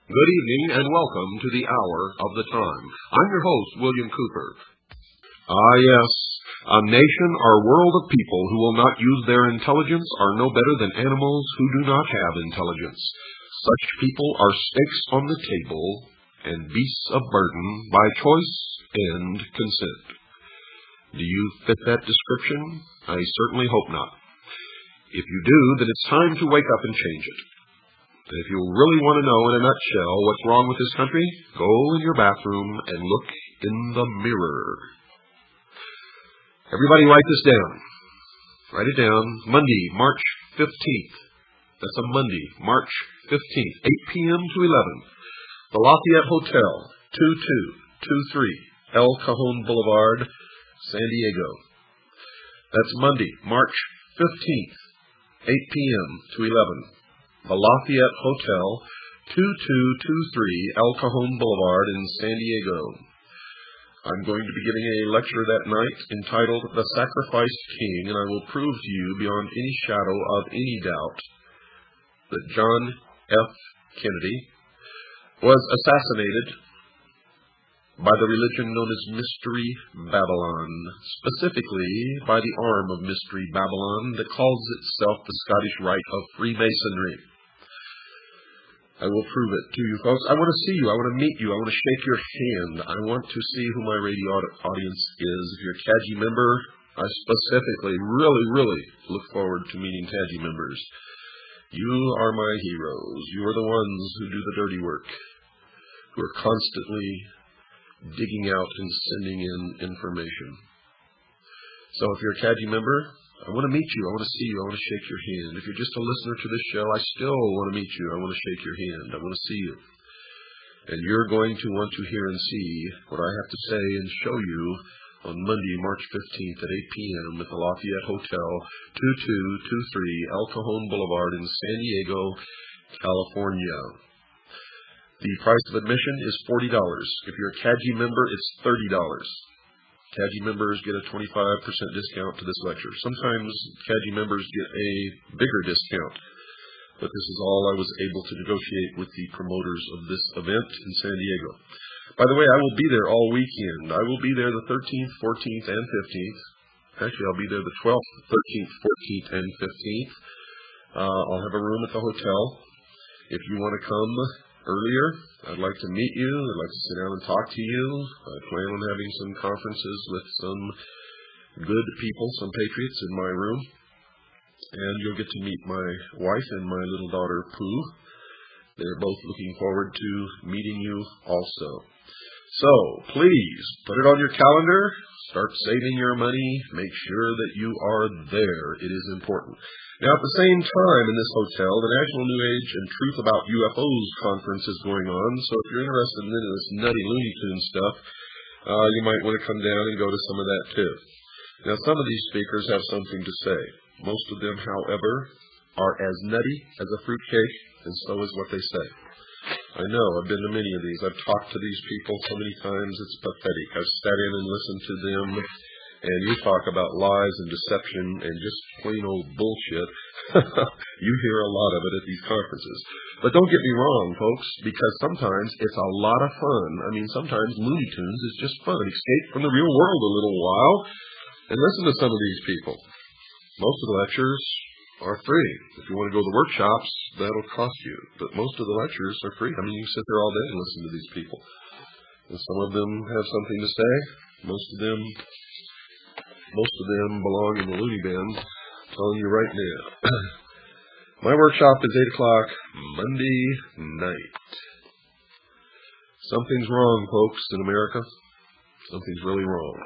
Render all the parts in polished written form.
Good evening and welcome to the Hour of the Time. I'm your host, William Cooper. Yes, a nation or world of people who will not use their intelligence are no better than animals who do not have intelligence. Such people are stakes on the table and beasts of burden by choice and consent. Do you fit that description? I certainly hope not. If you do, then it's time to wake up and change it. If you really want to know in a nutshell what's wrong with this country, go in your bathroom and look in the mirror. Everybody write this down. Write it down. Monday, March 15th. That's a Monday, March 15th, 8 p.m. to 11. The Lafayette Hotel, 2223 El Cajon Boulevard, San Diego. That's Monday, March 15th, 8 p.m. to 11. The Lafayette Hotel, 2223 El Cajon Boulevard in San Diego. I'm going to be giving a lecture that night entitled The Sacrificed King, and I will prove to you beyond any shadow of any doubt that John F. Kennedy was assassinated by the religion known as Mystery Babylon, specifically by the arm of Mystery Babylon that calls itself the Scottish Rite of Freemasonry. I will prove it to you, folks. I want to see you. I want to meet you. I want to shake your hand. I want to see who my radio audience is. If you're a CAGI member, I specifically really look forward to meeting CAGI members. You are my heroes. You are the ones who do the dirty work, who are constantly digging out and sending in information. So if you're a CAGI member, I want to meet you. I want to see you. I want to shake your hand. If you're just a listener to this show, I still want to meet you. I want to shake your hand. I want to see you. And you're going to want to hear and see what I have to say and show you on Monday, March 15th at 8 p.m. at the Lafayette Hotel, 2223 El Cajon Boulevard in San Diego, California. The price of admission is $40. If you're a CAGI member, it's $30. CAGI members get a 25% discount to this lecture. Sometimes CAGI members get a bigger discount, but this is all I was able to negotiate with the promoters of this event in San Diego. By the way, I will be there all weekend. I will be there the 13th, 14th, and 15th. Actually, I'll be there the 12th, 13th, 14th, and 15th. I'll have a room at the hotel. If you want to come earlier, I'd like to meet you. I'd like to sit down and talk to you. I plan on having some conferences with some good people, some patriots in my room. And you'll get to meet my wife and my little daughter, Pooh. They're both looking forward to meeting you also. So, please, put it on your calendar. Start saving your money. Make sure that you are there. It is important. Now, at the same time in this hotel, the National New Age and Truth About UFOs conference is going on. So if you're interested in this nutty Looney Tunes stuff, you might want to come down and go to some of that too. Now, some of these speakers have something to say. Most of them, however, are as nutty as a fruitcake, and so is what they say. I know, I've been to many of these. I've talked to these people so many times, it's pathetic. I've sat in and listened to them, and you talk about lies and deception and just plain old bullshit. You hear a lot of it at these conferences. But don't get me wrong, folks, because sometimes it's a lot of fun. I mean, sometimes Looney Tunes is just fun. Escape from the real world a little while and listen to some of these people. Most of the lectures are free. If you want to go to the workshops, that'll cost you. But most of the lectures are free. I mean, you can sit there all day and listen to these people. And some of them have something to say. Most of them belong in the loony bin. I'm telling you right now. My workshop is 8 o'clock Monday night. Something's wrong, folks, in America. Something's really wrong.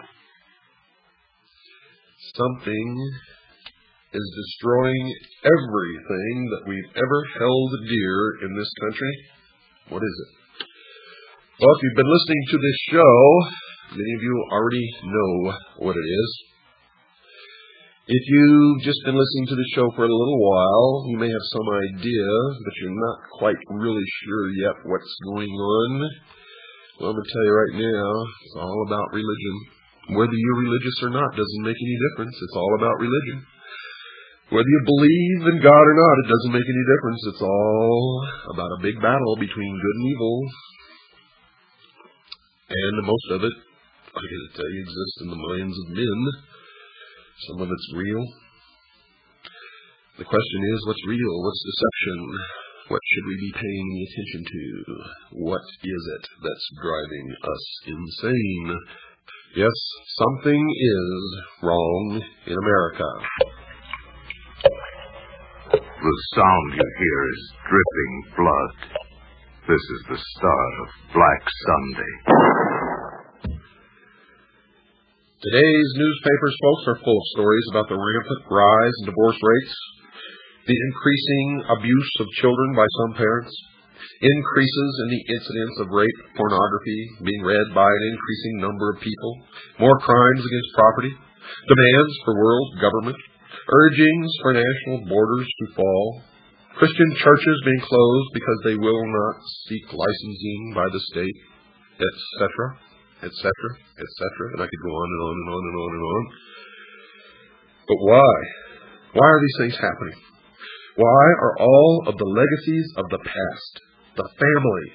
Something is destroying everything that we've ever held dear in this country. What is it? Well, if you've been listening to this show, many of you already know what it is. If you've just been listening to the show for a little while, you may have some idea, but you're not quite really sure yet what's going on. Well, I'm going to tell you right now, it's all about religion. Whether you're religious or not doesn't make any difference. It's all about religion. Whether you believe in God or not, it doesn't make any difference. It's all about a big battle between good and evil. And most of it, I gotta tell you, exists in the minds of men. Some of it's real. The question is, what's real? What's deception? What should we be paying attention to? What is it that's driving us insane? Yes, something is wrong in America. The sound you hear is dripping blood. This is the start of Black Sunday. Today's newspapers, folks, are full of stories about the rampant rise in divorce rates, the increasing abuse of children by some parents, increases in the incidence of rape pornography being read by an increasing number of people, more crimes against property, demands for world government, urgings for national borders to fall, Christian churches being closed because they will not seek licensing by the state, etc., etc., etc., and I could go on and on and on and on and on. But why? Why are these things happening? Why are all of the legacies of the past, the family,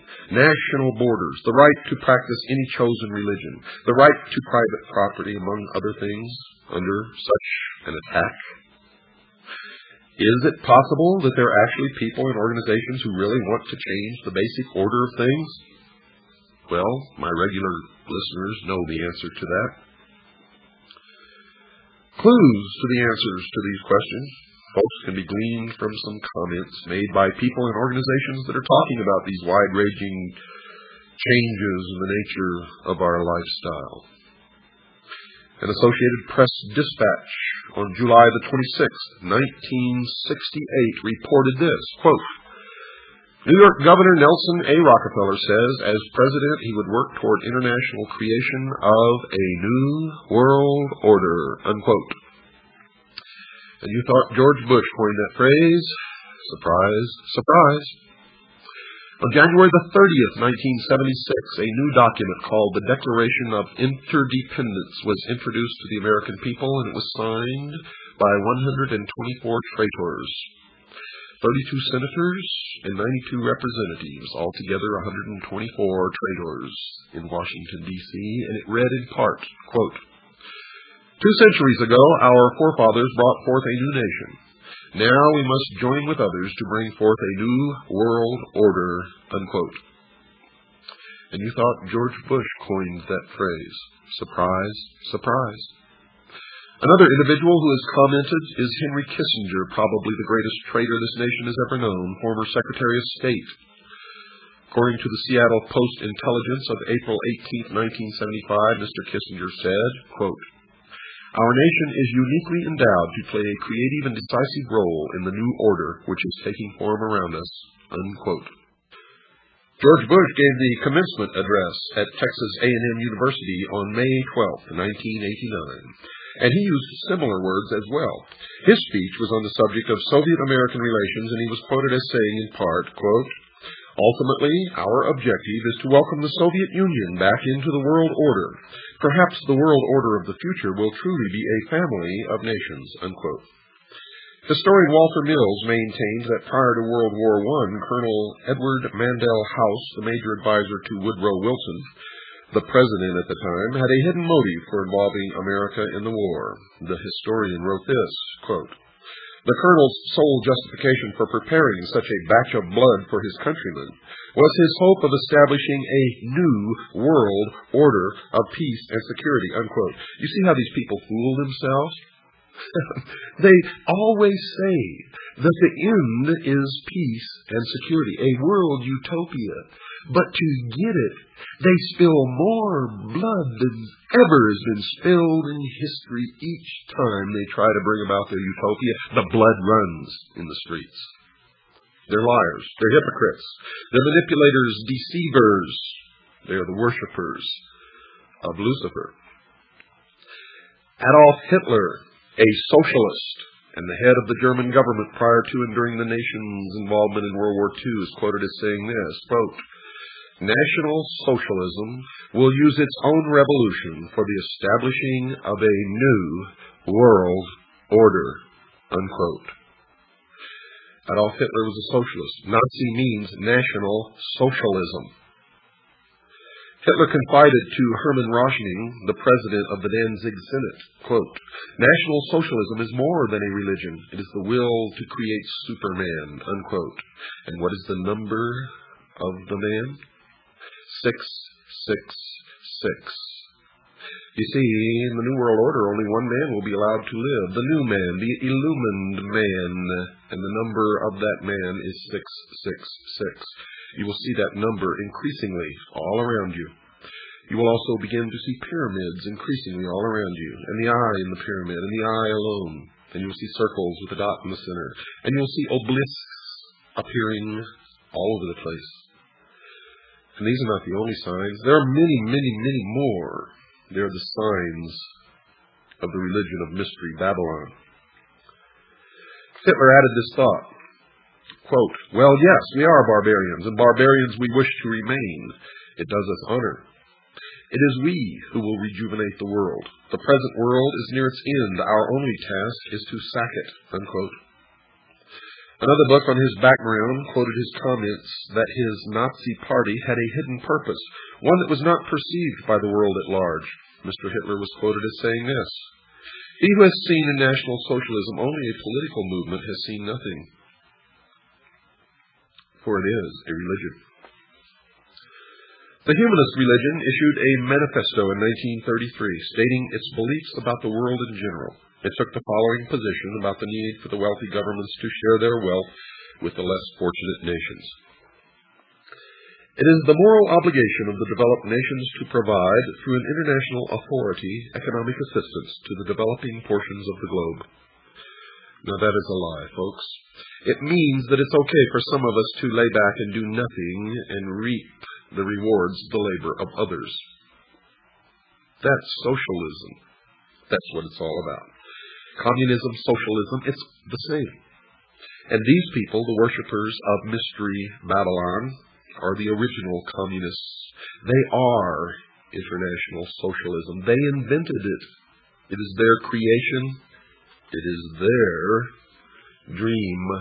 national borders, the right to practice any chosen religion, the right to private property, among other things, under such an attack? Is it possible that there are actually people and organizations who really want to change the basic order of things? Well, my regular listeners know the answer to that. Clues to the answers to these questions, folks, can be gleaned from some comments made by people and organizations that are talking about these wide-ranging changes in the nature of our lifestyle. An Associated Press dispatch on July the 26th, 1968, reported this, quote, New York Governor Nelson A. Rockefeller says, as president, he would work toward international creation of a new world order, unquote. And you thought George Bush coined that phrase? Surprise, surprise. On January the 30th, 1976, a new document called the Declaration of Interdependence was introduced to the American people, and it was signed by 124 traitors, 32 senators, and 92 representatives, altogether 124 traitors in Washington, D.C., and it read in part, quote, 2 centuries ago, our forefathers brought forth a new nation. Now we must join with others to bring forth a new world order, unquote. And you thought George Bush coined that phrase. Surprise, surprise. Another individual who has commented is Henry Kissinger, probably the greatest traitor this nation has ever known, former Secretary of State. According to the Seattle Post-Intelligence of April 18, 1975, Mr. Kissinger said, quote, Our nation is uniquely endowed to play a creative and decisive role in the new order which is taking form around us, unquote. George Bush gave the commencement address at Texas A&M University on May 12, 1989, and he used similar words as well. His speech was on the subject of Soviet-American relations, and he was quoted as saying in part, quote, Ultimately, our objective is to welcome the Soviet Union back into the world order. Perhaps the world order of the future will truly be a family of nations, unquote. Historian Walter Mills maintains that prior to World War I, Colonel Edward Mandell House, the major advisor to Woodrow Wilson, the president at the time, had a hidden motive for involving America in the war. The historian wrote this, quote, The colonel's sole justification for preparing such a batch of blood for his countrymen was his hope of establishing a new world order of peace and security, unquote. You see how these people fool themselves? They always say that the end is peace and security, a world utopia. But to get it, they spill more blood than ever has been spilled in history each time they try to bring about their utopia. The blood runs in the streets. They're liars. They're hypocrites. They're manipulators, deceivers. They're the worshipers of Lucifer. Adolf Hitler, a socialist and the head of the German government prior to and during the nation's involvement in World War II, is quoted as saying this, quote, National Socialism will use its own revolution for the establishing of a new world order, unquote. Adolf Hitler was a socialist. Nazi means National Socialism. Hitler confided to Hermann Röschning, the president of the Danzig Senate, quote, "National Socialism is more than a religion. It is the will to create Superman," unquote. And what is the number of the man? 666. You see, in the New World Order, only one man will be allowed to live, the new man, the illumined man, and the number of that man is 666. You will see that number increasingly all around you. You will also begin to see pyramids increasingly all around you, and the eye in the pyramid, and the eye alone. And you will see circles with a dot in the center, and you will see obelisks appearing all over the place. And these are not the only signs. There are many, many, many more. They are the signs of the religion of Mystery Babylon. Hitler added this thought, quote, "Well, yes, we are barbarians, and barbarians we wish to remain. It does us honor. It is we who will rejuvenate the world. The present world is near its end. Our only task is to sack it," unquote. Another book on his background quoted his comments that his Nazi party had a hidden purpose, one that was not perceived by the world at large. Mr. Hitler was quoted as saying this, "He who has seen in National Socialism only a political movement has seen nothing, for it is a religion." The humanist religion issued a manifesto in 1933 stating its beliefs about the world in general. It took the following position about the need for the wealthy governments to share their wealth with the less fortunate nations. It is the moral obligation of the developed nations to provide, through an international authority, economic assistance to the developing portions of the globe. Now that is a lie, folks. It means that it's okay for some of us to lay back and do nothing and reap the rewards of the labor of others. That's socialism. That's what it's all about. Communism, socialism, it's the same. And these people, the worshippers of Mystery Babylon, are the original communists. They are international socialism. They invented it. It is their creation. It is their dream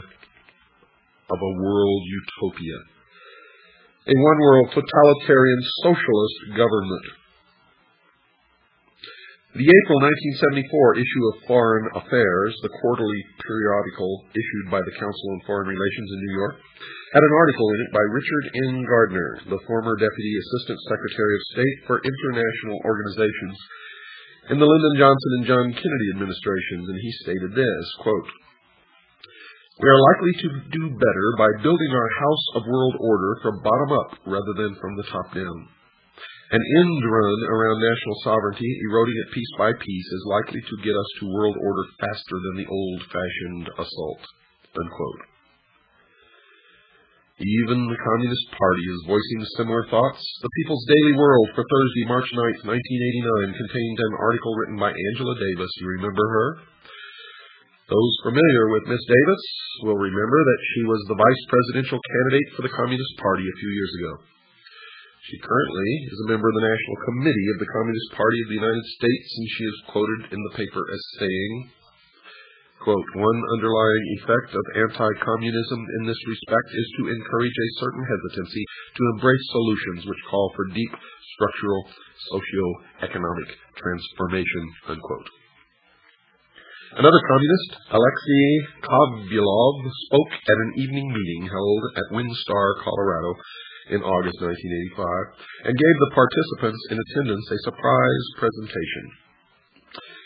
of a world utopia. A one-world totalitarian socialist government. The April 1974 issue of Foreign Affairs, the quarterly periodical issued by the Council on Foreign Relations in New York, had an article in it by Richard N. Gardner, the former Deputy Assistant Secretary of State for International Organizations in the Lyndon Johnson and John Kennedy administrations, and he stated this, quote, "We are likely to do better by building our house of world order from bottom up rather than from the top down. An end run around national sovereignty, eroding it piece by piece, is likely to get us to world order faster than the old-fashioned assault," unquote. Even the Communist Party is voicing similar thoughts. The People's Daily World for Thursday, March 9, 1989, contained an article written by Angela Davis. You remember her? Those familiar with Miss Davis will remember that she was the vice presidential candidate for the Communist Party a few years ago. She currently is a member of the National Committee of the Communist Party of the United States, and she is quoted in the paper as saying, quote, "One underlying effect of anti-communism in this respect is to encourage a certain hesitancy to embrace solutions which call for deep structural socio-economic transformation," unquote. Another communist, Alexei Kovylov, spoke at an evening meeting held at Windstar, Colorado, in August 1985, and gave the participants in attendance a surprise presentation.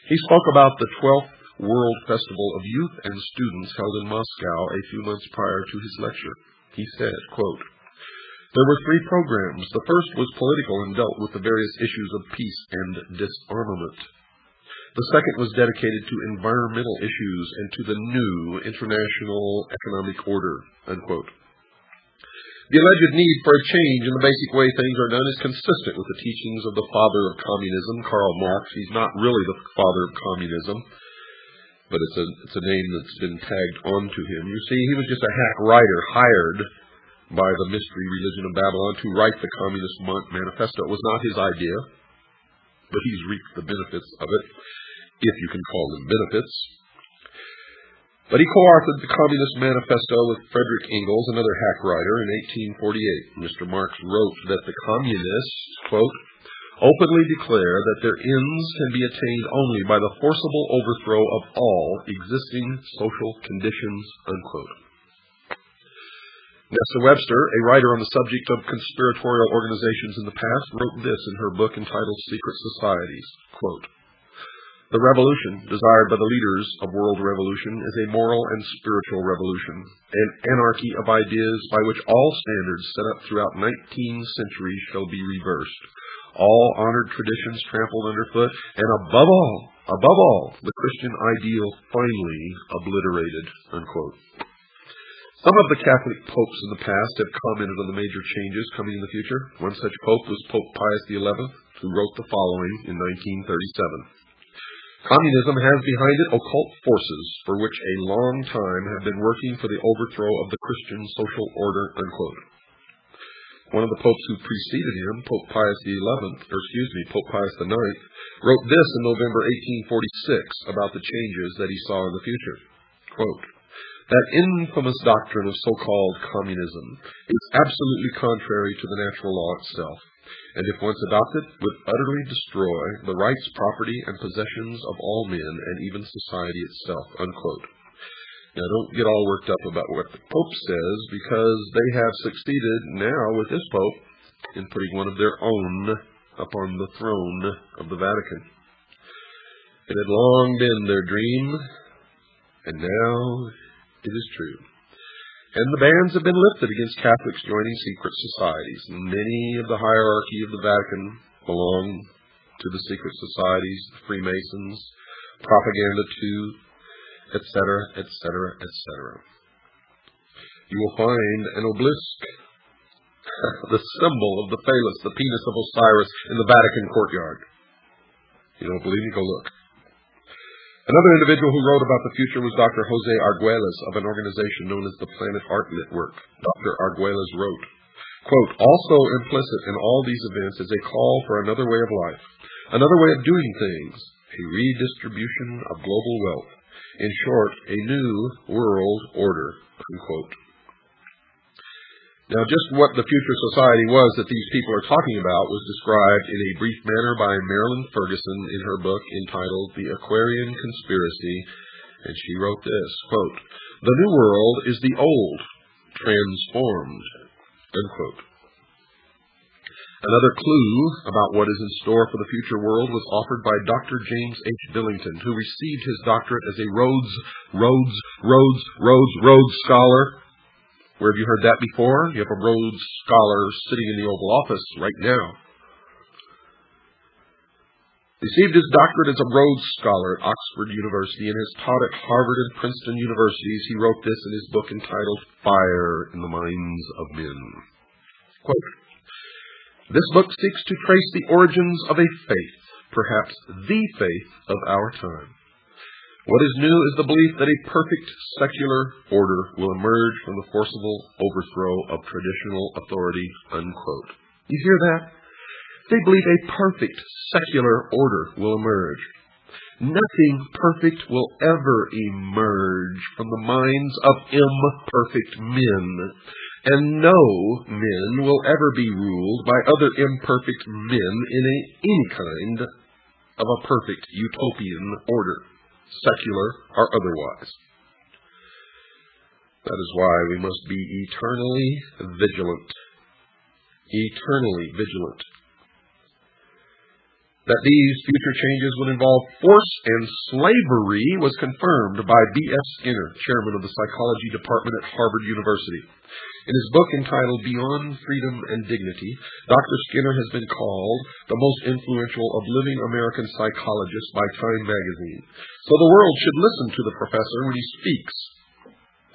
He spoke about the 12th World Festival of Youth and Students held in Moscow a few months prior to his lecture. He said, quote, "There were 3 programs. The first was political and dealt with the various issues of peace and disarmament. The second was dedicated to environmental issues and to the new international economic order," unquote. The alleged need for a change in the basic way things are done is consistent with the teachings of the father of communism, Karl Marx. He's not really the father of communism, but it's a name that's been tagged onto him. You see, he was just a hack writer hired by the mystery religion of Babylon to write the Communist Manifesto. It was not his idea, but he's reaped the benefits of it, if you can call them benefits. But he co-authored the Communist Manifesto with Frederick Engels, another hack writer, in 1848. Mr. Marx wrote that the communists, quote, openly declare that their ends can be attained only by the forcible overthrow of all existing social conditions, unquote. Nesta Webster, a writer on the subject of conspiratorial organizations in the past, wrote this in her book entitled Secret Societies, quote, the revolution desired by the leaders of world revolution is a moral and spiritual revolution, an anarchy of ideas by which all standards set up throughout 19 centuries shall be reversed, all honored traditions trampled underfoot, and above all, the Christian ideal finally obliterated, unquote. Some of the Catholic popes in the past have commented on the major changes coming in the future. One such pope was Pope Pius XI, who wrote the following in 1937. Communism has behind it occult forces for which a long time have been working for the overthrow of the Christian social order, unquote. One of the popes who preceded him, Pope Pius IX, wrote this in November 1846 about the changes that he saw in the future. Quote, that infamous doctrine of so-called communism is absolutely contrary to the natural law itself, and if once adopted, would utterly destroy the rights, property, and possessions of all men and even society itself, unquote. Now, don't get all worked up about what the Pope says, because they have succeeded now with this Pope in putting one of their own upon the throne of the Vatican. It had long been their dream, and now it is true. And the bans have been lifted against Catholics joining secret societies. Many of the hierarchy of the Vatican belong to the secret societies, the Freemasons, Propaganda II, etc., etc., etc. You will find an obelisk, the symbol of the phallus, the penis of Osiris, in the Vatican courtyard. You don't believe me? Go look. Another individual who wrote about the future was Dr. Jose Arguelles of an organization known as the Planet Art Network. Dr. Arguelles wrote, quote, also implicit in all these events is a call for another way of life, another way of doing things, a redistribution of global wealth, in short, a new world order, unquote. Now, just what the future society was that these people are talking about was described in a brief manner by Marilyn Ferguson in her book entitled The Aquarian Conspiracy, and she wrote this, quote, the new world is the old, transformed, unquote. Another clue about what is in store for the future world was offered by Dr. James H. Billington, who received his doctorate as a Rhodes Scholar. Where have you heard that before? You have a Rhodes Scholar sitting in the Oval Office right now. Received his doctorate as a Rhodes Scholar at Oxford University and has taught at Harvard and Princeton Universities. He wrote this in his book entitled Fire in the Minds of Men. Quote, this book seeks to trace the origins of a faith, perhaps the faith of our time. What is new is the belief that a perfect secular order will emerge from the forcible overthrow of traditional authority, unquote. You hear that? They believe a perfect secular order will emerge. Nothing perfect will ever emerge from the minds of imperfect men, and no men will ever be ruled by other imperfect men in any kind of a perfect utopian order, secular or otherwise. That is why we must be eternally vigilant. Eternally vigilant. That these future changes would involve force and slavery was confirmed by B.F. Skinner, chairman of the psychology department at Harvard University. In his book entitled Beyond Freedom and Dignity, Dr. Skinner has been called the most influential of living American psychologists by Time magazine. So the world should listen to the professor when he speaks.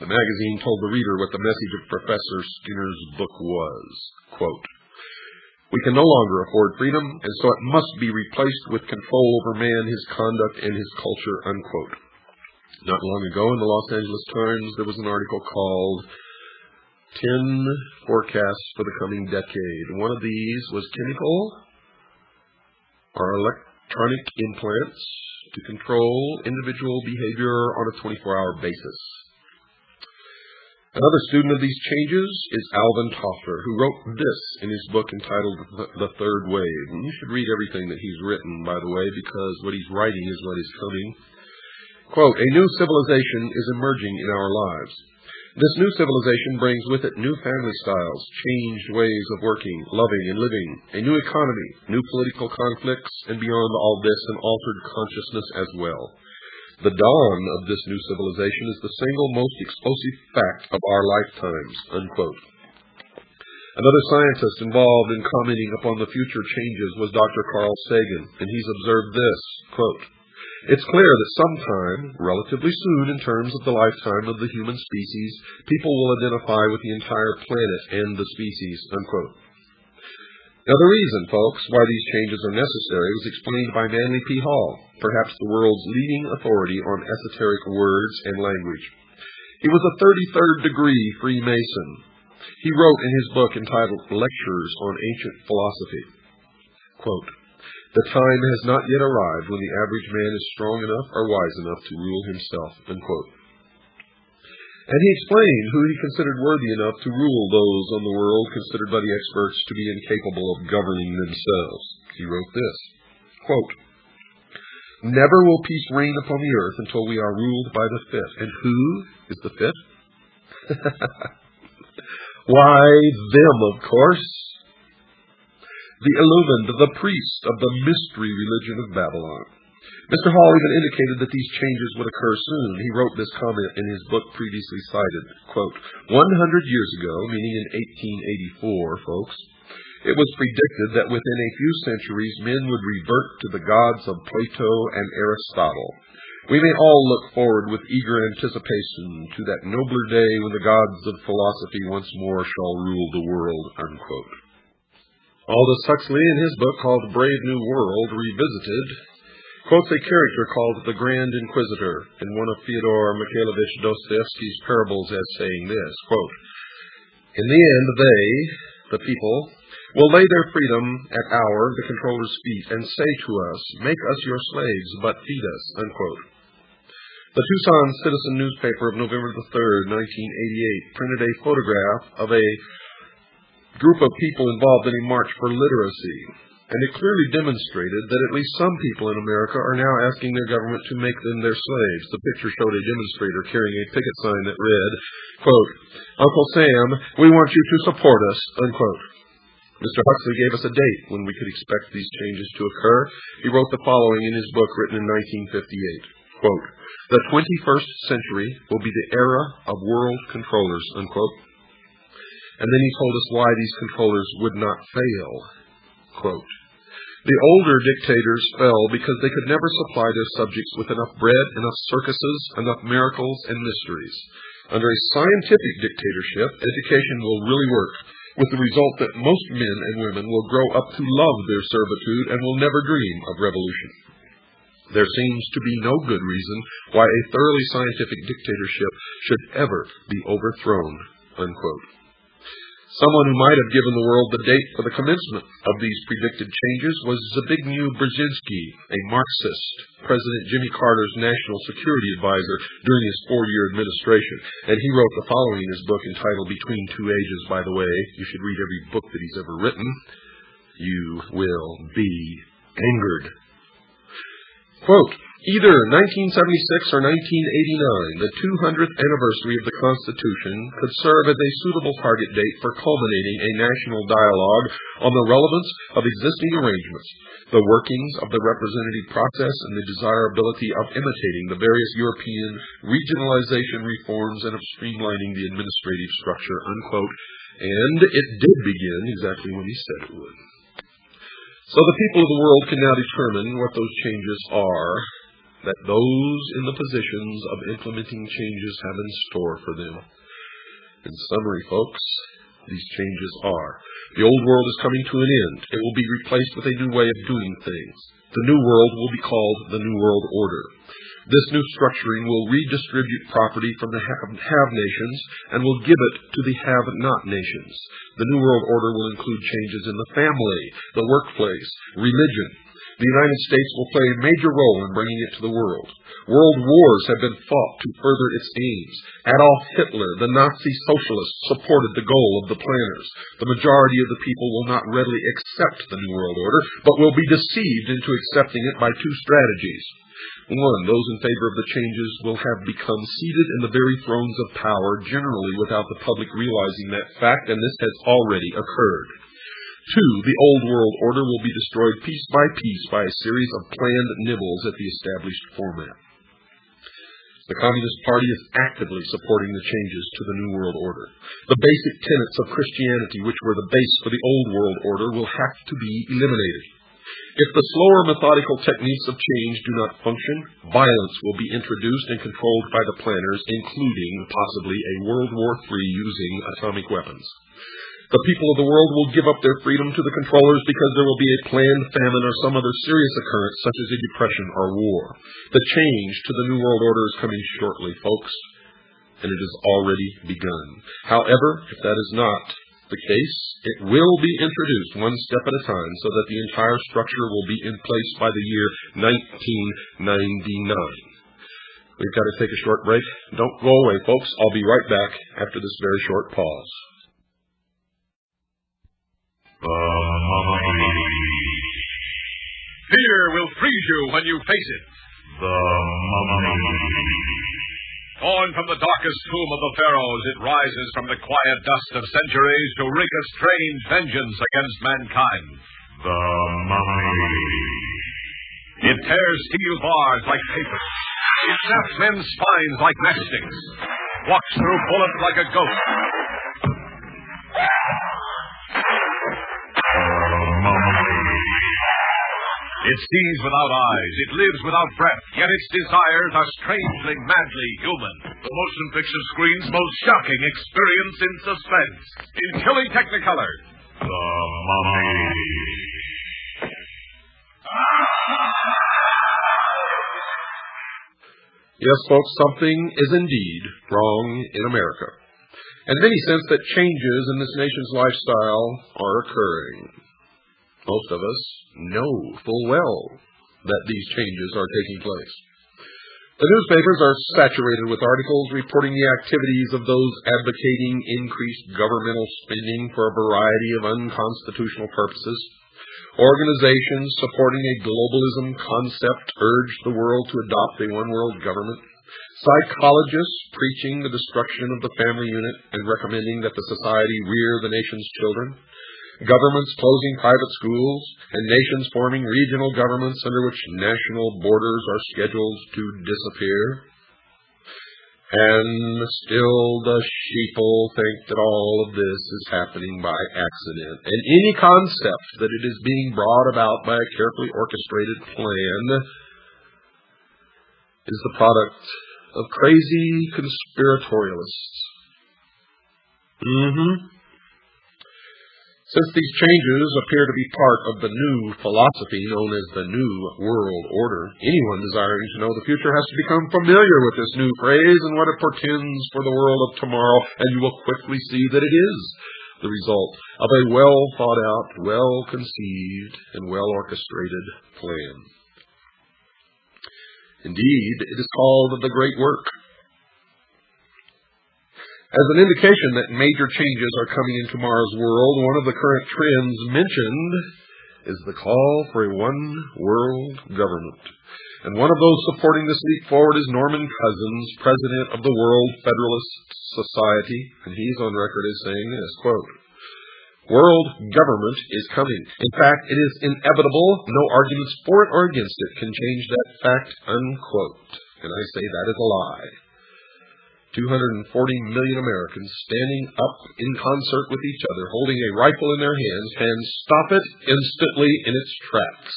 The magazine told the reader what the message of Professor Skinner's book was. Quote, we can no longer afford freedom, and so it must be replaced with control over man, his conduct, and his culture, unquote. Not long ago in the Los Angeles Times, there was an article called 10 Forecasts for the Coming Decade. One of these was chemical or electronic implants to control individual behavior on a 24-hour basis. Another student of these changes is Alvin Toffler, who wrote this in his book entitled The Third Wave. And you should read everything that he's written, by the way, because what he's writing is what is coming. Quote, "A new civilization is emerging in our lives. This new civilization brings with it new family styles, changed ways of working, loving, and living, a new economy, new political conflicts, and beyond all this, an altered consciousness as well. The dawn of this new civilization is the single most explosive fact of our lifetimes," unquote. Another scientist involved in commenting upon the future changes was Dr. Carl Sagan, and he's observed this, quote, "It's clear that sometime, relatively soon in terms of the lifetime of the human species, people will identify with the entire planet and the species," unquote. Now, the reason, folks, why these changes are necessary was explained by Manly P. Hall, perhaps the world's leading authority on esoteric words and language. He was a 33rd degree Freemason. He wrote in his book entitled Lectures on Ancient Philosophy, quote, "The time has not yet arrived when the average man is strong enough or wise enough to rule himself," unquote. And he explained who he considered worthy enough to rule those on the world considered by the experts to be incapable of governing themselves. He wrote this, quote, "Never will peace reign upon the earth until we are ruled by the fifth." And who is the fifth? Why, them, of course. The illumined, the priests of the mystery religion of Babylon. Mr. Hall even indicated that these changes would occur soon. He wrote this comment in his book previously cited, quote, 100 years ago, meaning in 1884, folks, it was predicted that within a few centuries men would revert to the gods of Plato and Aristotle. We may all look forward with eager anticipation to that nobler day when the gods of philosophy once more shall rule the world, unquote. Aldous Huxley, in his book called Brave New World Revisited, quotes a character called the Grand Inquisitor in one of Fyodor Mikhailovich Dostoevsky's parables as saying this, quote, "In the end, they, the people, will lay their freedom at our, the controller's feet, and say to us, 'Make us your slaves, but feed us,'" unquote. The Tucson Citizen newspaper of November the 3rd, 1988, printed a photograph of a group of people involved in a march for literacy, and it clearly demonstrated that at least some people in America are now asking their government to make them their slaves. The picture showed a demonstrator carrying a picket sign that read, quote, "Uncle Sam, we want you to support us," unquote. Mr. Huxley gave us a date when we could expect these changes to occur. He wrote the following in his book written in 1958, quote, "The 21st century will be the era of world controllers," unquote. And then he told us why these controllers would not fail. Quote, "The older dictators fell because they could never supply their subjects with enough bread, enough circuses, enough miracles and mysteries. Under a scientific dictatorship, education will really work, with the result that most men and women will grow up to love their servitude and will never dream of revolution. There seems to be no good reason why a thoroughly scientific dictatorship should ever be overthrown," unquote. Someone who might have given the world the date for the commencement of these predicted changes was Zbigniew Brzezinski, a Marxist, President Jimmy Carter's national security advisor during his 4-year administration. And he wrote the following in his book entitled Between Two Ages, by the way. You should read every book that he's ever written. You will be angered. Quote, "Either 1976 or 1989, the 200th anniversary of the Constitution, could serve as a suitable target date for culminating a national dialogue on the relevance of existing arrangements, the workings of the representative process, and the desirability of imitating the various European regionalization reforms and of streamlining the administrative structure," unquote. And it did begin exactly when he said it would. So the people of the world can now determine what those changes are that those in the positions of implementing changes have in store for them. In summary, folks, these changes are: the old world is coming to an end. It will be replaced with a new way of doing things. The new world will be called the New World Order. This new structuring will redistribute property from the have nations and will give it to the have-not nations. The New World Order will include changes in the family, the workplace, religion. The United States will play a major role in bringing it to the world. World wars have been fought to further its aims. Adolf Hitler, the Nazi socialist, supported the goal of the planners. The majority of the people will not readily accept the New World Order, but will be deceived into accepting it by two strategies. One, those in favor of the changes will have become seated in the very thrones of power, generally without the public realizing that fact, and this has already occurred. Two, the old world order will be destroyed piece by piece by a series of planned nibbles at the established format. The Communist Party is actively supporting the changes to the New World Order. The basic tenets of Christianity, which were the base for the Old World Order, will have to be eliminated. If the slower methodical techniques of change do not function, violence will be introduced and controlled by the planners, including possibly a World War III using atomic weapons. The people of the world will give up their freedom to the controllers because there will be a planned famine or some other serious occurrence, such as a depression or war. The change to the New World Order is coming shortly, folks, and it has already begun. However, if that is not the case, it will be introduced one step at a time so that the entire structure will be in place by the year 1999. We've got to take a short break. Don't go away, folks. I'll be right back after this very short pause. Fear will freeze you when you face it. The Mummy. Torn from the darkest tomb of the pharaohs, it rises from the quiet dust of centuries to wreak a strange vengeance against mankind. The Mummy. It tears steel bars like paper. It snaps men's spines like matchsticks. Walks through bullets like a ghost. It sees without eyes, it lives without breath, yet its desires are strangely, madly human. The motion picture screen's most shocking experience in suspense. In killing Technicolor. The Mummy. Yes, folks, something is indeed wrong in America. And many sense that changes in this nation's lifestyle are occurring. Most of us know full well that these changes are taking place. The newspapers are saturated with articles reporting the activities of those advocating increased governmental spending for a variety of unconstitutional purposes. Organizations supporting a globalism concept urge the world to adopt a one-world government. Psychologists preaching the destruction of the family unit and recommending that the society rear the nation's children. Governments closing private schools, and nations forming regional governments under which national borders are scheduled to disappear. And still the sheeple think that all of this is happening by accident, and any concept that it is being brought about by a carefully orchestrated plan is the product of crazy conspiratorialists. Since these changes appear to be part of the new philosophy known as the New World Order, anyone desiring to know the future has to become familiar with this new phrase and what it portends for the world of tomorrow, and you will quickly see that it is the result of a well-thought-out, well-conceived, and well-orchestrated plan. Indeed, it is called the Great Work. As an indication that major changes are coming in tomorrow's world, one of the current trends mentioned is the call for a one-world government. And one of those supporting this leap forward is Norman Cousins, president of the World Federalist Society, and he's on record as saying this, quote, "World government is coming. In fact, it is inevitable. No arguments for it or against it can change that fact," unquote. And I say that is a lie. 240 million Americans standing up in concert with each other, holding a rifle in their hands, can stop it instantly in its tracks.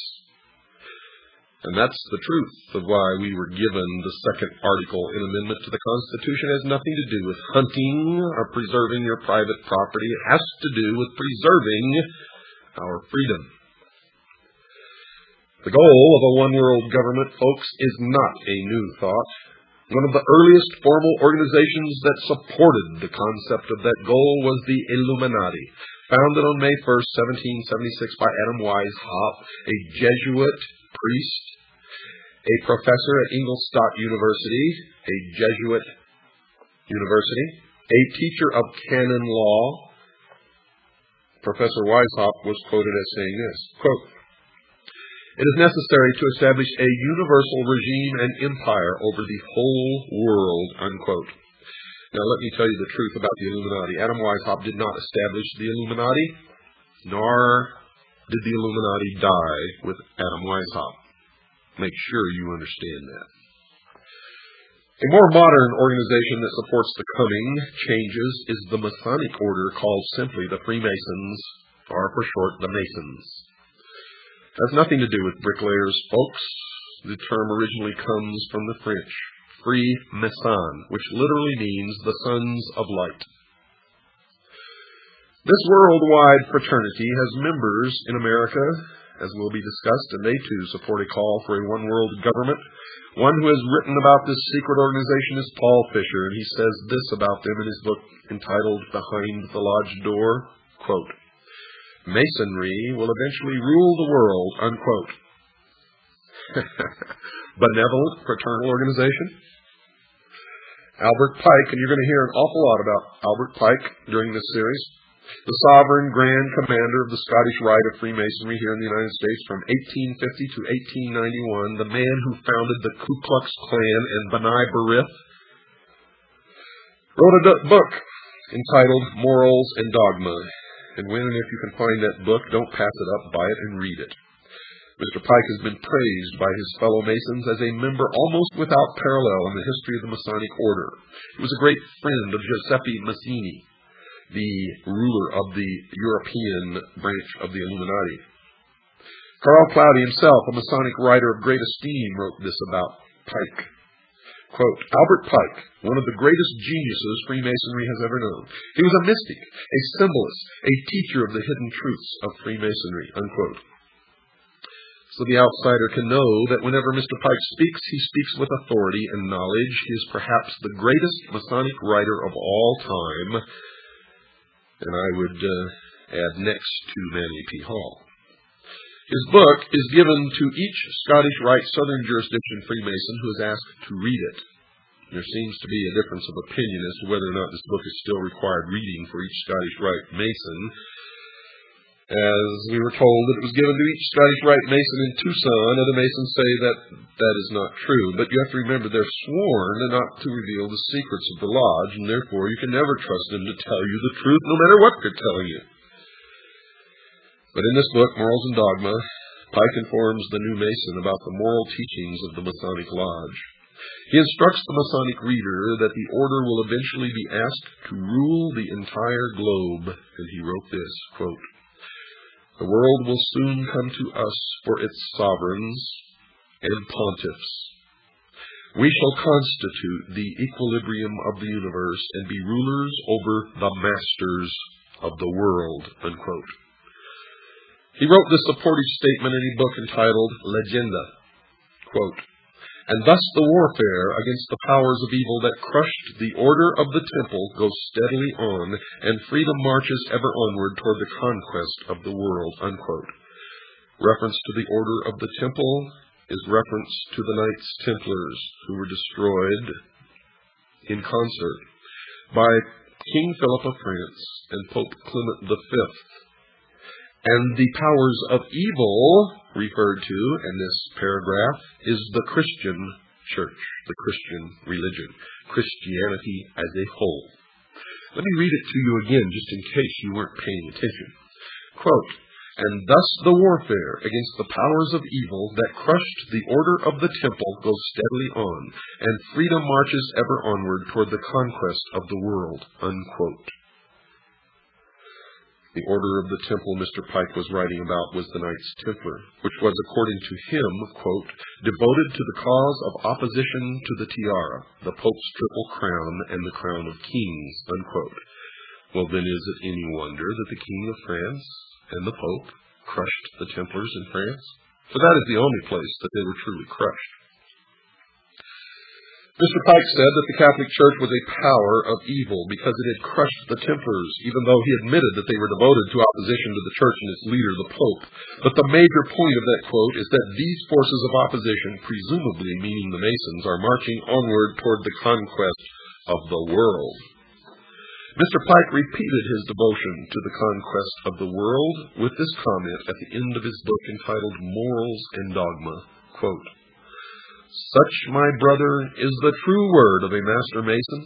And that's the truth of why we were given the second article in amendment to the Constitution. It has nothing to do with hunting or preserving your private property. It has to do with preserving our freedom. The goal of a one-world government, folks, is not a new thought. One of the earliest formal organizations that supported the concept of that goal was the Illuminati, Founded on May 1st, 1776 by Adam Weishaupt, a Jesuit priest, a professor at Ingolstadt University, a Jesuit university, a teacher of canon law. Professor Weishaupt was quoted as saying this, quote, "It is necessary to establish a universal regime and empire over the whole world," unquote. Now let me tell you the truth about the Illuminati. Adam Weishaupt did not establish the Illuminati, nor did the Illuminati die with Adam Weishaupt. Make sure you understand that. A more modern organization that supports the coming changes is the Masonic order, called simply the Freemasons, or for short, the Masons. It has nothing to do with bricklayers, folks. The term originally comes from the French, free mason, which literally means the sons of light. This worldwide fraternity has members in America, as will be discussed, and they too support a call for a one-world government. One who has written about this secret organization is Paul Fisher, and he says this about them in his book entitled Behind the Lodge Door, quote, "Masonry will eventually rule the world," unquote. Benevolent fraternal organization. Albert Pike, and you're going to hear an awful lot about Albert Pike during this series, the sovereign grand commander of the Scottish Rite of Freemasonry here in the United States from 1850 to 1891, the man who founded the Ku Klux Klan and B'nai B'rith, wrote a book entitled Morals and Dogma. And when and if you can find that book, don't pass it up, buy it and read it. Mr. Pike has been praised by his fellow Masons as a member almost without parallel in the history of the Masonic order. He was a great friend of Giuseppe Mazzini, the ruler of the European branch of the Illuminati. Karl Claudi himself, a Masonic writer of great esteem, wrote this about Pike. Quote, "Albert Pike, one of the greatest geniuses Freemasonry has ever known. He was a mystic, a symbolist, a teacher of the hidden truths of Freemasonry," unquote. So the outsider can know that whenever Mr. Pike speaks, he speaks with authority and knowledge. He is perhaps the greatest Masonic writer of all time, and I would add next to Manly P. Hall. His book is given to each Scottish Rite Southern Jurisdiction Freemason who is asked to read it. There seems to be a difference of opinion as to whether or not this book is still required reading for each Scottish Rite Mason. As we were told that it was given to each Scottish Rite Mason in Tucson, other Masons say that that is not true. But you have to remember they're sworn not to reveal the secrets of the lodge, and therefore you can never trust them to tell you the truth, no matter what they're telling you. But in this book, Morals and Dogma, Pike informs the new Mason about the moral teachings of the Masonic Lodge. He instructs the Masonic reader that the order will eventually be asked to rule the entire globe, and he wrote this, quote, "The world will soon come to us for its sovereigns and pontiffs. We shall constitute the equilibrium of the universe and be rulers over the masters of the world," unquote. He wrote this supportive statement in a book entitled Legenda, quote, "And thus the warfare against the powers of evil that crushed the order of the temple goes steadily on, and freedom marches ever onward toward the conquest of the world," unquote. Reference to the order of the temple is reference to the Knights Templars, who were destroyed in concert by King Philip of France and Pope Clement V. And the powers of evil referred to in this paragraph is the Christian church, the Christian religion, Christianity as a whole. Let me read it to you again, just in case you weren't paying attention. Quote, "And thus the warfare against the powers of evil that crushed the order of the temple goes steadily on, and freedom marches ever onward toward the conquest of the world," unquote. The order of the temple Mr. Pike was writing about was the Knights Templar, which was, according to him, quote, "devoted to the cause of opposition to the tiara, the Pope's triple crown, and the crown of kings," unquote. Well, then is it any wonder that the King of France and the Pope crushed the Templars in France? For that is the only place that they were truly crushed. Mr. Pike said that the Catholic Church was a power of evil because it had crushed the Templars, even though he admitted that they were devoted to opposition to the Church and its leader, the Pope. But the major point of that quote is that these forces of opposition, presumably meaning the Masons, are marching onward toward the conquest of the world. Mr. Pike repeated his devotion to the conquest of the world with this comment at the end of his book entitled Morals and Dogma, quote, "Such, my brother, is the true word of a master mason,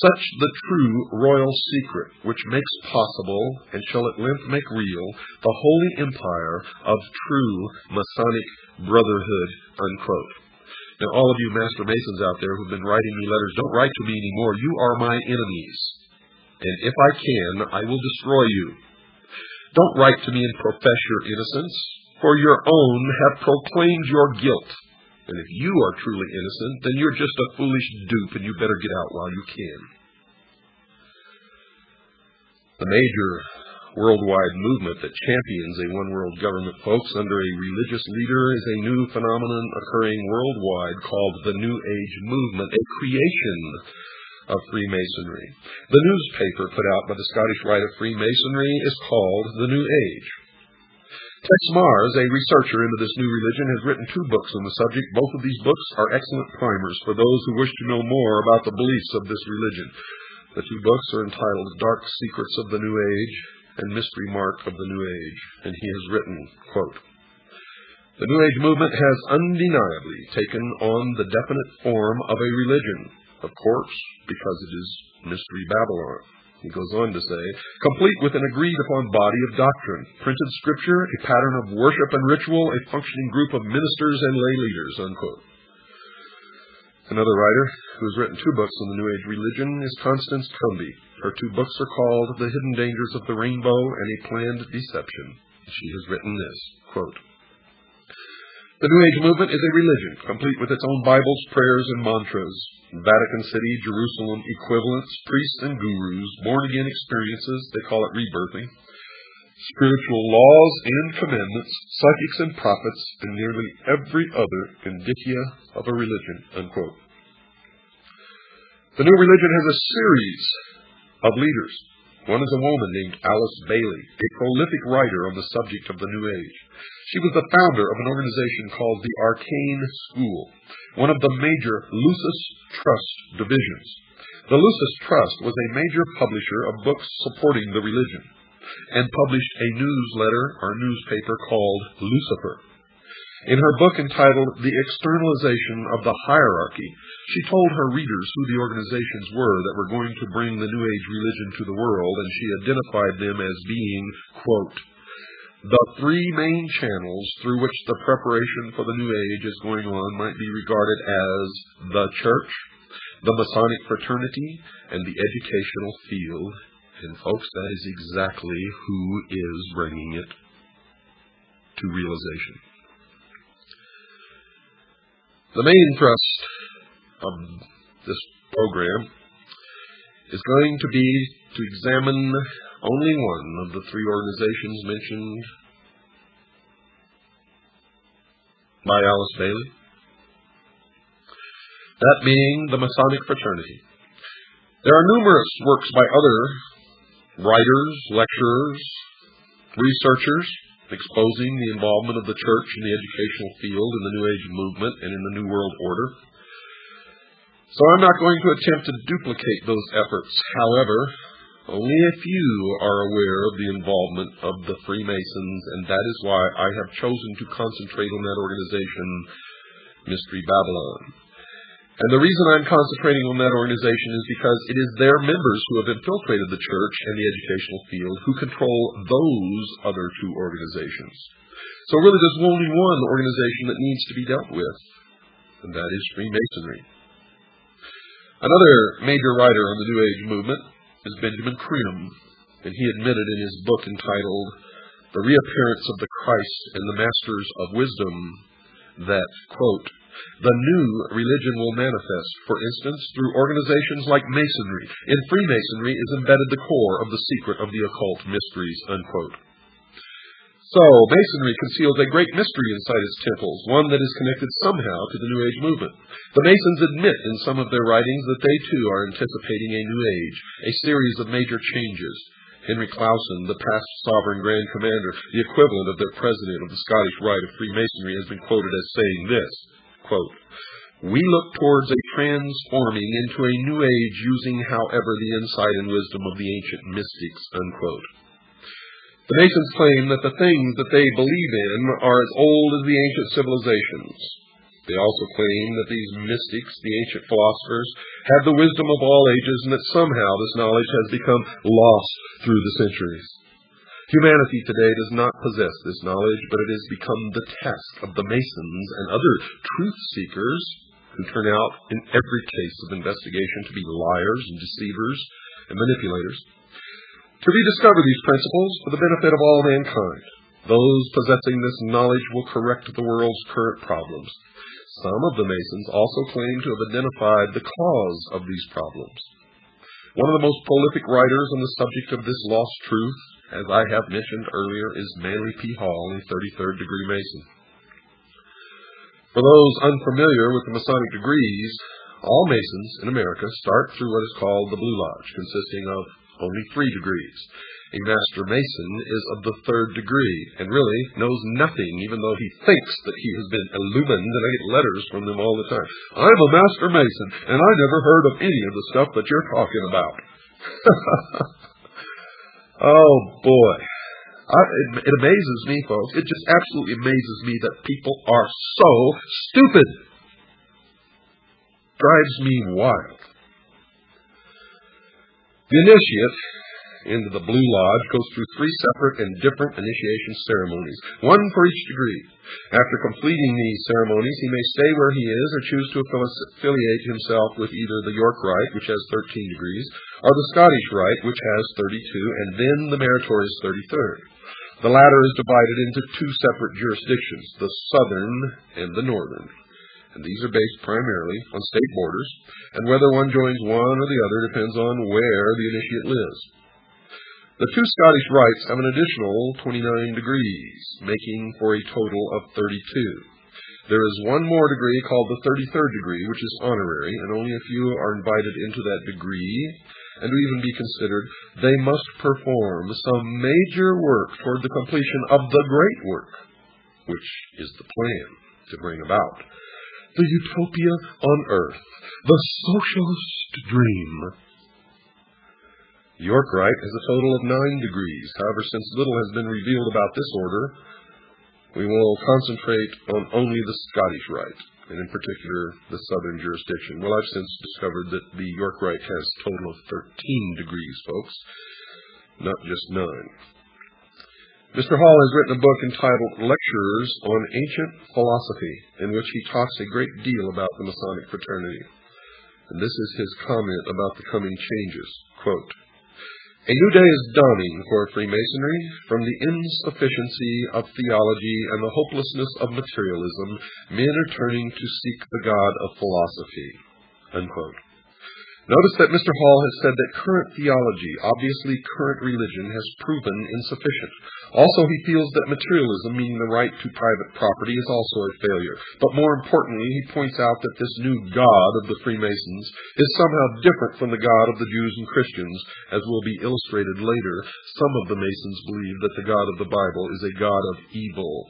such the true royal secret which makes possible, and shall at length make real, the holy empire of true Masonic brotherhood," unquote. Now, all of you master masons out there who've been writing me letters, don't write to me anymore. You are my enemies. And if I can, I will destroy you. Don't write to me and profess your innocence, for your own have proclaimed your guilt. And if you are truly innocent, then you're just a foolish dupe, and you better get out while you can. The major worldwide movement that champions a one-world government, folks, under a religious leader is a new phenomenon occurring worldwide called the New Age movement, a creation of Freemasonry. The newspaper put out by the Scottish Rite of Freemasonry is called The New Age. Tex Mars, a researcher into this new religion, has written 2 books on the subject. Both of these books are excellent primers for those who wish to know more about the beliefs of this religion. The 2 books are entitled Dark Secrets of the New Age and Mystery Mark of the New Age, and he has written, quote, "The New Age movement has undeniably taken on the definite form of a religion, of course, because it is Mystery Babylon." He goes on to say, "Complete with an agreed-upon body of doctrine, printed scripture, a pattern of worship and ritual, a functioning group of ministers and lay leaders," unquote. Another writer who has written 2 books on the New Age religion is Constance Cumby. Her 2 books are called The Hidden Dangers of the Rainbow and A Planned Deception. She has written this, quote, "The New Age movement is a religion, complete with its own Bibles, prayers, and mantras. Vatican City, Jerusalem equivalents, priests and gurus, born-again experiences, they call it rebirthing, spiritual laws and commandments, psychics and prophets, and nearly every other indicia of a religion," unquote. The new religion has a series of leaders. One is a woman named Alice Bailey, a prolific writer on the subject of the New Age. She was the founder of an organization called the Arcane School, one of the major Lucis Trust divisions. The Lucis Trust was a major publisher of books supporting the religion, and published a newsletter or newspaper called Lucifer. In her book entitled The Externalization of the Hierarchy, she told her readers who the organizations were that were going to bring the New Age religion to the world, and she identified them as being, quote, "The 3 main channels through which the preparation for the New Age is going on might be regarded as the Church, the Masonic fraternity, and the educational field." And folks, that is exactly who is bringing it to realization. The main thrust of this program is going to be to examine only one of the 3 organizations mentioned by Alice Bailey, that being the Masonic fraternity. There are numerous works by other writers, lecturers, researchers, exposing the involvement of the Church in the educational field in the New Age movement and in the New World Order. So I'm not going to attempt to duplicate those efforts. However, only a few are aware of the involvement of the Freemasons, and that is why I have chosen to concentrate on that organization, Mystery Babylon. And the reason I'm concentrating on that organization is because it is their members who have infiltrated the Church and the educational field who control those other 2 organizations. So really there's only one organization that needs to be dealt with, and that is Freemasonry. Another major writer on the New Age movement is Benjamin Creme, and he admitted in his book entitled The Reappearance of the Christ and the Masters of Wisdom that, quote, "The new religion will manifest, for instance, through organizations like Masonry. In Freemasonry is embedded the core of the secret of the occult mysteries," unquote. So, Masonry conceals a great mystery inside its temples, one that is connected somehow to the New Age movement. The Masons admit in some of their writings that they too are anticipating a New Age, a series of major changes. Henry Clausen, the past sovereign Grand Commander, the equivalent of their president of the Scottish Rite of Freemasonry, has been quoted as saying this, quote, "We look towards a transforming into a New Age using, however, the insight and wisdom of the ancient mystics," unquote. The Masons claim that the things that they believe in are as old as the ancient civilizations. They also claim that these mystics, the ancient philosophers, have the wisdom of all ages and that somehow this knowledge has become lost through the centuries. Humanity today does not possess this knowledge, but it has become the task of the Masons and other truth seekers, who turn out in every case of investigation to be liars and deceivers and manipulators, to rediscover these principles for the benefit of all mankind. Those possessing this knowledge will correct the world's current problems. Some of the Masons also claim to have identified the cause of these problems. One of the most prolific writers on the subject of this lost truth, as I have mentioned earlier, is Manly P. Hall, a 33rd degree Mason. For those unfamiliar with the Masonic degrees, all Masons in America start through what is called the Blue Lodge, consisting of only 3 degrees. A Master Mason is of the 3rd degree and really knows nothing, even though he thinks that he has been illumined, and I get letters from them all the time. "I'm a Master Mason, and I never heard of any of the stuff that you're talking about." Oh, boy. It amazes me, folks. It just absolutely amazes me that people are so stupid. Drives me wild. The initiate into the Blue Lodge goes through 3 separate and different initiation ceremonies, one for each degree. After completing these ceremonies, he may stay where he is or choose to affiliate himself with either the York Rite, which has 13 degrees, or the Scottish Rite, which has 32, and then the meritorious 33rd. The latter is divided into 2 separate jurisdictions, the southern and the northern. And these are based primarily on state borders, and whether one joins one or the other depends on where the initiate lives. The 2 Scottish rites have an additional 29 degrees, making for a total of 32. There is one more degree called the 33rd degree, which is honorary, and only a few are invited into that degree. And to even be considered, they must perform some major work toward the completion of the great work, which is the plan to bring about the utopia on earth, the socialist dream. York Rite has a total of 9 degrees. However, since little has been revealed about this order, we will concentrate on only the Scottish Rite, and in particular the southern jurisdiction. Well, I've since discovered that the York Rite has a total of 13 degrees, folks, not just 9. Mr. Hall has written a book entitled Lectures on Ancient Philosophy, in which he talks a great deal about the Masonic fraternity. And this is his comment about the coming changes. Quote, "A new day is dawning for Freemasonry. From the insufficiency of theology and the hopelessness of materialism, men are turning to seek the God of philosophy." Unquote. Notice that Mr. Hall has said that current theology, obviously current religion, has proven insufficient. Also, he feels that materialism, meaning the right to private property, is also a failure. But more importantly, he points out that this new God of the Freemasons is somehow different from the God of the Jews and Christians, as will be illustrated later. Some of the Masons believe that the God of the Bible is a God of evil.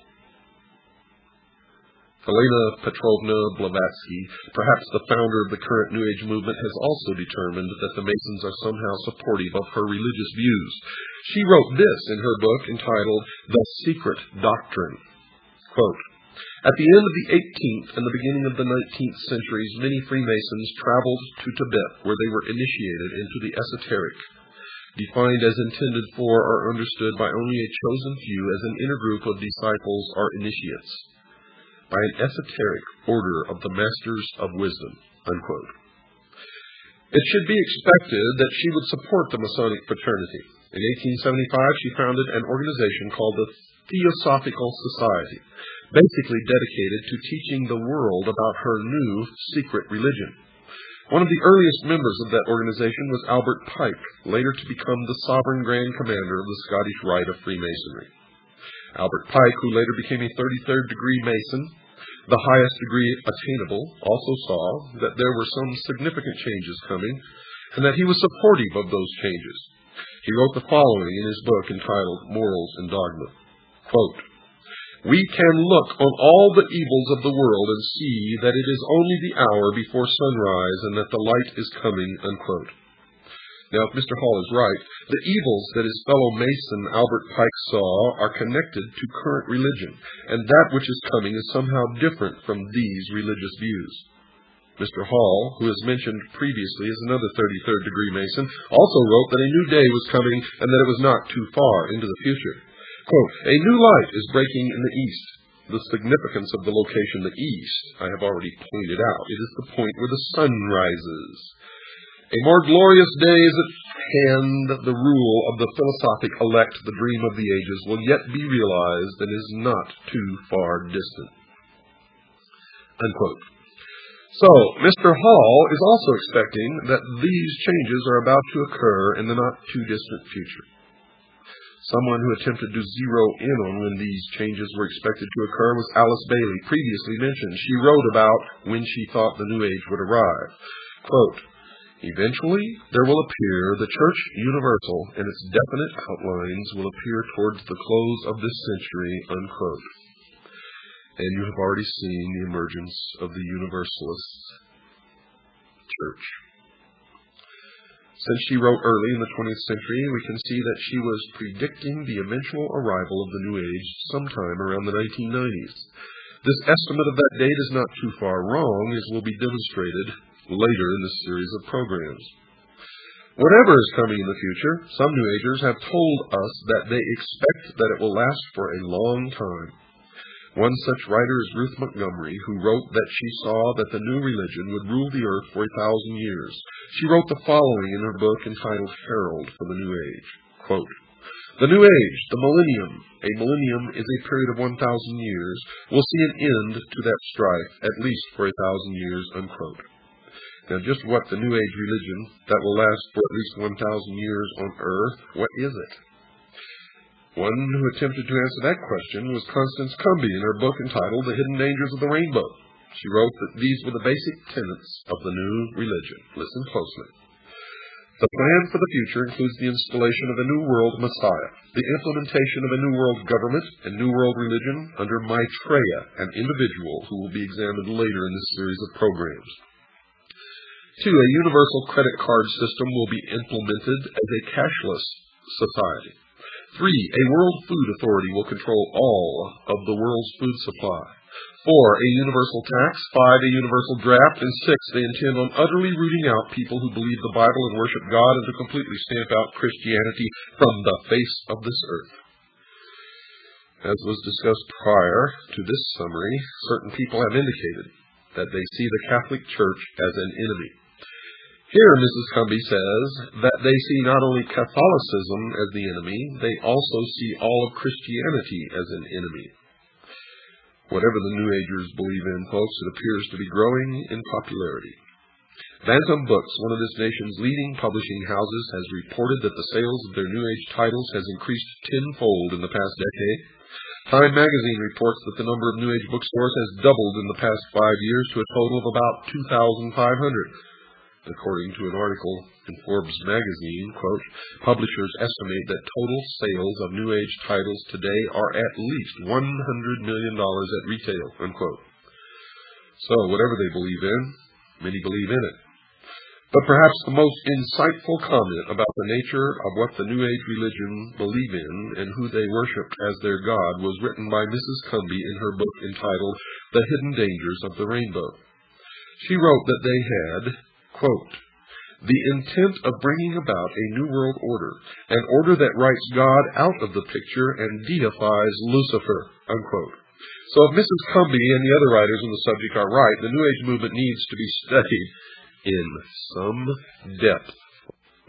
Helena Petrovna Blavatsky, perhaps the founder of the current New Age movement, has also determined that the Masons are somehow supportive of her religious views. She wrote this in her book entitled The Secret Doctrine. Quote, "At the end of the 18th and the beginning of the 19th centuries, many Freemasons traveled to Tibet, where they were initiated into the esoteric, defined as intended for or understood by only a chosen few as an inner group of disciples or initiates, by an esoteric order of the Masters of Wisdom." Unquote. It should be expected that she would support the Masonic fraternity. In 1875, she founded an organization called the Theosophical Society, basically dedicated to teaching the world about her new secret religion. One of the earliest members of that organization was Albert Pike, later to become the sovereign Grand Commander of the Scottish Rite of Freemasonry. Albert Pike, who later became a 33rd degree Mason, the highest degree attainable, also saw that there were some significant changes coming, and that he was supportive of those changes. He wrote the following in his book entitled Morals and Dogma. Quote, "We can look on all the evils of the world and see that it is only the hour before sunrise and that the light is coming." Unquote. Now, if Mr. Hall is right, the evils that his fellow Mason Albert Pike saw are connected to current religion, and that which is coming is somehow different from these religious views. Mr. Hall, who is mentioned previously as another 33rd degree Mason, also wrote that a new day was coming and that it was not too far into the future. Quote, "A new light is breaking in the east." The significance of the location, the east, I have already pointed out. It is the point where the sun rises. "A more glorious day is at hand. The rule of the philosophic elect, the dream of the ages, will yet be realized and is not too far distant." Unquote. So, Mr. Hall is also expecting that these changes are about to occur in the not-too-distant future. Someone who attempted to zero in on when these changes were expected to occur was Alice Bailey, previously mentioned. She wrote about when she thought the New Age would arrive. Quote, "Eventually, there will appear the Church Universal, and its definite outlines will appear towards the close of this century." Unquote. And you have already seen the emergence of the Universalist Church. Since she wrote early in the 20th century, we can see that she was predicting the eventual arrival of the New Age sometime around the 1990s. This estimate of that date is not too far wrong, as will be demonstrated later in this series of programs. Whatever is coming in the future, some New Agers have told us that they expect that it will last for a long time. One such writer is Ruth Montgomery, who wrote that she saw that the new religion would rule the earth for 1,000 years. She wrote the following in her book entitled Herald for the New Age. Quote, "The New Age, the millennium, a millennium is a period of 1,000 years, will see an end to that strife, at least for 1,000 years." Unquote. Now, just what the New Age religion that will last for at least 1,000 years on earth, what is it? One who attempted to answer that question was Constance Cumby in her book entitled The Hidden Dangers of the Rainbow. She wrote that these were the basic tenets of the new religion. Listen closely. "The plan for the future includes the installation of a New World Messiah, the implementation of a New World government and New World religion under Maitreya, an individual who will be examined later in this series of programs. 2. A universal credit card system will be implemented as a cashless society. 3. A World Food Authority will control all of the world's food supply. 4. A universal tax. 5. A universal draft. And 6. They intend on utterly rooting out people who believe the Bible and worship God, and to completely stamp out Christianity from the face of this earth." As was discussed prior to this summary, certain people have indicated that they see the Catholic Church as an enemy. Here, Mrs. Cumby says that they see not only Catholicism as the enemy, they also see all of Christianity as an enemy. Whatever the New Agers believe in, folks, it appears to be growing in popularity. Bantam Books, one of this nation's leading publishing houses, has reported that the sales of their New Age titles has increased tenfold in the past decade. Time magazine reports that the number of New Age bookstores has doubled in the past 5 years to a total of about 2,500. According to an article in Forbes magazine, quote, "Publishers estimate that total sales of New Age titles today are at least $100 million at retail," unquote. So, whatever they believe in, many believe in it. But perhaps the most insightful comment about the nature of what the New Age religion believe in and who they worship as their God was written by Mrs. Cumby in her book entitled The Hidden Dangers of the Rainbow. She wrote that they had, quote, "the intent of bringing about a new world order, an order that writes God out of the picture and deifies Lucifer," unquote. So if Mrs. Cumby and the other writers on the subject are right, the New Age movement needs to be studied in some depth.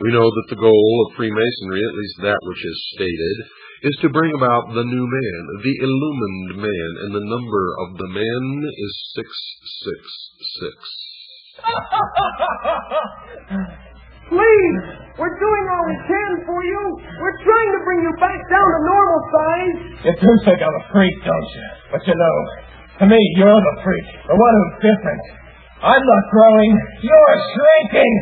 We know that the goal of Freemasonry, at least that which is stated, is to bring about the new man, the illumined man, and the number of the man is 666. Please, we're doing all we can for you. We're trying to bring you back down to normal size. You do think I'm a freak, don't you? But you know, to me, you're the freak, the one who's different. I'm not growing, you're shrinking.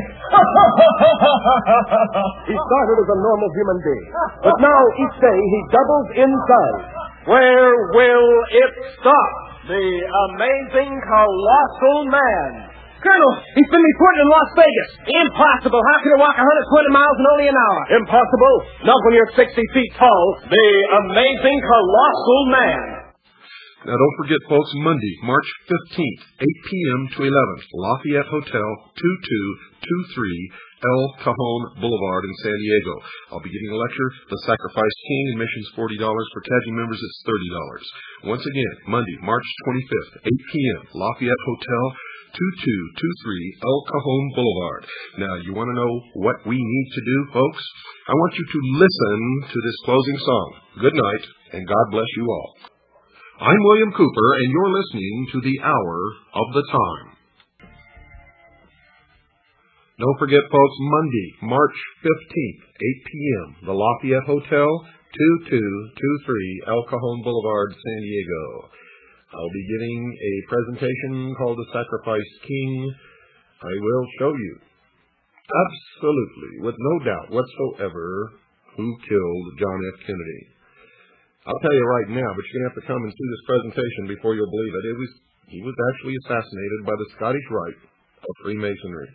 He started as a normal human being, but now each day he doubles in size. Where will it stop? The amazing colossal man. Colonel, he's been reported in Las Vegas. Impossible. How can you walk 120 miles in only an hour? Impossible? Not when you're 60 feet tall. The amazing colossal man. Now, don't forget, folks, Monday, March 15th, 8 p.m. to 11th, Lafayette Hotel, 2223 El Cajon Boulevard in San Diego. I'll be giving a lecture, The Sacrificed King, admissions $40. For CAGI members, it's $30. Once again, Monday, March 25th, 8 p.m., Lafayette Hotel, 2223 El Cajon Boulevard. Now, you want to know what we need to do, folks? I want you to listen to this closing song. Good night, and God bless you all. I'm William Cooper, and you're listening to The Hour of the Time. Don't forget, folks, Monday, March 15th, 8 p.m., the Lafayette Hotel, 2223 El Cajon Boulevard, San Diego. I'll be giving a presentation called The Sacrificed King. I will show you, absolutely, with no doubt whatsoever, who killed John F. Kennedy. I'll tell you right now, but you're going to have to come and see this presentation before you'll believe it. He was actually assassinated by the Scottish Rite of Freemasonry.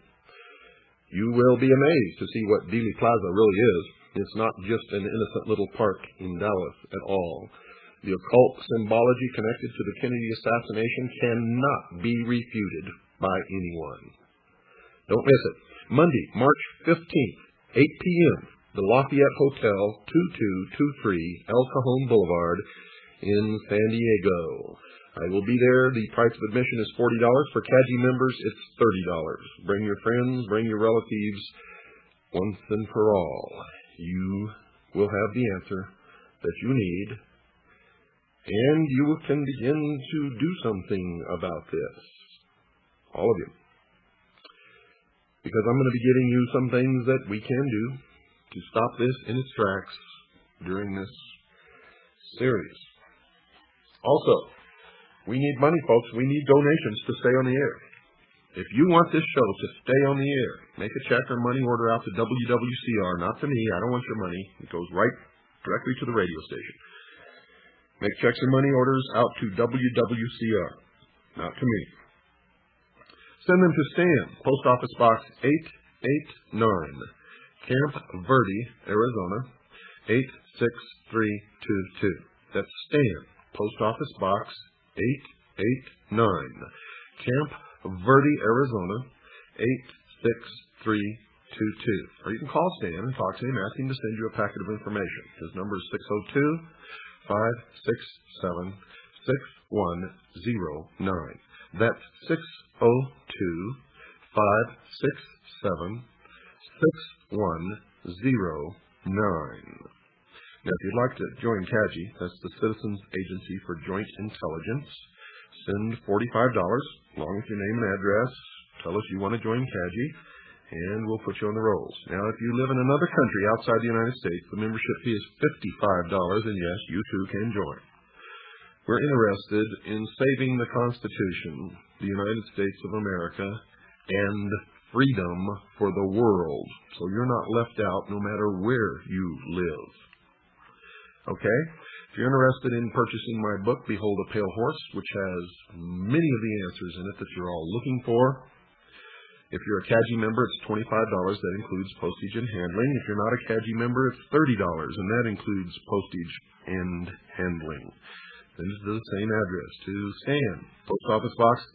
You will be amazed to see what Dealey Plaza really is. It's not just an innocent little park in Dallas at all. The occult symbology connected to the Kennedy assassination cannot be refuted by anyone. Don't miss it. Monday, March 15th, 8 p.m., the Lafayette Hotel, 2223 El Cajon Boulevard in San Diego. I will be there. The price of admission is $40. For CAGI members, it's $30. Bring your friends, bring your relatives, once and for all. You will have the answer that you need, and you can begin to do something about this. All of you. Because I'm going to be giving you some things that we can do to stop this in its tracks during this series. Also, we need money, folks. We need donations to stay on the air. If you want this show to stay on the air, make a check or money order out to WWCR, not to me. I don't want your money. It goes right directly to the radio station. Make checks or money orders out to WWCR, not to me. Send them to Stan, Post Office Box 889, Camp Verde, Arizona, 86322. That's Stan, Post Office Box 889, Camp Verde, Arizona, 86322. Or you can call Stan and talk to him, ask him to send you a packet of information. His number is 602-567-6109. That's 602-567-6109. Now, if you'd like to join CAGI, that's the Citizens Agency for Joint Intelligence, send $45, along with your name and address. Tell us you want to join CAGI, and we'll put you on the rolls. Now, if you live in another country outside the United States, the membership fee is $55, and yes, you too can join. We're interested in saving the Constitution, the United States of America, and freedom for the world, so you're not left out no matter where you live. Okay? If you're interested in purchasing my book, Behold a Pale Horse, which has many of the answers in it that you're all looking for. If you're a CAGI member, it's $25. That includes postage and handling. If you're not a CAGI member, it's $30, and that includes postage and handling. Send it to the same address, to Stan, Post Office Box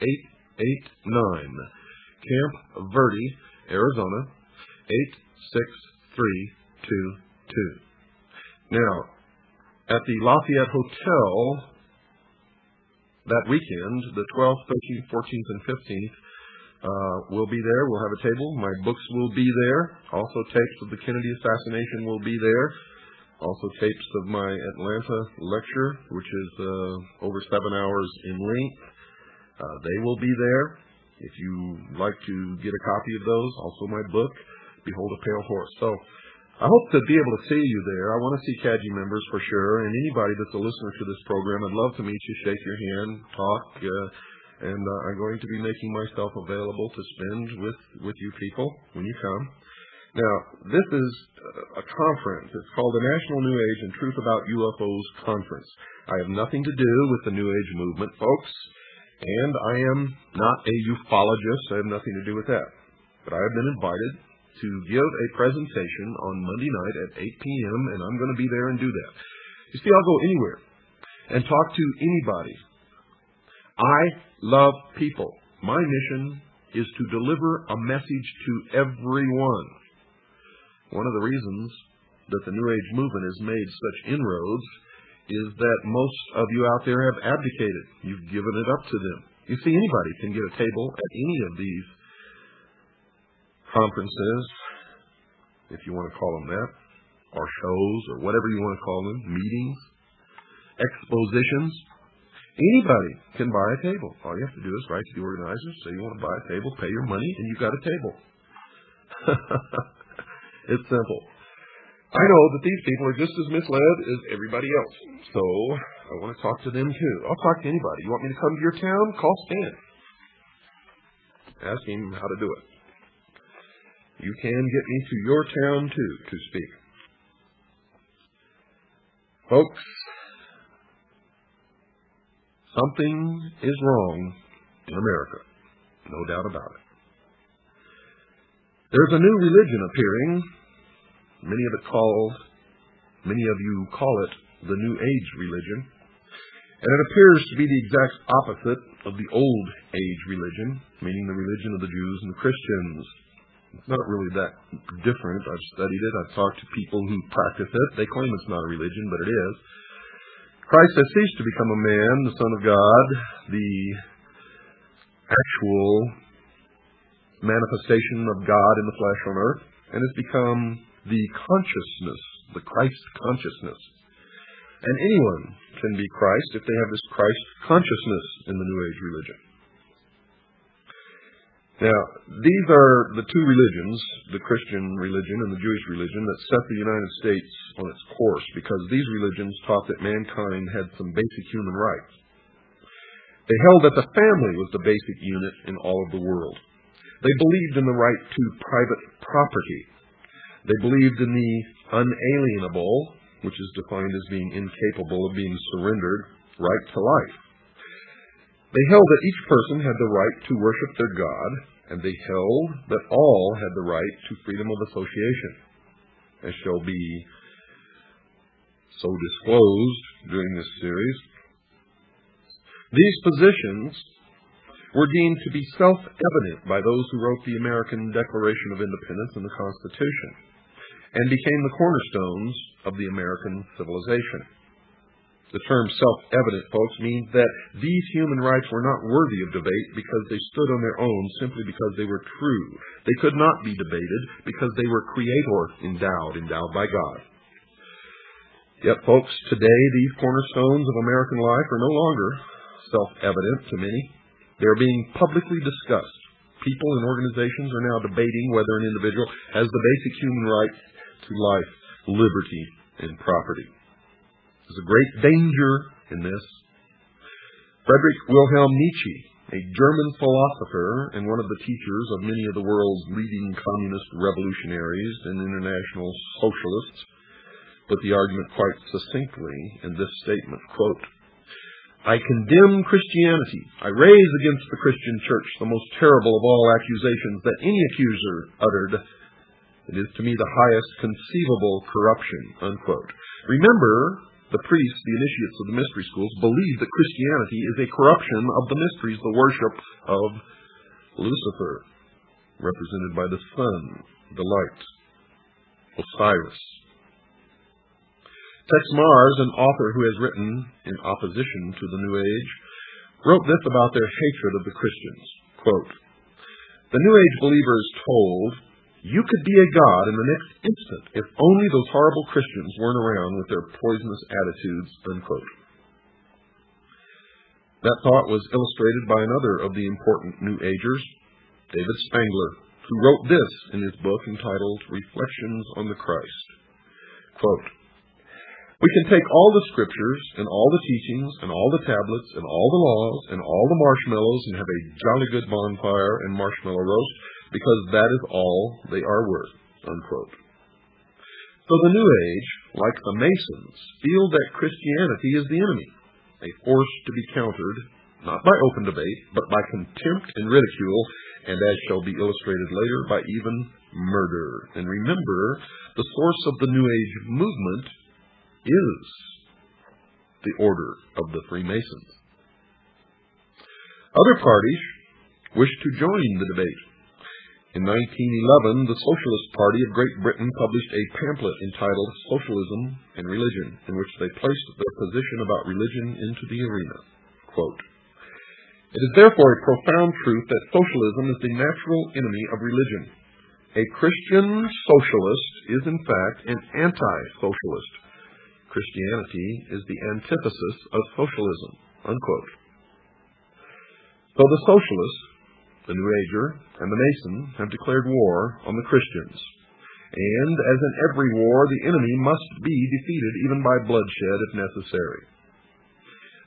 889, Camp Verde, Arizona, 86322. Now, at the Lafayette Hotel that weekend, the 12th, 13th, 14th, and 15th, we'll be there. We'll have a table. My books will be there. Also, tapes of the Kennedy assassination will be there. Also, tapes of my Atlanta lecture, which is over 7 hours in length. They will be there. If you like to get a copy of those, also my book, behold a pale horse. So I hope to be able to see you there. I want to see CAGI members for sure, and anybody that's a listener to this program. I'd love to meet you, shake your hand, talk, and I'm going to be making myself available to spend with you people when you come. Now, this is a conference. It's called the National New Age and Truth About UFOs Conference. I have nothing to do with the New Age movement, folks, and I am not a ufologist. I have nothing to do with that. But I have been invited to give a presentation on Monday night at 8 p.m., and I'm going to be there and do that. You see, I'll go anywhere and talk to anybody. I love people. My mission is to deliver a message to everyone. One of the reasons that the New Age movement has made such inroads is that most of you out there have abdicated. You've given it up to them. You see, anybody can get a table at any of these conferences, if you want to call them that, or shows, or whatever you want to call them, meetings, expositions. Anybody can buy a table. All you have to do is write to the organizers, say you want to buy a table, pay your money, and you've got a table. It's simple. I know that these people are just as misled as everybody else, so I want to talk to them too. I'll talk to anybody. You want me to come to your town? Call Stan. Ask him how to do it. You can get me to your town too to speak. Folks, something is wrong in America. No doubt about it. There's a new religion appearing. Many of you call it the New Age religion. And it appears to be the exact opposite of the Old Age religion, meaning the religion of the Jews and the Christians. It's not really that different. I've studied it. I've talked to people who practice it. They claim it's not a religion, but it is. Christ has ceased to become a man, the Son of God, the actual manifestation of God in the flesh on earth, and has become the consciousness, the Christ consciousness. And anyone can be Christ if they have this Christ consciousness in the New Age religion. Now, these are the two religions, the Christian religion and the Jewish religion, that set the United States on its course, because these religions taught that mankind had some basic human rights. They held that the family was the basic unit in all of the world. They believed in the right to private property. They believed in the unalienable, which is defined as being incapable of being surrendered, right to life. They held that each person had the right to worship their God, and they held that all had the right to freedom of association, as shall be so disclosed during this series. These positions were deemed to be self-evident by those who wrote the American Declaration of Independence and the Constitution, and became the cornerstones of the American civilization. The term self-evident, folks, means that these human rights were not worthy of debate because they stood on their own simply because they were true. They could not be debated because they were creator endowed by God. Yet, folks, today these cornerstones of American life are no longer self-evident to many. They are being publicly discussed. People and organizations are now debating whether an individual has the basic human right to life, liberty, and property. There's a great danger in this. Friedrich Wilhelm Nietzsche, a German philosopher and one of the teachers of many of the world's leading communist revolutionaries and international socialists, put the argument quite succinctly in this statement, quote, "I condemn Christianity. I raise against the Christian church the most terrible of all accusations that any accuser uttered. It is to me the highest conceivable corruption," unquote. Remember, the priests, the initiates of the mystery schools, believe that Christianity is a corruption of the mysteries, the worship of Lucifer, represented by the sun, the light, Osiris. Tex Mars, an author who has written in opposition to the New Age, wrote this about their hatred of the Christians. Quote, "The New Age believers told, you could be a god in the next instant if only those horrible Christians weren't around with their poisonous attitudes," unquote. That thought was illustrated by another of the important New Agers, David Spangler, who wrote this in his book entitled Reflections on the Christ. Quote, "We can take all the scriptures and all the teachings and all the tablets and all the laws and all the marshmallows and have a jolly good bonfire and marshmallow roast because that is all they are worth." Unquote. So the New Age, like the Masons, feel that Christianity is the enemy, a force to be countered, not by open debate, but by contempt and ridicule, and as shall be illustrated later, by even murder. And remember, the source of the New Age movement is the Order of the Freemasons. Other parties wish to join the debate. In 1911, the Socialist Party of Great Britain published a pamphlet entitled Socialism and Religion, in which they placed their position about religion into the arena. Quote, "It is therefore a profound truth that socialism is the natural enemy of religion. A Christian socialist is in fact an anti-socialist. Christianity is the antithesis of socialism." Unquote. So the socialists, the New Ager, and the Mason have declared war on the Christians. And, as in every war, the enemy must be defeated even by bloodshed if necessary.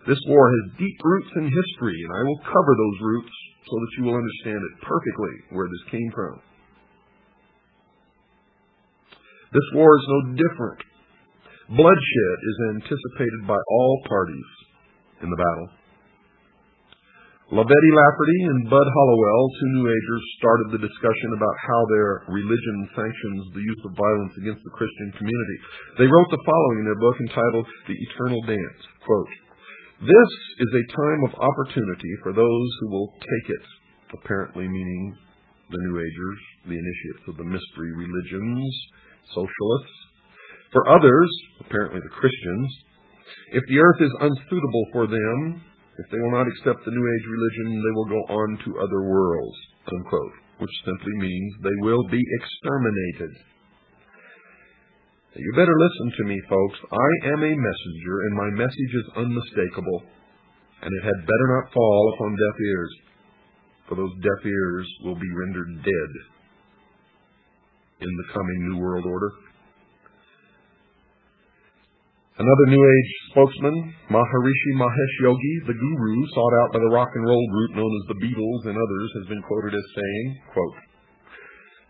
This war has deep roots in history, and I will cover those roots so that you will understand it perfectly where this came from. This war is no different. Bloodshed is anticipated by all parties in the battle. LaBetty Lafferty and Bud Hollowell, two New Agers, started the discussion about how their religion sanctions the use of violence against the Christian community. They wrote the following in their book entitled The Eternal Dance. Quote, "This is a time of opportunity for those who will take it," apparently meaning the New Agers, the initiates of the mystery religions, socialists. "For others," apparently the Christians, "if the earth is unsuitable for them, if they will not accept the New Age religion, they will go on to other worlds," unquote, which simply means they will be exterminated. You better listen to me, folks. I am a messenger, and my message is unmistakable, and it had better not fall upon deaf ears, for those deaf ears will be rendered dead in the coming New World Order. Another New Age spokesman, Maharishi Mahesh Yogi, the guru sought out by the rock and roll group known as the Beatles and others, has been quoted as saying, quote,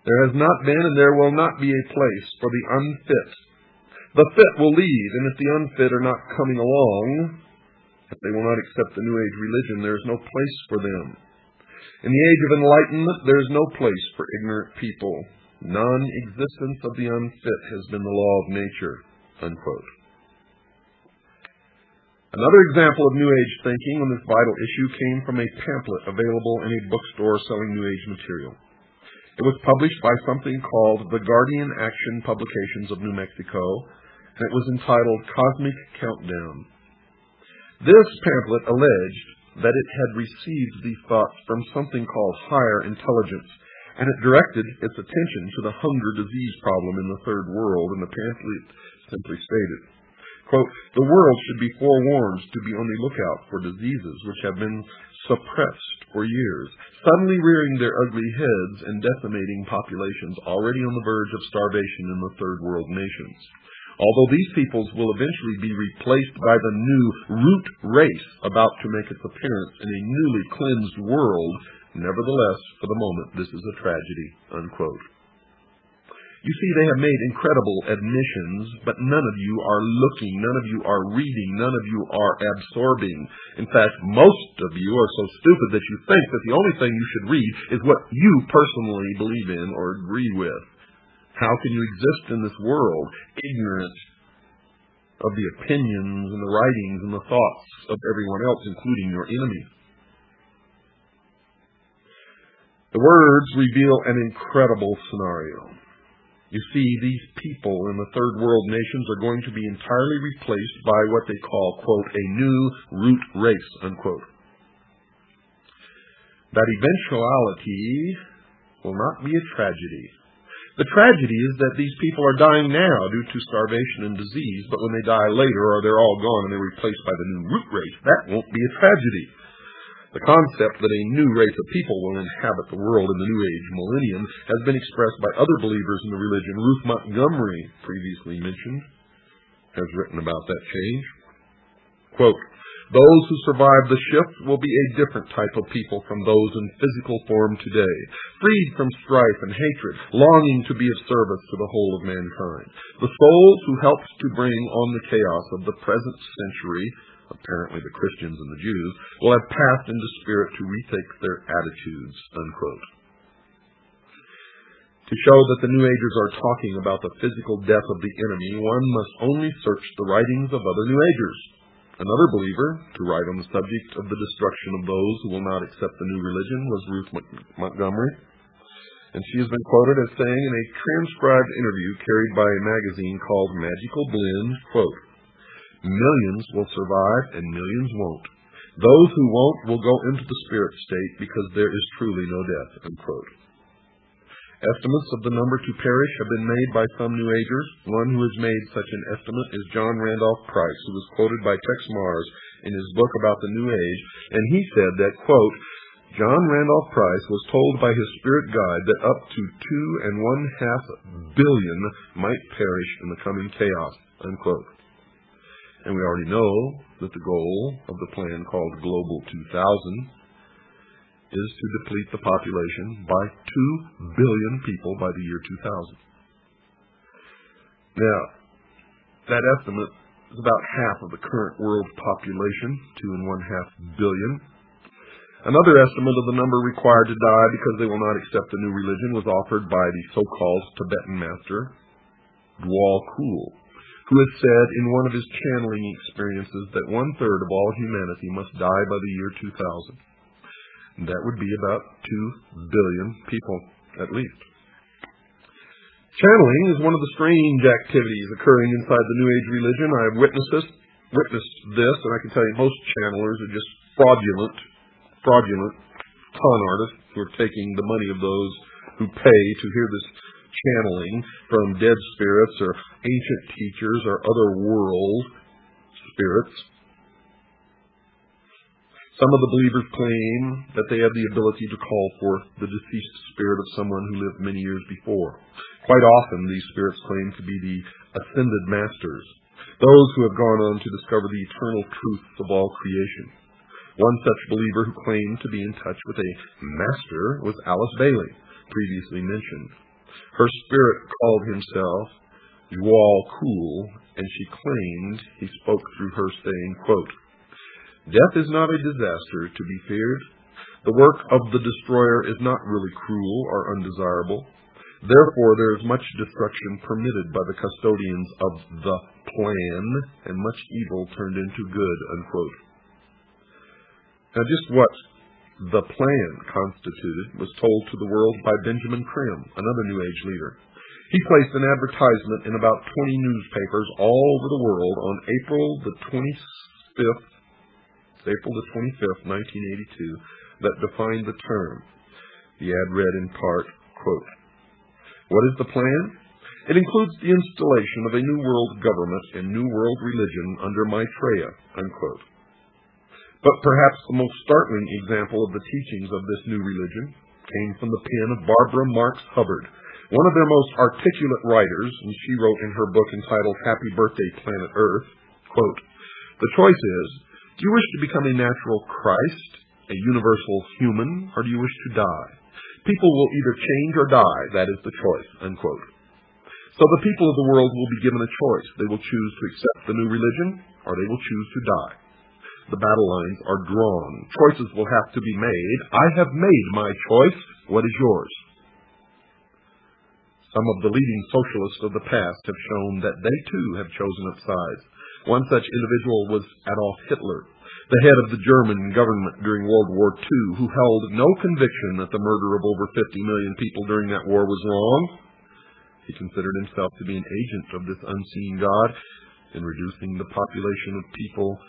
"There has not been and there will not be a place for the unfit. The fit will leave, and if the unfit are not coming along, if they will not accept the New Age religion, there is no place for them. In the age of enlightenment, there is no place for ignorant people. Non-existence of the unfit has been the law of nature," unquote. Another example of New Age thinking on this vital issue came from a pamphlet available in a bookstore selling New Age material. It was published by something called the Guardian Action Publications of New Mexico, and it was entitled Cosmic Countdown. This pamphlet alleged that it had received these thoughts from something called higher intelligence, and it directed its attention to the hunger disease problem in the Third World, and the pamphlet simply stated, quote, "The world should be forewarned to be on the lookout for diseases which have been suppressed for years, suddenly rearing their ugly heads and decimating populations already on the verge of starvation in the Third World nations. Although these peoples will eventually be replaced by the new root race about to make its appearance in a newly cleansed world, nevertheless, for the moment, this is a tragedy," unquote. You see, they have made incredible admissions, but none of you are looking, none of you are reading, none of you are absorbing. In fact, most of you are so stupid that you think that the only thing you should read is what you personally believe in or agree with. How can you exist in this world ignorant of the opinions and the writings and the thoughts of everyone else, including your enemy? The words reveal an incredible scenario. You see, these people in the Third World nations are going to be entirely replaced by what they call, quote, "a new root race," unquote. That eventuality will not be a tragedy. The tragedy is that these people are dying now due to starvation and disease, but when they die later or they're all gone and they're replaced by the new root race, that won't be a tragedy. The concept that a new race of people will inhabit the world in the New Age millennium has been expressed by other believers in the religion. Ruth Montgomery, previously mentioned, has written about that change. Quote, "Those who survive the shift will be a different type of people from those in physical form today, freed from strife and hatred, longing to be of service to the whole of mankind. The souls who helped to bring on the chaos of the present century, apparently the Christians and the Jews, will have passed into spirit to rethink their attitudes," unquote. To show that the New Agers are talking about the physical death of the enemy, one must only search the writings of other New Agers. Another believer to write on the subject of the destruction of those who will not accept the new religion was Ruth Montgomery, and she has been quoted as saying in a transcribed interview carried by a magazine called Magical Blend, quote, "Millions will survive and millions won't. Those who won't will go into the spirit state because there is truly no death," unquote. Estimates of the number to perish have been made by some New Agers. One who has made such an estimate is John Randolph Price, who was quoted by Tex Mars in his book about the New Age, and he said that, quote, "John Randolph Price was told by his spirit guide that up to 2.5 billion might perish in the coming chaos," unquote. And we already know that the goal of the plan called Global 2000 is to deplete the population by 2 billion people by the year 2000. Now, that estimate is about half of the current world population, 2.5 billion. Another estimate of the number required to die because they will not accept the new religion was offered by the so-called Tibetan master, Dwal Kul, who has said in one of his channeling experiences that 1/3 of all humanity must die by the year 2000. That would be about 2 billion people, at least. Channeling is one of the strange activities occurring inside the New Age religion. I have witnessed this, and I can tell you most channelers are just fraudulent con artists who are taking the money of those who pay to hear this channeling from dead spirits or ancient teachers or other world spirits. Some of the believers claim that they have the ability to call forth the deceased spirit of someone who lived many years before. Quite often, these spirits claim to be the ascended masters, those who have gone on to discover the eternal truths of all creation. One such believer who claimed to be in touch with a master was Alice Bailey, previously mentioned. Her spirit called himself Dwal Kul, and she claimed he spoke through her, saying, quote, "Death is not a disaster to be feared. The work of the destroyer is not really cruel or undesirable. Therefore, there is much destruction permitted by the custodians of the plan, and much evil turned into good," unquote. Now, just what the plan constituted was told to the world by Benjamin Krim, another New Age leader. He placed an advertisement in about 20 newspapers all over the world on April the 25th, 1982, that defined the term. The ad read in part, quote, "What is the plan? It includes the installation of a new world government and new world religion under Maitreya," unquote. But perhaps the most startling example of the teachings of this new religion came from the pen of Barbara Marx Hubbard, one of their most articulate writers, and she wrote in her book entitled Happy Birthday, Planet Earth, quote, "The choice is, do you wish to become a natural Christ, a universal human, or do you wish to die? People will either change or die. That is the choice," unquote. So the people of the world will be given a choice. They will choose to accept the new religion, or they will choose to die. The battle lines are drawn. Choices will have to be made. I have made my choice. What is yours? Some of the leading socialists of the past have shown that they too have chosen up sides. One such individual was Adolf Hitler, the head of the German government during World War II, who held no conviction that the murder of over 50 million people during that war was wrong. He considered himself to be an agent of this unseen God in reducing the population of people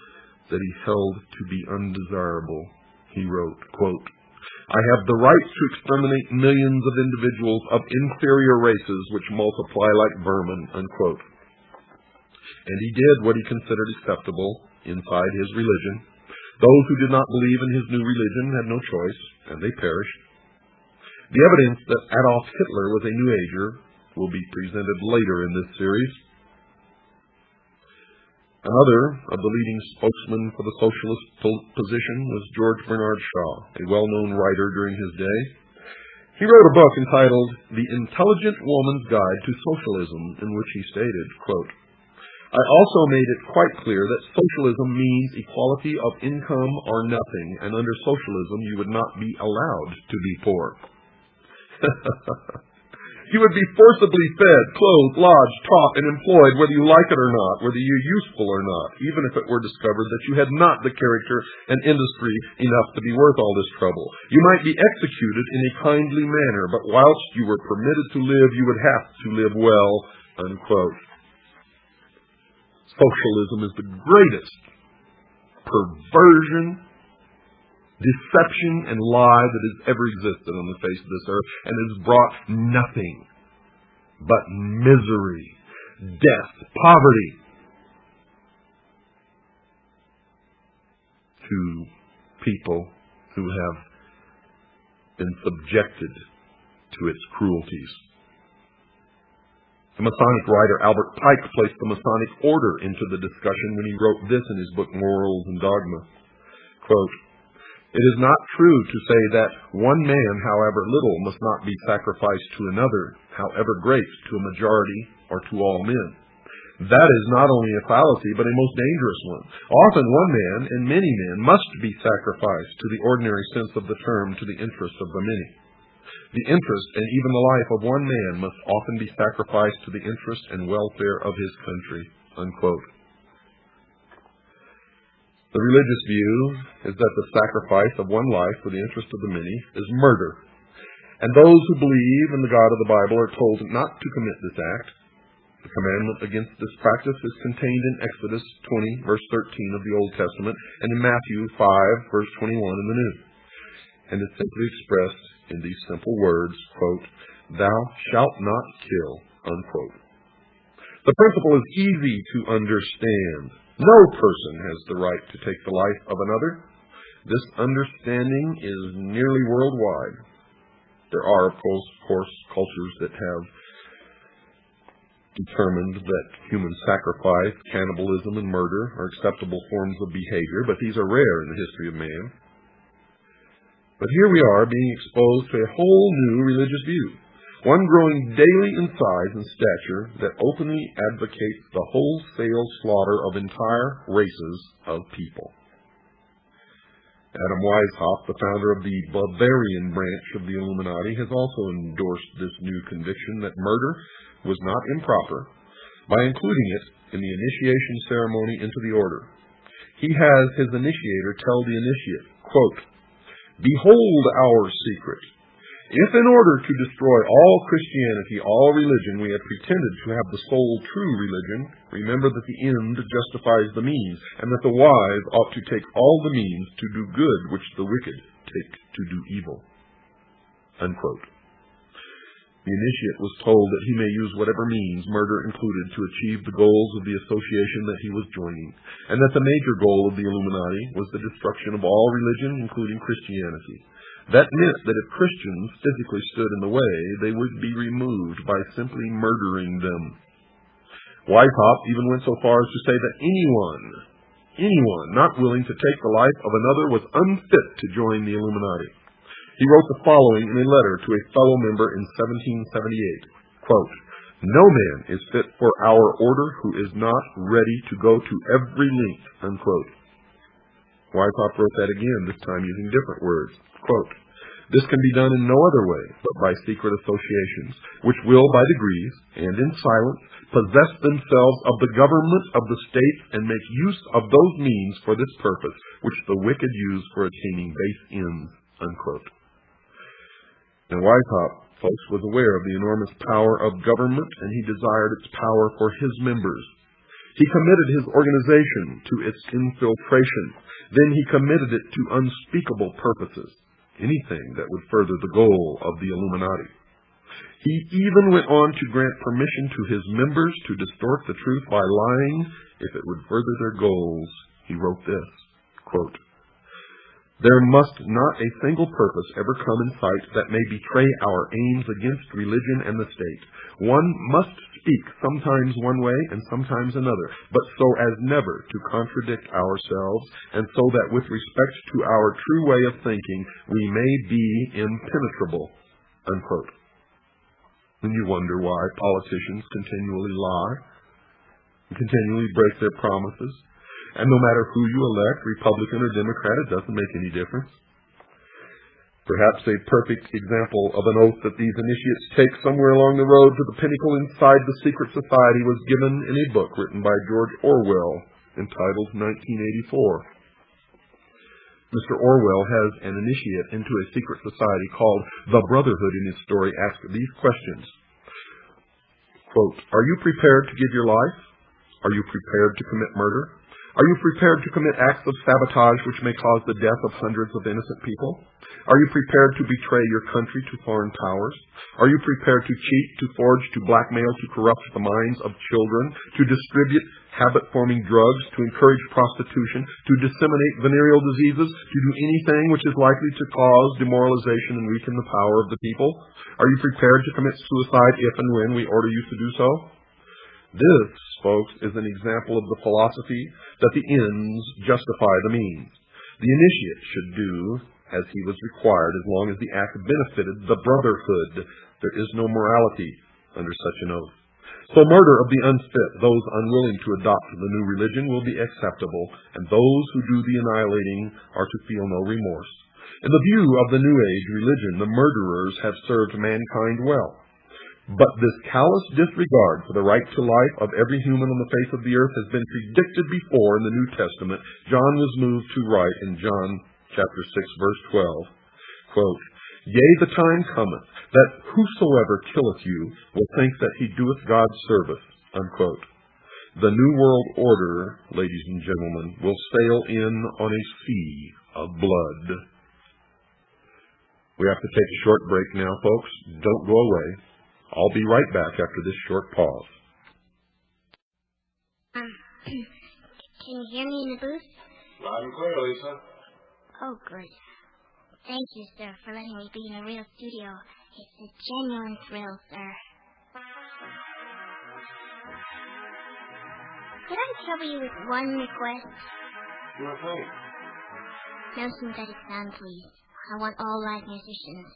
that he held to be undesirable. He wrote, quote, "I have the right to exterminate millions of individuals of inferior races which multiply like vermin," unquote. And he did what he considered acceptable inside his religion. Those who did not believe in his new religion had no choice, and they perished. The evidence that Adolf Hitler was a New Ager will be presented later in this series. Another of the leading spokesmen for the socialist position was George Bernard Shaw, a well-known writer during his day. He wrote a book entitled The Intelligent Woman's Guide to Socialism, in which he stated, quote, "I also made it quite clear that socialism means equality of income or nothing, and under socialism you would not be allowed to be poor." You would be forcibly fed, clothed, lodged, taught, and employed whether you like it or not, whether you're useful or not, even if it were discovered that you had not the character and industry enough to be worth all this trouble. You might be executed in a kindly manner, but whilst you were permitted to live, you would have to live well, unquote. Socialism is the greatest perversion, deception, and lie that has ever existed on the face of this earth, and has brought nothing but misery, death, poverty to people who have been subjected to its cruelties. The Masonic writer Albert Pike placed the Masonic order into the discussion when he wrote this in his book Morals and Dogma. Quote, "It is not true to say that one man, however little, must not be sacrificed to another, however great, to a majority or to all men. That is not only a fallacy, but a most dangerous one. Often one man and many men must be sacrificed to the ordinary sense of the term, to the interest of the many. The interest and even the life of one man must often be sacrificed to the interest and welfare of his country," unquote. The religious view is that the sacrifice of one life for the interest of the many is murder, and those who believe in the God of the Bible are told not to commit this act. The commandment against this practice is contained in Exodus 20, verse 13 of the Old Testament, and in Matthew 5, verse 21 in the New, and is simply expressed in these simple words, quote, "Thou shalt not kill," unquote. The principle is easy to understand. No person has the right to take the life of another. This understanding is nearly worldwide. There are, of course, cultures that have determined that human sacrifice, cannibalism, and murder are acceptable forms of behavior, but these are rare in the history of man. But here we are being exposed to a whole new religious view, one growing daily in size and stature that openly advocates the wholesale slaughter of entire races of people. Adam Weishaupt, the founder of the Bavarian branch of the Illuminati, has also endorsed this new conviction that murder was not improper by including it in the initiation ceremony into the order. He has his initiator tell the initiate, quote, "Behold our secret. If in order to destroy all Christianity, all religion, we have pretended to have the sole true religion, remember that the end justifies the means, and that the wise ought to take all the means to do good which the wicked take to do evil." Unquote. The initiate was told that he may use whatever means, murder included, to achieve the goals of the association that he was joining, and that the major goal of the Illuminati was the destruction of all religion, including Christianity. That meant that if Christians physically stood in the way, they would be removed by simply murdering them. Weishaupt even went so far as to say that anyone not willing to take the life of another was unfit to join the Illuminati. He wrote the following in a letter to a fellow member in 1778, quote, "No man is fit for our order who is not ready to go to every length," unquote. Weishaupt wrote that again, this time using different words. Quote, "This can be done in no other way but by secret associations, which will by degrees, and in silence, possess themselves of the government of the state and make use of those means for this purpose, which the wicked use for attaining base ends," unquote. Now Weishaupt, folks, was aware of the enormous power of government, and he desired its power for his members. He committed his organization to its infiltration. Then he committed it to unspeakable purposes, anything that would further the goal of the Illuminati. He even went on to grant permission to his members to distort the truth by lying if it would further their goals. He wrote this, quote, There must not a single purpose ever come in sight that may betray our aims against religion and the state. One must speak sometimes one way and sometimes another, but so as never to contradict ourselves, and so that with respect to our true way of thinking we may be impenetrable." Unquote. And you wonder why politicians continually lie, continually break their promises. And no matter who you elect, Republican or Democrat, it doesn't make any difference. Perhaps a perfect example of an oath that these initiates take somewhere along the road to the pinnacle inside the secret society was given in a book written by George Orwell entitled 1984. Mr. Orwell has an initiate into a secret society called the Brotherhood in his story asked these questions. Quote, "Are you prepared to give your life? Are you prepared to commit murder? Are you prepared to commit acts of sabotage which may cause the death of hundreds of innocent people? Are you prepared to betray your country to foreign powers? Are you prepared to cheat, to forge, to blackmail, to corrupt the minds of children, to distribute habit-forming drugs, to encourage prostitution, to disseminate venereal diseases, to do anything which is likely to cause demoralization and weaken the power of the people? Are you prepared to commit suicide if and when we order you to do so?" This, folks, is an example of the philosophy that the ends justify the means. The initiate should do as he was required as long as the act benefited the brotherhood. There is no morality under such an oath. So murder of the unfit, those unwilling to adopt the new religion, will be acceptable, and those who do the annihilating are to feel no remorse. In the view of the New Age religion, the murderers have served mankind well. But this callous disregard for the right to life of every human on the face of the earth has been predicted before in the New Testament. John was moved to write in John chapter 6, verse 12, quote, "Yea, the time cometh, that whosoever killeth you will think that he doeth God's service." Unquote. The New World Order, ladies and gentlemen, will sail in on a sea of blood. We have to take a short break now, folks. Don't go away. I'll be right back after this short pause. Can you hear me in the booth? Loud and clear, Lisa. Oh, good. Thank you, sir, for letting me be in a real studio. It's a genuine thrill, sir. Could I trouble you with one request? Sure thing. No synthetic sound, please. I want all live musicians.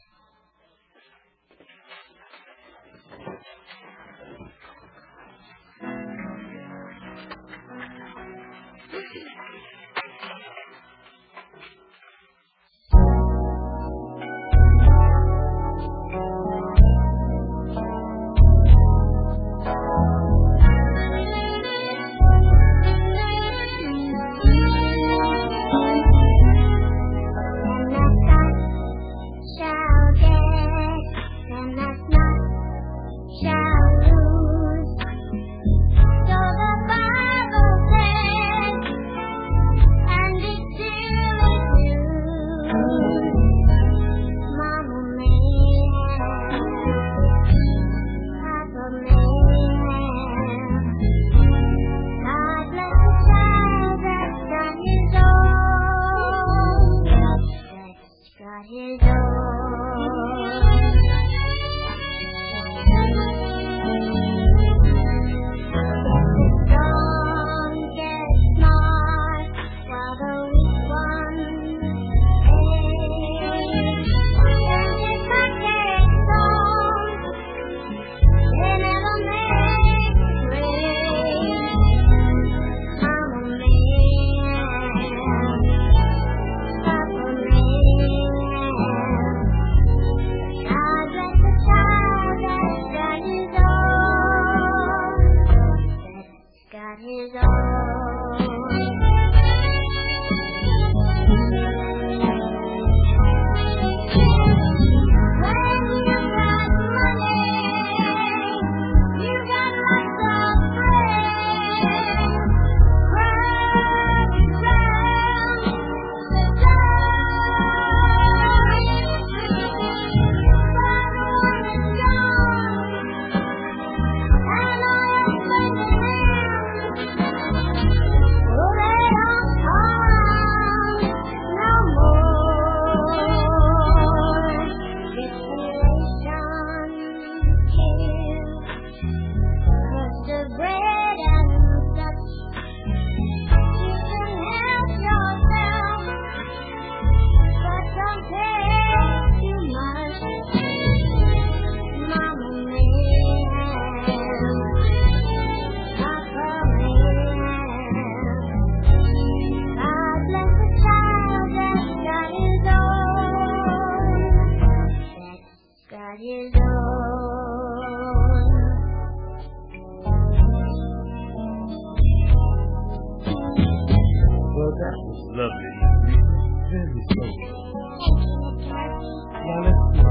Thank you, Mr. Murphy. Now let's see.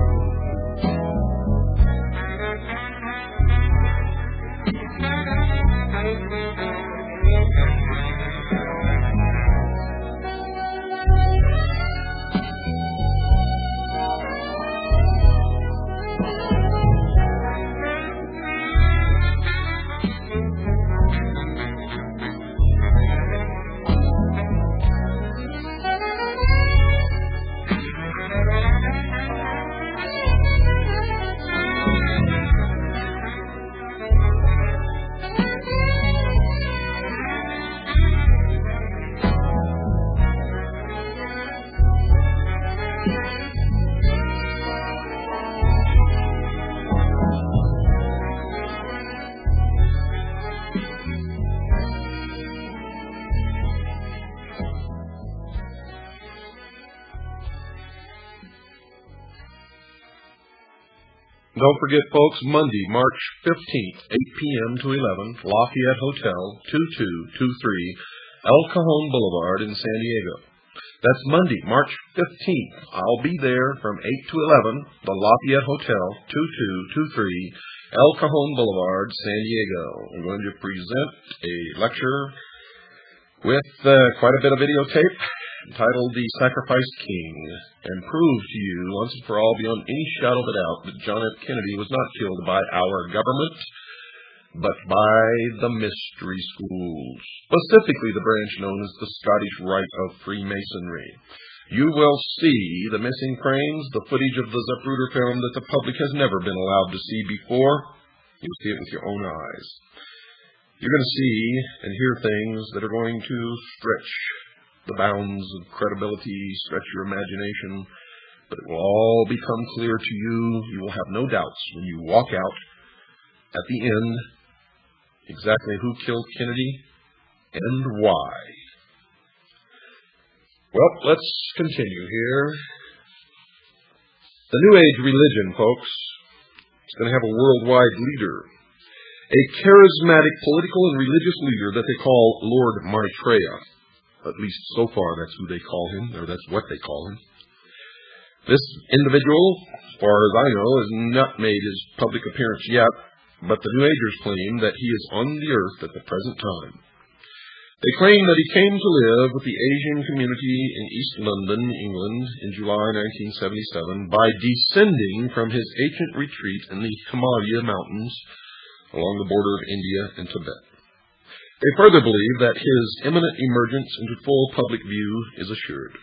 Don't forget, folks, Monday, March 15th, 8 p.m. to 11, Lafayette Hotel, 2223 El Cajon Boulevard in San Diego. That's Monday, March 15th. I'll be there from 8 to 11, the Lafayette Hotel, 2223 El Cajon Boulevard, San Diego. I'm going to present a lecture with quite a bit of videotape entitled The Sacrificed King, and prove to you once and for all beyond any shadow of a doubt that John F. Kennedy was not killed by our government, but by the mystery schools, specifically the branch known as the Scottish Rite of Freemasonry. You will see the missing frames, the footage of the Zapruder film that the public has never been allowed to see before. You'll see it with your own eyes. You're going to see and hear things that are going to stretch the bounds of credibility, stretch your imagination, but it will all become clear to you. You will have no doubts when you walk out at the end exactly who killed Kennedy and why. Well, let's continue here. The New Age religion, folks, is going to have a worldwide leader, a charismatic political and religious leader that they call Lord Maitreya. At least so far, that's who they call him, or that's what they call him. This individual, as far as I know, has not made his public appearance yet, but the New Agers claim that he is on the earth at the present time. They claim that he came to live with the Asian community in East London, England, in July 1977 by descending from his ancient retreat in the Himalaya Mountains along the border of India and Tibet. They further believe that his imminent emergence into full public view is assured.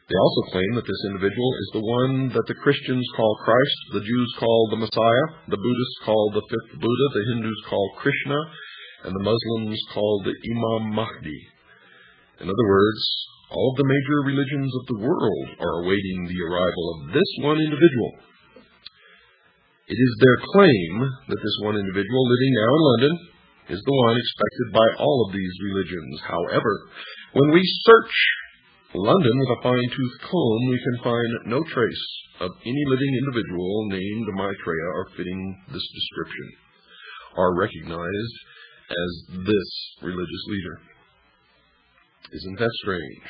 They also claim that this individual is the one that the Christians call Christ, the Jews call the Messiah, the Buddhists call the fifth Buddha, the Hindus call Krishna, and the Muslims call the Imam Mahdi. In other words, all of the major religions of the world are awaiting the arrival of this one individual. It is their claim that this one individual living now in London is the one expected by all of these religions. However, when we search London with a fine-tooth comb, we can find no trace of any living individual named Maitreya or fitting this description, or recognized as this religious leader. Isn't that strange?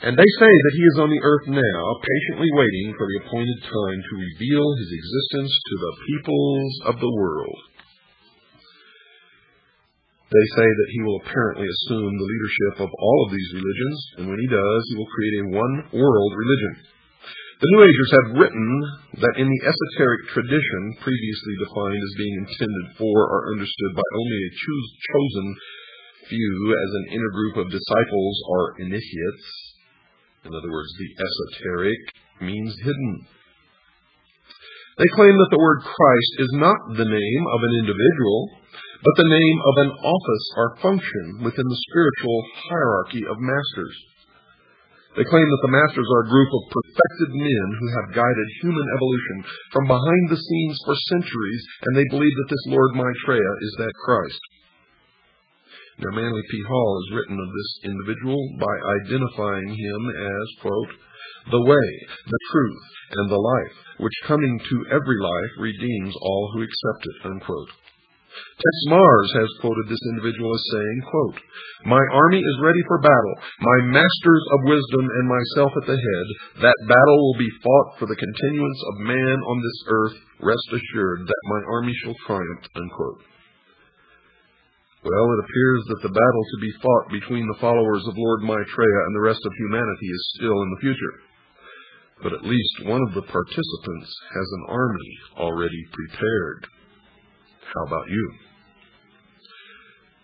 And they say that he is on the earth now, patiently waiting for the appointed time to reveal his existence to the peoples of the world. They say that he will apparently assume the leadership of all of these religions, and when he does, he will create a one-world religion. The New Agers have written that in the esoteric tradition, previously defined as being intended for or understood by only a chosen few as an inner group of disciples or initiates, in other words, the esoteric means hidden. They claim that the word Christ is not the name of an individual, but the name of an office or function within the spiritual hierarchy of masters. They claim that the masters are a group of perfected men who have guided human evolution from behind the scenes for centuries, and they believe that this Lord Maitreya is that Christ. Now, Manly P. Hall has written of this individual by identifying him as, quote, the way, the truth, and the life, which coming to every life redeems all who accept it, unquote. Tex Mars has quoted this individual as saying, quote, "My army is ready for battle, my masters of wisdom and myself at the head. That battle will be fought for the continuance of man on this earth. Rest assured that my army shall triumph," unquote. Well, it appears that the battle to be fought between the followers of Lord Maitreya and the rest of humanity is still in the future. But at least one of the participants has an army already prepared. How about you?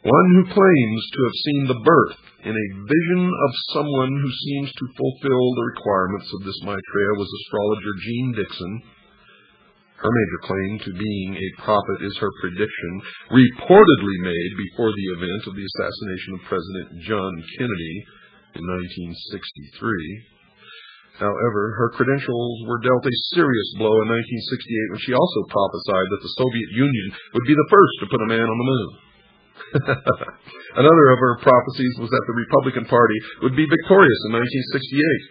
One who claims to have seen the birth in a vision of someone who seems to fulfill the requirements of this Maitreya was astrologer Jean Dixon. Her major claim to being a prophet is her prediction, reportedly made before the event of the assassination of President John Kennedy in 1963. However, her credentials were dealt a serious blow in 1968 when she also prophesied that the Soviet Union would be the first to put a man on the moon. Another of her prophecies was that the Republican Party would be victorious in 1968.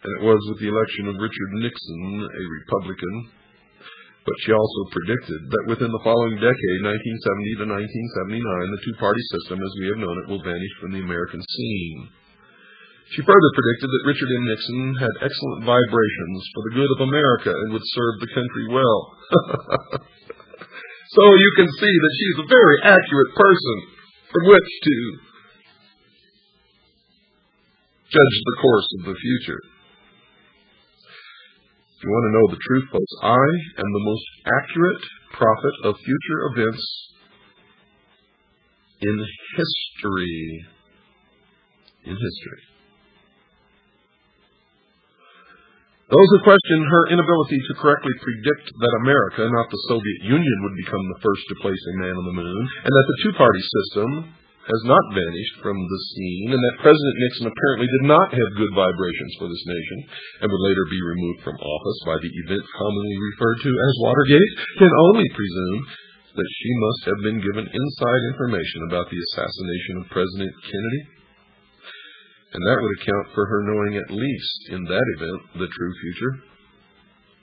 And it was with the election of Richard Nixon, a Republican. But she also predicted that within the following decade, 1970 to 1979, the two-party system, as we have known it, will vanish from the American scene. She further predicted that Richard M. Nixon had excellent vibrations for the good of America and would serve the country well. So you can see that she's a very accurate person from which to judge the course of the future. If you want to know the truth, folks, I am the most accurate prophet of future events in history. In history. Those who question her inability to correctly predict that America, not the Soviet Union, would become the first to place a man on the moon, and that the two-party system has not vanished from the scene, and that President Nixon apparently did not have good vibrations for this nation, and would later be removed from office by the event commonly referred to as Watergate, can only presume that she must have been given inside information about the assassination of President Kennedy. And that would account for her knowing at least, in that event, the true future.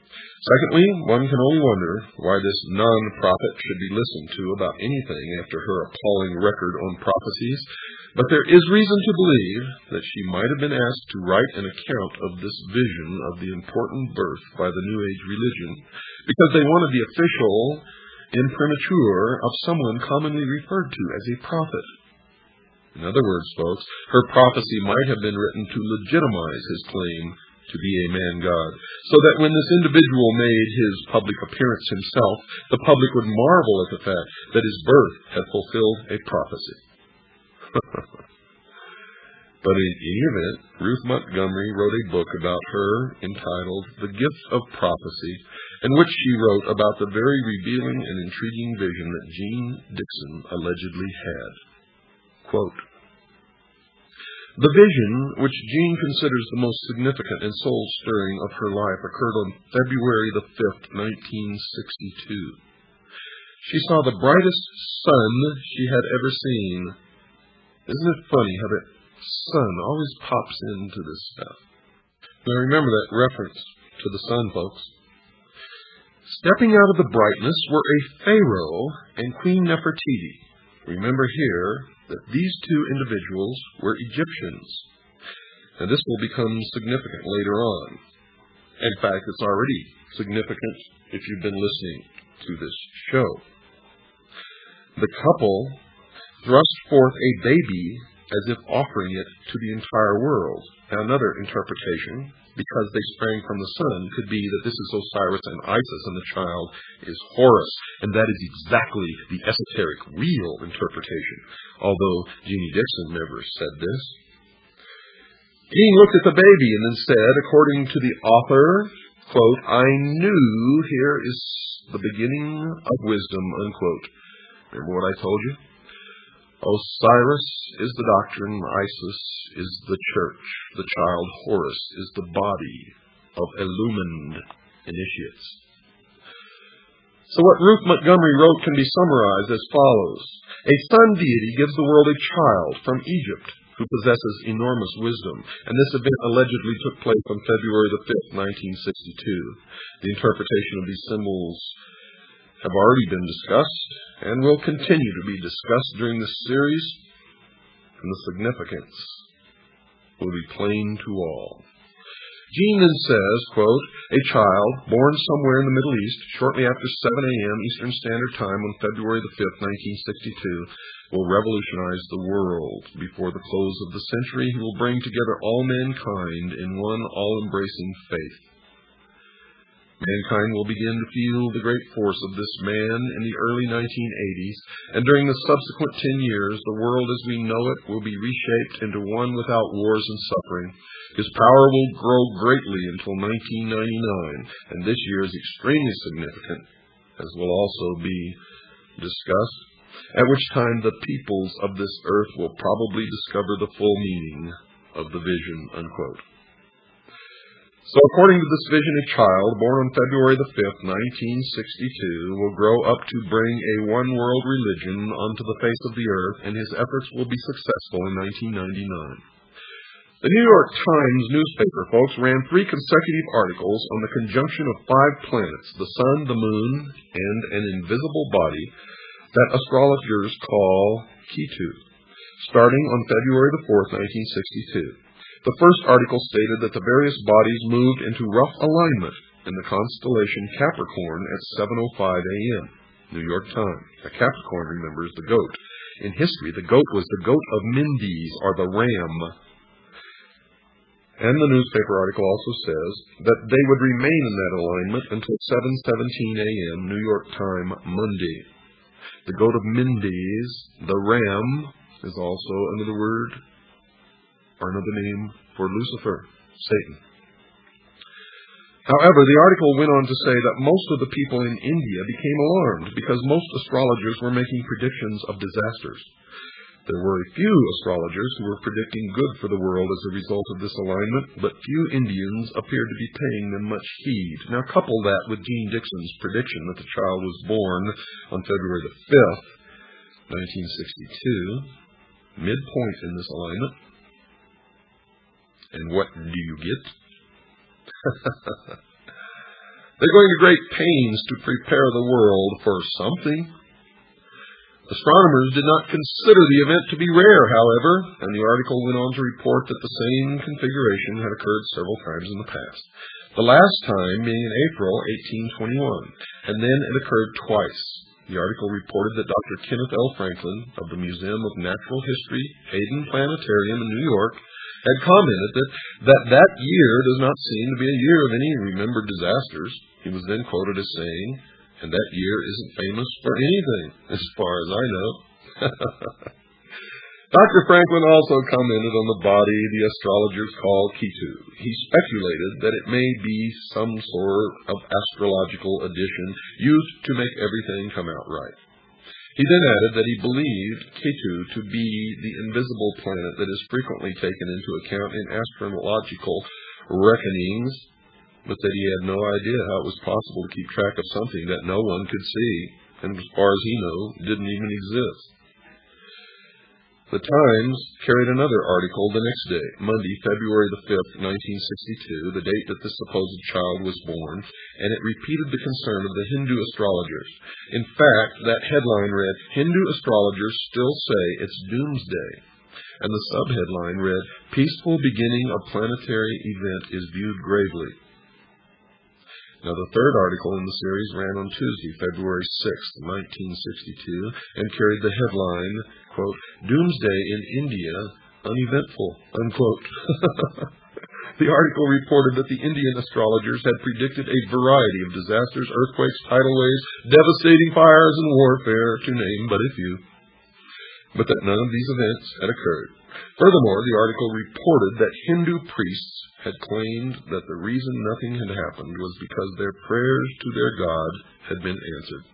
Secondly, one can only wonder why this non-prophet should be listened to about anything after her appalling record on prophecies, but there is reason to believe that she might have been asked to write an account of this vision of the important birth by the New Age religion, because they wanted the official imprimatur of someone commonly referred to as a prophet. In other words, folks, her prophecy might have been written to legitimize his claim to be a man-god, so that when this individual made his public appearance himself, the public would marvel at the fact that his birth had fulfilled a prophecy. But in any event, Ruth Montgomery wrote a book about her entitled The Gift of Prophecy, in which she wrote about the very revealing and intriguing vision that Jean Dixon allegedly had. Quote, "The vision, which Jean considers the most significant and soul-stirring of her life, occurred on February the 5th, 1962. She saw the brightest sun she had ever seen." Isn't it funny how that sun always pops into this stuff? Now remember that reference to the sun, folks. "Stepping out of the brightness were a pharaoh and Queen Nefertiti." Remember here that these two individuals were Egyptians, and this will become significant later on. In fact, it's already significant if you've been listening to this show. The couple thrust forth a baby as if offering it to the entire world. Now, another interpretation, because they sprang from the sun, could be that this is Osiris and Isis and the child is Horus, and that is exactly the esoteric, real interpretation, although Jeannie Dixon never said this. Jean looked at the baby and then said, according to the author, quote, "I knew here is the beginning of wisdom," unquote. Remember what I told you? Osiris is the doctrine, Isis is the church, the child Horus is the body of illumined initiates. So what Ruth Montgomery wrote can be summarized as follows. A sun deity gives the world a child from Egypt who possesses enormous wisdom, and this event allegedly took place on February the 5th, 1962. The interpretation of these symbols have already been discussed and will continue to be discussed during this series, and the significance will be plain to all. Gene then says, quote, a child born somewhere in the Middle East shortly after 7 a.m. Eastern Standard Time on February the 5th, 1962, will revolutionize the world. Before the close of the century, he will bring together all mankind in one all-embracing faith. Mankind will begin to feel the great force of this man in the early 1980s, and during the subsequent 10 years, the world as we know it will be reshaped into one without wars and suffering. His power will grow greatly until 1999, and this year is extremely significant, as will also be discussed, at which time the peoples of this earth will probably discover the full meaning of the vision, unquote. So according to this vision, a child born on February the 5th, 1962, will grow up to bring a one-world religion onto the face of the earth, and his efforts will be successful in 1999. The New York Times newspaper, folks, ran 3 consecutive articles on the conjunction of 5 planets, the sun, the moon, and an invisible body that astrologers call Ketu, starting on February the 4th, 1962. The first article stated that the various bodies moved into rough alignment in the constellation Capricorn at 7:05 a.m. New York Times. Now, Capricorn, remember, is the goat. In history, the goat was the goat of Mendes, or the ram. And the newspaper article also says that they would remain in that alignment until 7:17 a.m. New York time Monday. The goat of Mendes, the ram, is also another word or another name for Lucifer, Satan. However, the article went on to say that most of the people in India became alarmed because most astrologers were making predictions of disasters. There were a few astrologers who were predicting good for the world as a result of this alignment, but few Indians appeared to be paying them much heed. Now couple that with Gene Dixon's prediction that the child was born on February the 5th, 1962, midpoint in this alignment. And what do you get? They're going to great pains to prepare the world for something. Astronomers did not consider the event to be rare, however, and the article went on to report that the same configuration had occurred several times in the past. The last time being in April 1821, and then it occurred twice. The article reported that Dr. Kenneth L. Franklin of the Museum of Natural History, Hayden Planetarium in New York, had commented that year does not seem to be a year of any remembered disasters. He was then quoted as saying, and that year isn't famous for anything, as far as I know. Dr. Franklin also commented on the body the astrologers call Ketu. He speculated that it may be some sort of astrological addition used to make everything come out right. He then added that he believed Ketu to be the invisible planet that is frequently taken into account in astrological reckonings, but that he had no idea how it was possible to keep track of something that no one could see, and as far as he knew, didn't even exist. The Times carried another article the next day, Monday, February the 5th, 1962, the date that the supposed child was born, and it repeated the concern of the Hindu astrologers. In fact, that headline read, Hindu astrologers still say it's doomsday, and the subheadline read, Peaceful beginning of planetary event is viewed gravely. Now, the third article in the series ran on Tuesday, February 6th, 1962, and carried the headline, quote, Doomsday in India, uneventful, unquote. The article reported that the Indian astrologers had predicted a variety of disasters, earthquakes, tidal waves, devastating fires, and warfare, to name but a few, but that none of these events had occurred. Furthermore, the article reported that Hindu priests had claimed that the reason nothing had happened was because their prayers to their God had been answered.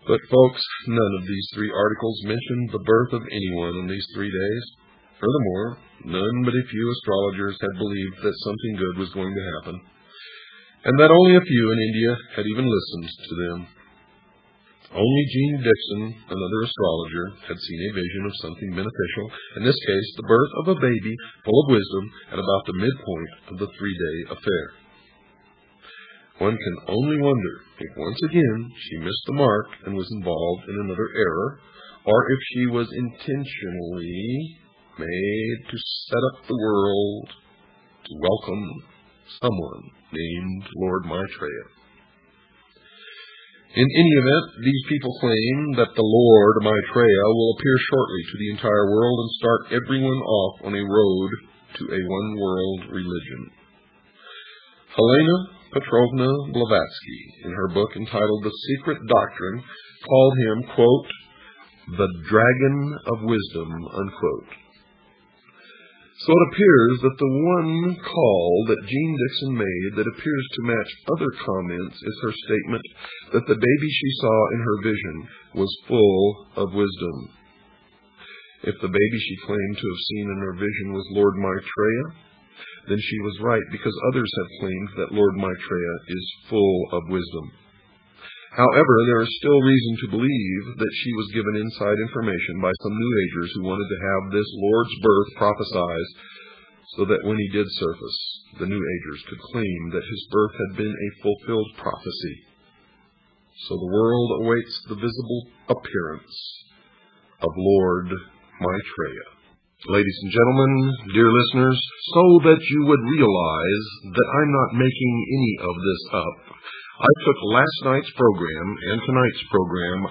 But folks, none of these 3 articles mentioned the birth of anyone in these 3 days. Furthermore, none but a few astrologers had believed that something good was going to happen, and that only a few in India had even listened to them. Only Gene Dixon, another astrologer, had seen a vision of something beneficial, in this case the birth of a baby full of wisdom at about the midpoint of the 3-day affair. One can only wonder if once again she missed the mark and was involved in another error, or if she was intentionally made to set up the world to welcome someone named Lord Maitreya. In any event, these people claim that the Lord Maitreya will appear shortly to the entire world and start everyone off on a road to a one-world religion. Helena Petrovna Blavatsky, in her book entitled The Secret Doctrine, called him, quote, the Dragon of Wisdom, unquote. So it appears that the one call that Jean Dixon made that appears to match other comments is her statement that the baby she saw in her vision was full of wisdom. If the baby she claimed to have seen in her vision was Lord Maitreya, then she was right, because others have claimed that Lord Maitreya is full of wisdom. However, there is still reason to believe that she was given inside information by some New Agers who wanted to have this Lord's birth prophesied so that when he did surface, the New Agers could claim that his birth had been a fulfilled prophecy. So the world awaits the visible appearance of Lord Maitreya. Ladies and gentlemen, dear listeners, so that you would realize that I'm not making any of this up, I took last night's program and tonight's program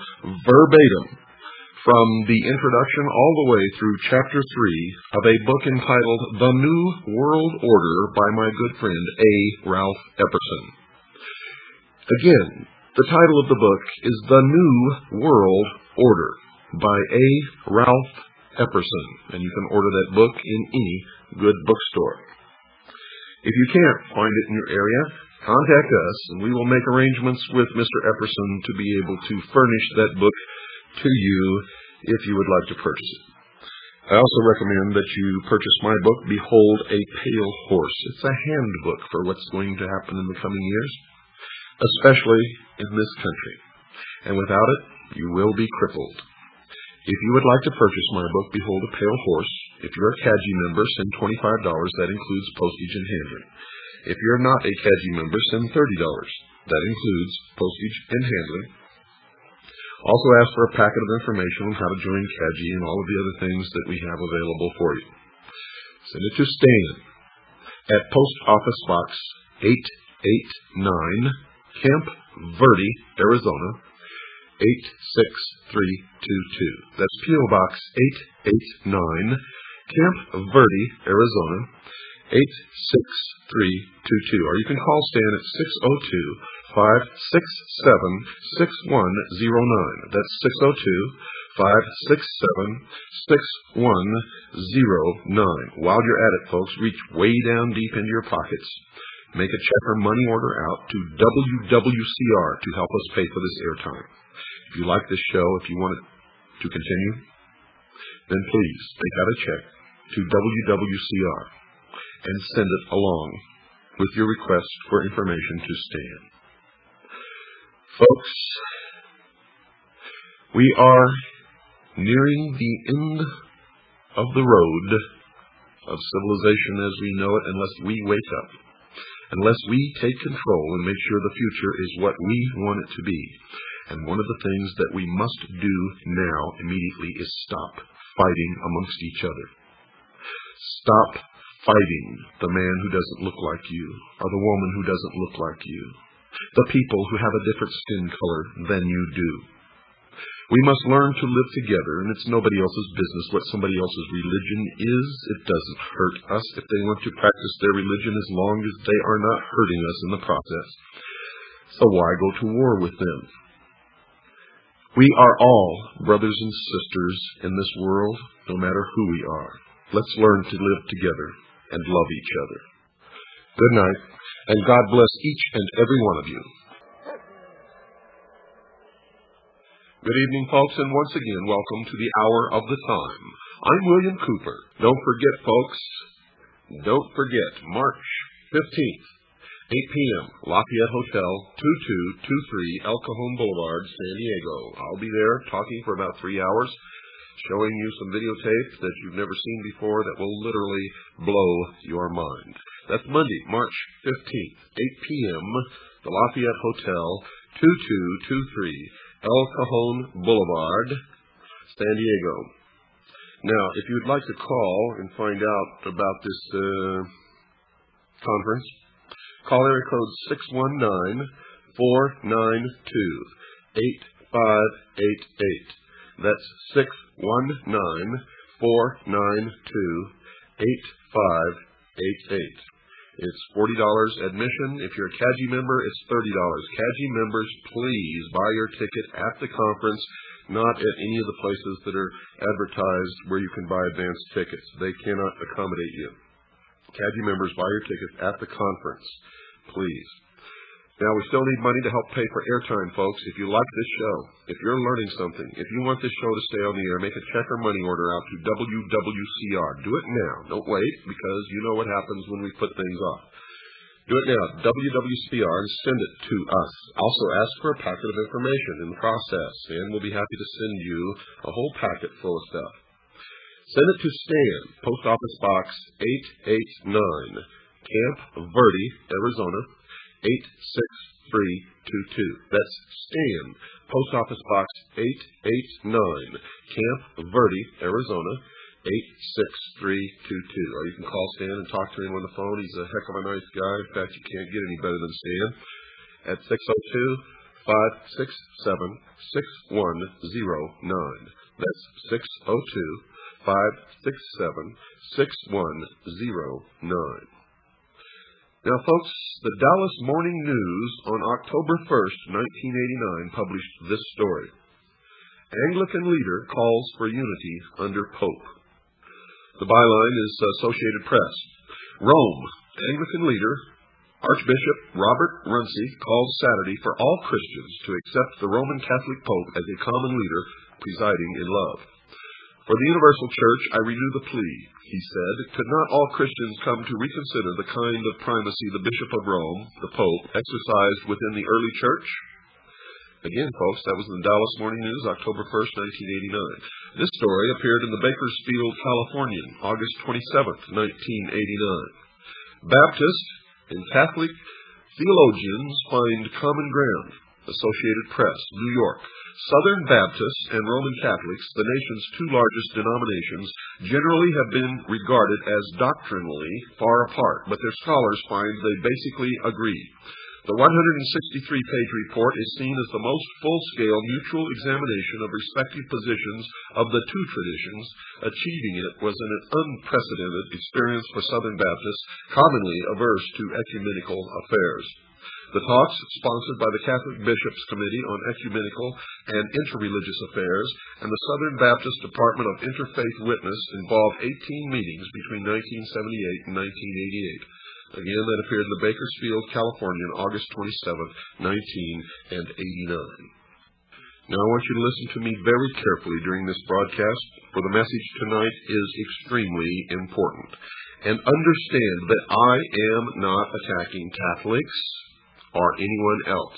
verbatim from the introduction all the way through Chapter 3 of a book entitled The New World Order by my good friend A. Ralph Epperson. Again, the title of the book is The New World Order by A. Ralph Epperson, and you can order that book in any good bookstore. If you can't find it in your area, contact us, and we will make arrangements with Mr. Epperson to be able to furnish that book to you if you would like to purchase it. I also recommend that you purchase my book, Behold a Pale Horse. It's a handbook for what's going to happen in the coming years, especially in this country. And without it, you will be crippled. If you would like to purchase my book, Behold a Pale Horse, if you're a CAGI member, send $25. That includes postage and handling. If you're not a CAGI member, send $30. That includes postage and handling. Also ask for a packet of information on how to join CAGI and all of the other things that we have available for you. Send it to Stan at Post Office Box 889, Camp Verde, Arizona, 86322. That's P.O. Box 889, Camp Verde, Arizona, 86322. Or you can call Stan at 602-567-6109. That's 602-567-6109. While you're at it, folks, reach way down deep into your pockets. Make a check or money order out to WWCR to help us pay for this airtime. If you like this show, if you want it to continue, then please take out a check to WWCR and send it along with your request for information to Stan. Folks, we are nearing the end of the road of civilization as we know it, unless we wake up, unless we take control and make sure the future is what we want it to be. And one of the things that we must do now immediately is stop fighting amongst each other. Stop fighting the man who doesn't look like you, or the woman who doesn't look like you, the people who have a different skin color than you do. We must learn to live together, and it's nobody else's business what somebody else's religion is. It doesn't hurt us if they want to practice their religion, as long as they are not hurting us in the process. So why go to war with them? We are all brothers and sisters in this world, no matter who we are. Let's learn to live together and love each other. Good night, and God bless each and every one of you. Good evening, folks, and once again, welcome to the Hour of the Time. I'm William Cooper. Don't forget, folks, March 15th, 8 p.m., Lafayette Hotel, 2223 El Cajon Boulevard, San Diego. I'll be there talking for about 3 hours, showing you some videotape that you've never seen before that will literally blow your mind. That's Monday, March 15th, 8 p.m., the Lafayette Hotel, 2223 El Cajon Boulevard, San Diego. Now, if you would like to call and find out about this conference, call area code 619-492-8588. That's 619-492-8588. It's $40 admission. If you're a CAGI member, it's $30. CAGI members, please buy your ticket at the conference, not at any of the places that are advertised where you can buy advanced tickets. They cannot accommodate you. CAGI members, buy your tickets at the conference, please. Now, we still need money to help pay for airtime, folks. If you like this show, if you're learning something, if you want this show to stay on the air, make a check or money order out to WWCR. Do it now. Don't wait, because you know what happens when we put things off. Do it now, WWCR, and send it to us. Also, ask for a packet of information in the process, and we'll be happy to send you a whole packet full of stuff. Send it to Stan, Post Office Box 889, Camp Verde, Arizona, 86322. That's Stan, Post Office Box 889, Camp Verde, Arizona, 86322. Or you can call Stan and talk to him on the phone. He's a heck of a nice guy. In fact, you can't get any better than Stan. At 602-567-6109. That's 602-567-6109. Now, folks, the Dallas Morning News on October 1st, 1989, published this story. Anglican leader calls for unity under Pope. The byline is Associated Press. Rome, Anglican leader, Archbishop Robert Runcie, called Saturday for all Christians to accept the Roman Catholic Pope as a common leader presiding in love. For the Universal Church, I renew the plea, he said. Could not all Christians come to reconsider the kind of primacy the Bishop of Rome, the Pope, exercised within the early church? Again, folks, that was in the Dallas Morning News, October 1st, 1989. This story appeared in the Bakersfield Californian, August 27th, 1989. Baptist and Catholic theologians find common ground. Associated Press, New York. Southern Baptists and Roman Catholics, the nation's two largest denominations, generally have been regarded as doctrinally far apart, but their scholars find they basically agree. The 163-page report is seen as the most full-scale mutual examination of respective positions of the two traditions. Achieving it was an unprecedented experience for Southern Baptists, commonly averse to ecumenical affairs. The talks, sponsored by the Catholic Bishops' Committee on Ecumenical and Interreligious Affairs and the Southern Baptist Department of Interfaith Witness, involved 18 meetings between 1978 and 1988. Again, that appeared in the Bakersfield Californian, August 27th, 1989. Now, I want you to listen to me very carefully during this broadcast, for the message tonight is extremely important. And understand that I am not attacking Catholics or anyone else.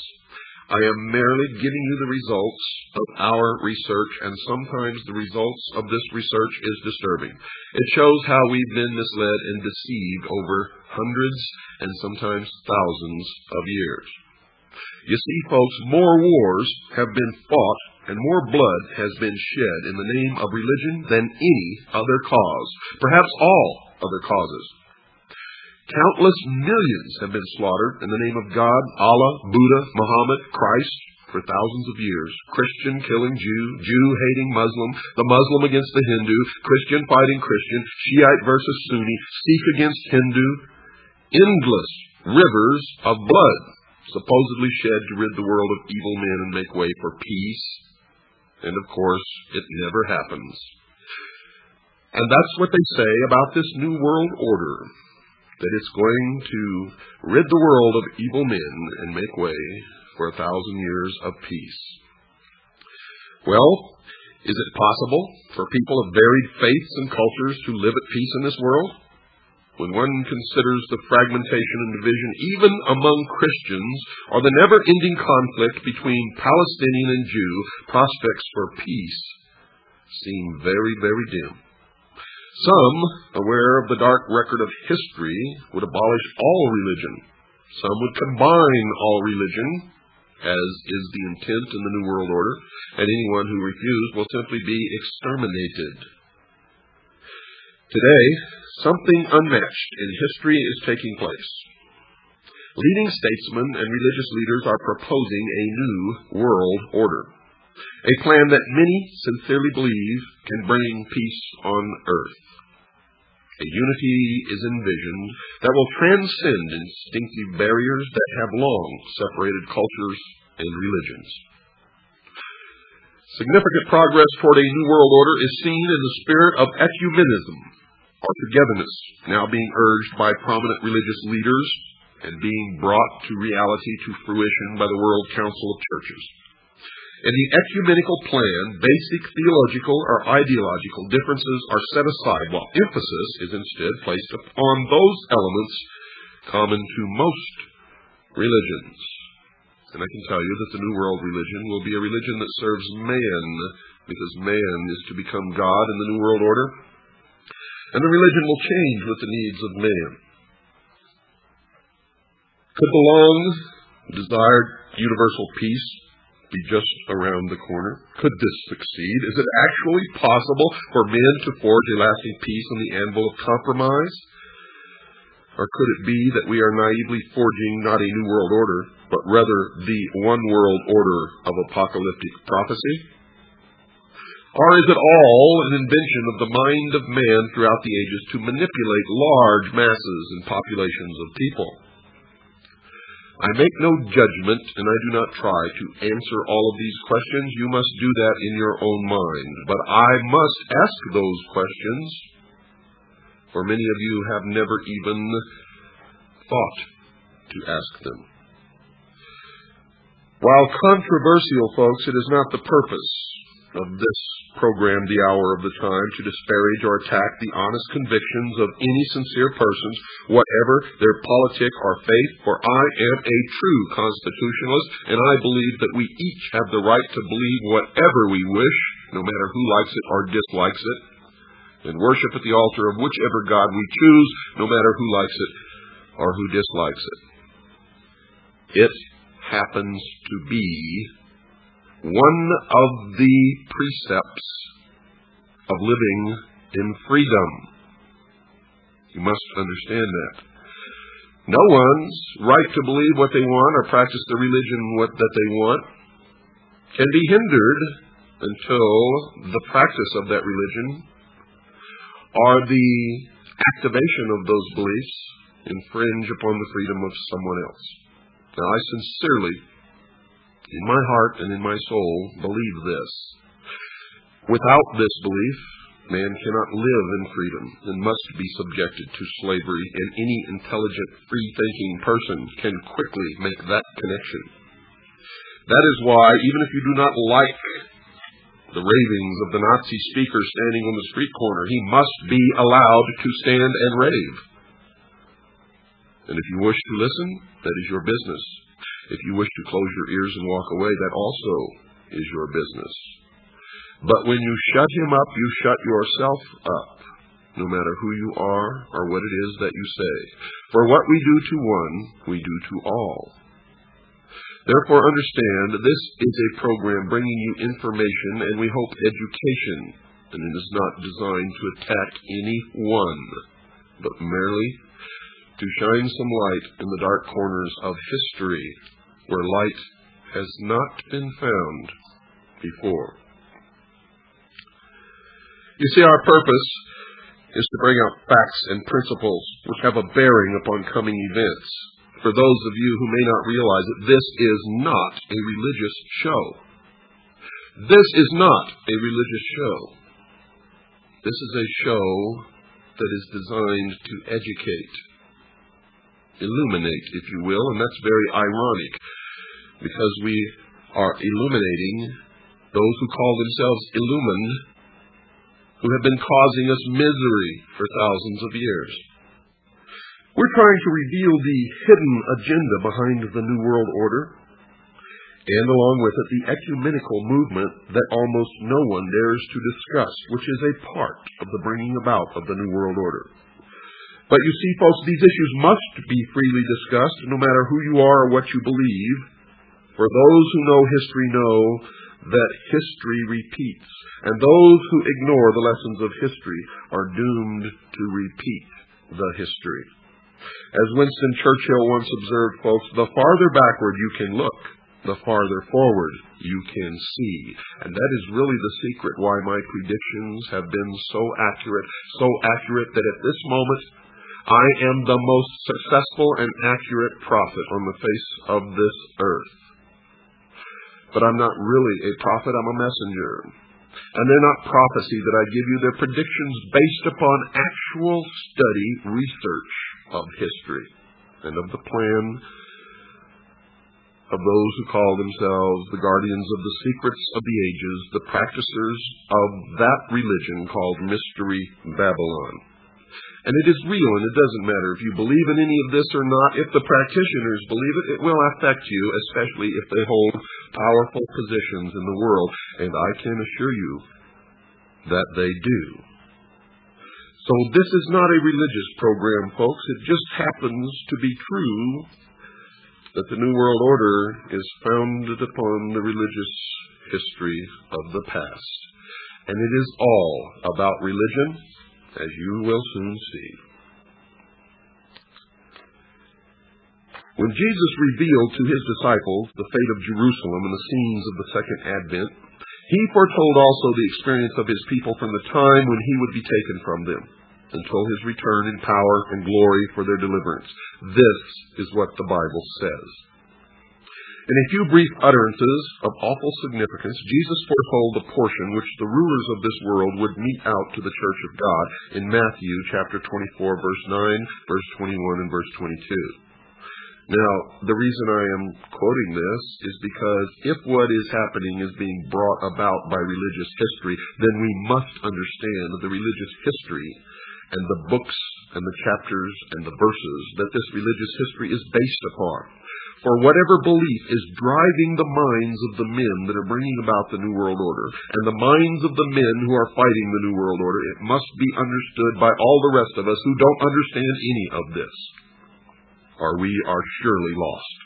I am merely giving you the results of our research, and sometimes the results of this research is disturbing. It shows how we've been misled and deceived over hundreds and sometimes thousands of years. You see, folks, more wars have been fought and more blood has been shed in the name of religion than any other cause, perhaps all other causes. Countless millions have been slaughtered in the name of God, Allah, Buddha, Muhammad, Christ for thousands of years. Christian killing Jew, Jew hating Muslim, the Muslim against the Hindu, Christian fighting Christian, Shiite versus Sunni, Sikh against Hindu. Endless rivers of blood supposedly shed to rid the world of evil men and make way for peace. And of course, it never happens. And that's what they say about this new world order, that it's going to rid the world of evil men and make way for 1,000 years of peace. Well, is it possible for people of varied faiths and cultures to live at peace in this world? When one considers the fragmentation and division even among Christians, or the never-ending conflict between Palestinian and Jew, prospects for peace seem very, very dim. Some, aware of the dark record of history, would abolish all religion. Some would combine all religion, as is the intent in the New World Order, and anyone who refused will simply be exterminated. Today, something unmatched in history is taking place. Leading statesmen and religious leaders are proposing a new world order, a plan that many sincerely believe can bring peace on earth. A unity is envisioned that will transcend instinctive barriers that have long separated cultures and religions. Significant progress toward a new world order is seen in the spirit of ecumenism, or togetherness, now being urged by prominent religious leaders and being brought to reality, to fruition by the World Council of Churches. In the ecumenical plan, basic theological or ideological differences are set aside, while emphasis is instead placed upon those elements common to most religions. And I can tell you that the New World religion will be a religion that serves man, because man is to become God in the New World Order, and the religion will change with the needs of man. Could the long-desired universal peace be just around the corner? Could this succeed? Is it actually possible for men to forge a lasting peace on the anvil of compromise? Or could it be that we are naively forging not a new world order, but rather the one world order of apocalyptic prophecy? Or is it all an invention of the mind of man throughout the ages to manipulate large masses and populations of people? I make no judgment, and I do not try to answer all of these questions. You must do that in your own mind. But I must ask those questions, for many of you have never even thought to ask them. While controversial, folks, it is not the purpose of this program, The Hour of the Time, to disparage or attack the honest convictions of any sincere persons, whatever their politic or faith, for I am a true constitutionalist, and I believe that we each have the right to believe whatever we wish, no matter who likes it or dislikes it, and worship at the altar of whichever God we choose, no matter who likes it or who dislikes it. It happens to be one of the precepts of living in freedom. You must understand that. No one's right to believe what they want or practice the religion that they want can be hindered until the practice of that religion or the activation of those beliefs infringe upon the freedom of someone else. Now, I sincerely, in my heart and in my soul, believe this. Without this belief, man cannot live in freedom and must be subjected to slavery, and any intelligent, free-thinking person can quickly make that connection. That is why, even if you do not like the ravings of the Nazi speaker standing on the street corner, he must be allowed to stand and rave. And if you wish to listen, that is your business. If you wish to close your ears and walk away, that also is your business. But when you shut him up, you shut yourself up, no matter who you are or what it is that you say. For what we do to one, we do to all. Therefore, understand, this is a program bringing you information and we hope education, and it is not designed to attack anyone, but merely to shine some light in the dark corners of history where light has not been found before. You see, our purpose is to bring out facts and principles which have a bearing upon coming events. For those of you who may not realize it, this is not a religious show. This is not a religious show. This is a show that is designed to educate, illuminate, if you will, and that's very ironic because we are illuminating those who call themselves illumined, who have been causing us misery for thousands of years. We're trying to reveal the hidden agenda behind the New World Order and along with it the ecumenical movement that almost no one dares to discuss, which is a part of the bringing about of the New World Order. But you see, folks, these issues must be freely discussed, no matter who you are or what you believe, for those who know history know that history repeats, and those who ignore the lessons of history are doomed to repeat the history. As Winston Churchill once observed, folks, the farther backward you can look, the farther forward you can see. And that is really the secret why my predictions have been so accurate that at this moment I am the most successful and accurate prophet on the face of this earth. But I'm not really a prophet, I'm a messenger. And they're not prophecy that I give you, they're predictions based upon actual study, research of history, and of the plan of those who call themselves the guardians of the secrets of the ages, the practicers of that religion called Mystery Babylon. And it is real, and it doesn't matter if you believe in any of this or not. If the practitioners believe it, it will affect you, especially if they hold powerful positions in the world. And I can assure you that they do. So this is not a religious program, folks. It just happens to be true that the New World Order is founded upon the religious history of the past. And it is all about religion, as you will soon see. When Jesus revealed to his disciples the fate of Jerusalem and the scenes of the Second Advent, he foretold also the experience of his people from the time when he would be taken from them, until his return in power and glory for their deliverance. This is what the Bible says. In a few brief utterances of awful significance, Jesus foretold the portion which the rulers of this world would mete out to the Church of God in Matthew chapter 24, verse 9, verse 21, and verse 22. Now, the reason I am quoting this is because if what is happening is being brought about by religious history, then we must understand the religious history and the books and the chapters and the verses that this religious history is based upon. For whatever belief is driving the minds of the men that are bringing about the New World Order, and the minds of the men who are fighting the New World Order, it must be understood by all the rest of us who don't understand any of this, or we are surely lost.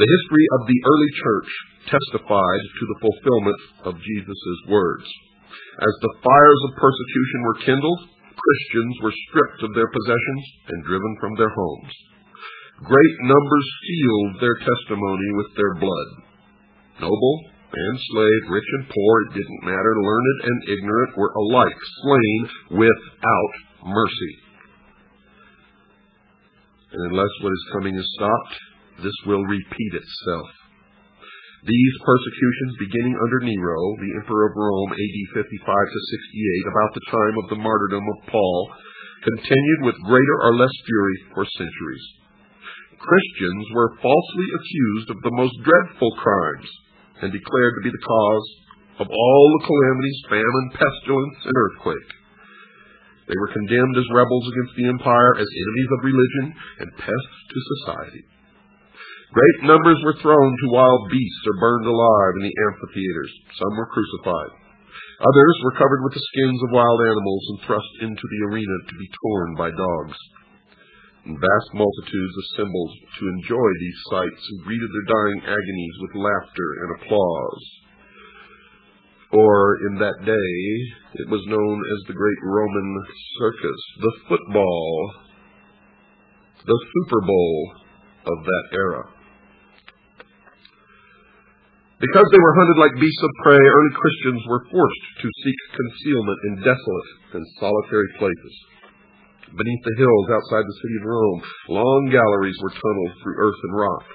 The history of the early church testified to the fulfillment of Jesus' words. As the fires of persecution were kindled, Christians were stripped of their possessions and driven from their homes. Great numbers sealed their testimony with their blood. Noble and slave, rich and poor, it didn't matter, learned and ignorant were alike slain without mercy. And unless what is coming is stopped, this will repeat itself. These persecutions, beginning under Nero, the emperor of Rome, AD 55 to 68, about the time of the martyrdom of Paul, continued with greater or less fury for centuries. Christians were falsely accused of the most dreadful crimes and declared to be the cause of all the calamities, famine, pestilence, and earthquake. They were condemned as rebels against the empire, as enemies of religion, and pests to society. Great numbers were thrown to wild beasts or burned alive in the amphitheaters. Some were crucified. Others were covered with the skins of wild animals and thrust into the arena to be torn by dogs. And vast multitudes assembled to enjoy these sights and greeted their dying agonies with laughter and applause. Or, in that day, it was known as the Great Roman Circus, the football, the Super Bowl of that era. Because they were hunted like beasts of prey, early Christians were forced to seek concealment in desolate and solitary places. Beneath the hills outside the city of Rome, long galleries were tunneled through earth and rock.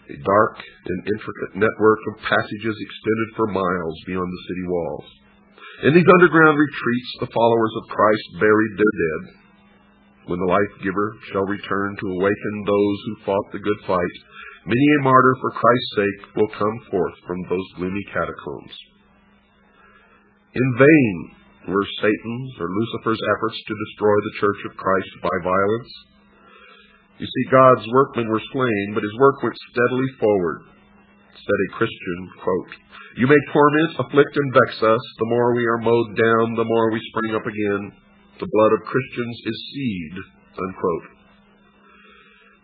A dark and intricate network of passages extended for miles beyond the city walls. In these underground retreats, the followers of Christ buried their dead. When the life-giver shall return to awaken those who fought the good fight, many a martyr for Christ's sake will come forth from those gloomy catacombs. In vain were Satan's or Lucifer's efforts to destroy the Church of Christ by violence. You see, God's workmen were slain, but his work went steadily forward. Said a Christian, quote, "You may torment, afflict, and vex us. The more we are mowed down, the more we spring up again. The blood of Christians is seed," unquote.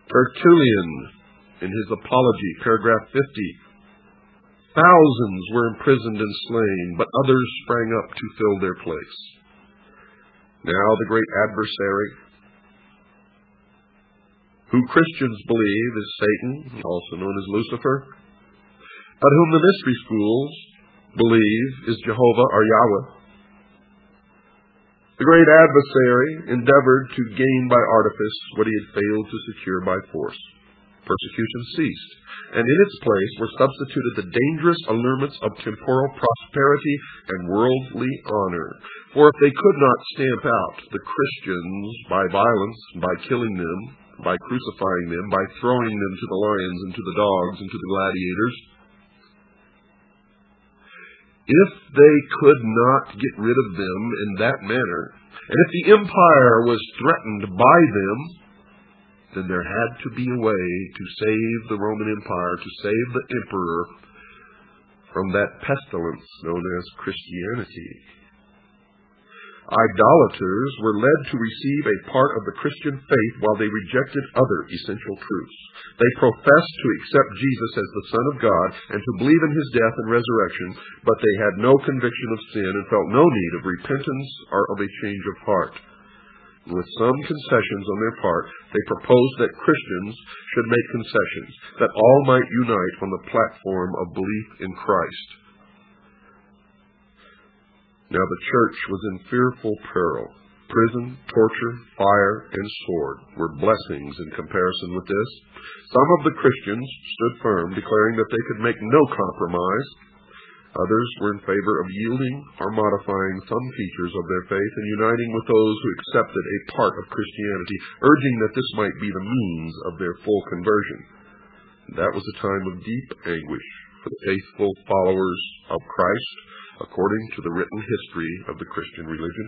Tertullian, in his Apology, paragraph 50, "Thousands were imprisoned and slain, but others sprang up to fill their place." Now the great adversary, who Christians believe is Satan, also known as Lucifer, but whom the mystery schools believe is Jehovah or Yahweh. The great adversary endeavored to gain by artifice what he had failed to secure by force. Persecution ceased, and in its place were substituted the dangerous allurements of temporal prosperity and worldly honor. For if they could not stamp out the Christians by violence, by killing them, by crucifying them, by throwing them to the lions and to the dogs and to the gladiators, if they could not get rid of them in that manner, and if the empire was threatened by them, then there had to be a way to save the Roman Empire, to save the emperor from that pestilence known as Christianity. Idolaters were led to receive a part of the Christian faith while they rejected other essential truths. They professed to accept Jesus as the Son of God and to believe in his death and resurrection, but they had no conviction of sin and felt no need of repentance or of a change of heart. With some concessions on their part, they proposed that Christians should make concessions, that all might unite on the platform of belief in Christ. Now the church was in fearful peril. Prison, torture, fire, and sword were blessings in comparison with this. Some of the Christians stood firm, declaring that they could make no compromise. Others were in favor of yielding or modifying some features of their faith and uniting with those who accepted a part of Christianity, urging that this might be the means of their full conversion. That was a time of deep anguish for the faithful followers of Christ, according to the written history of the Christian religion.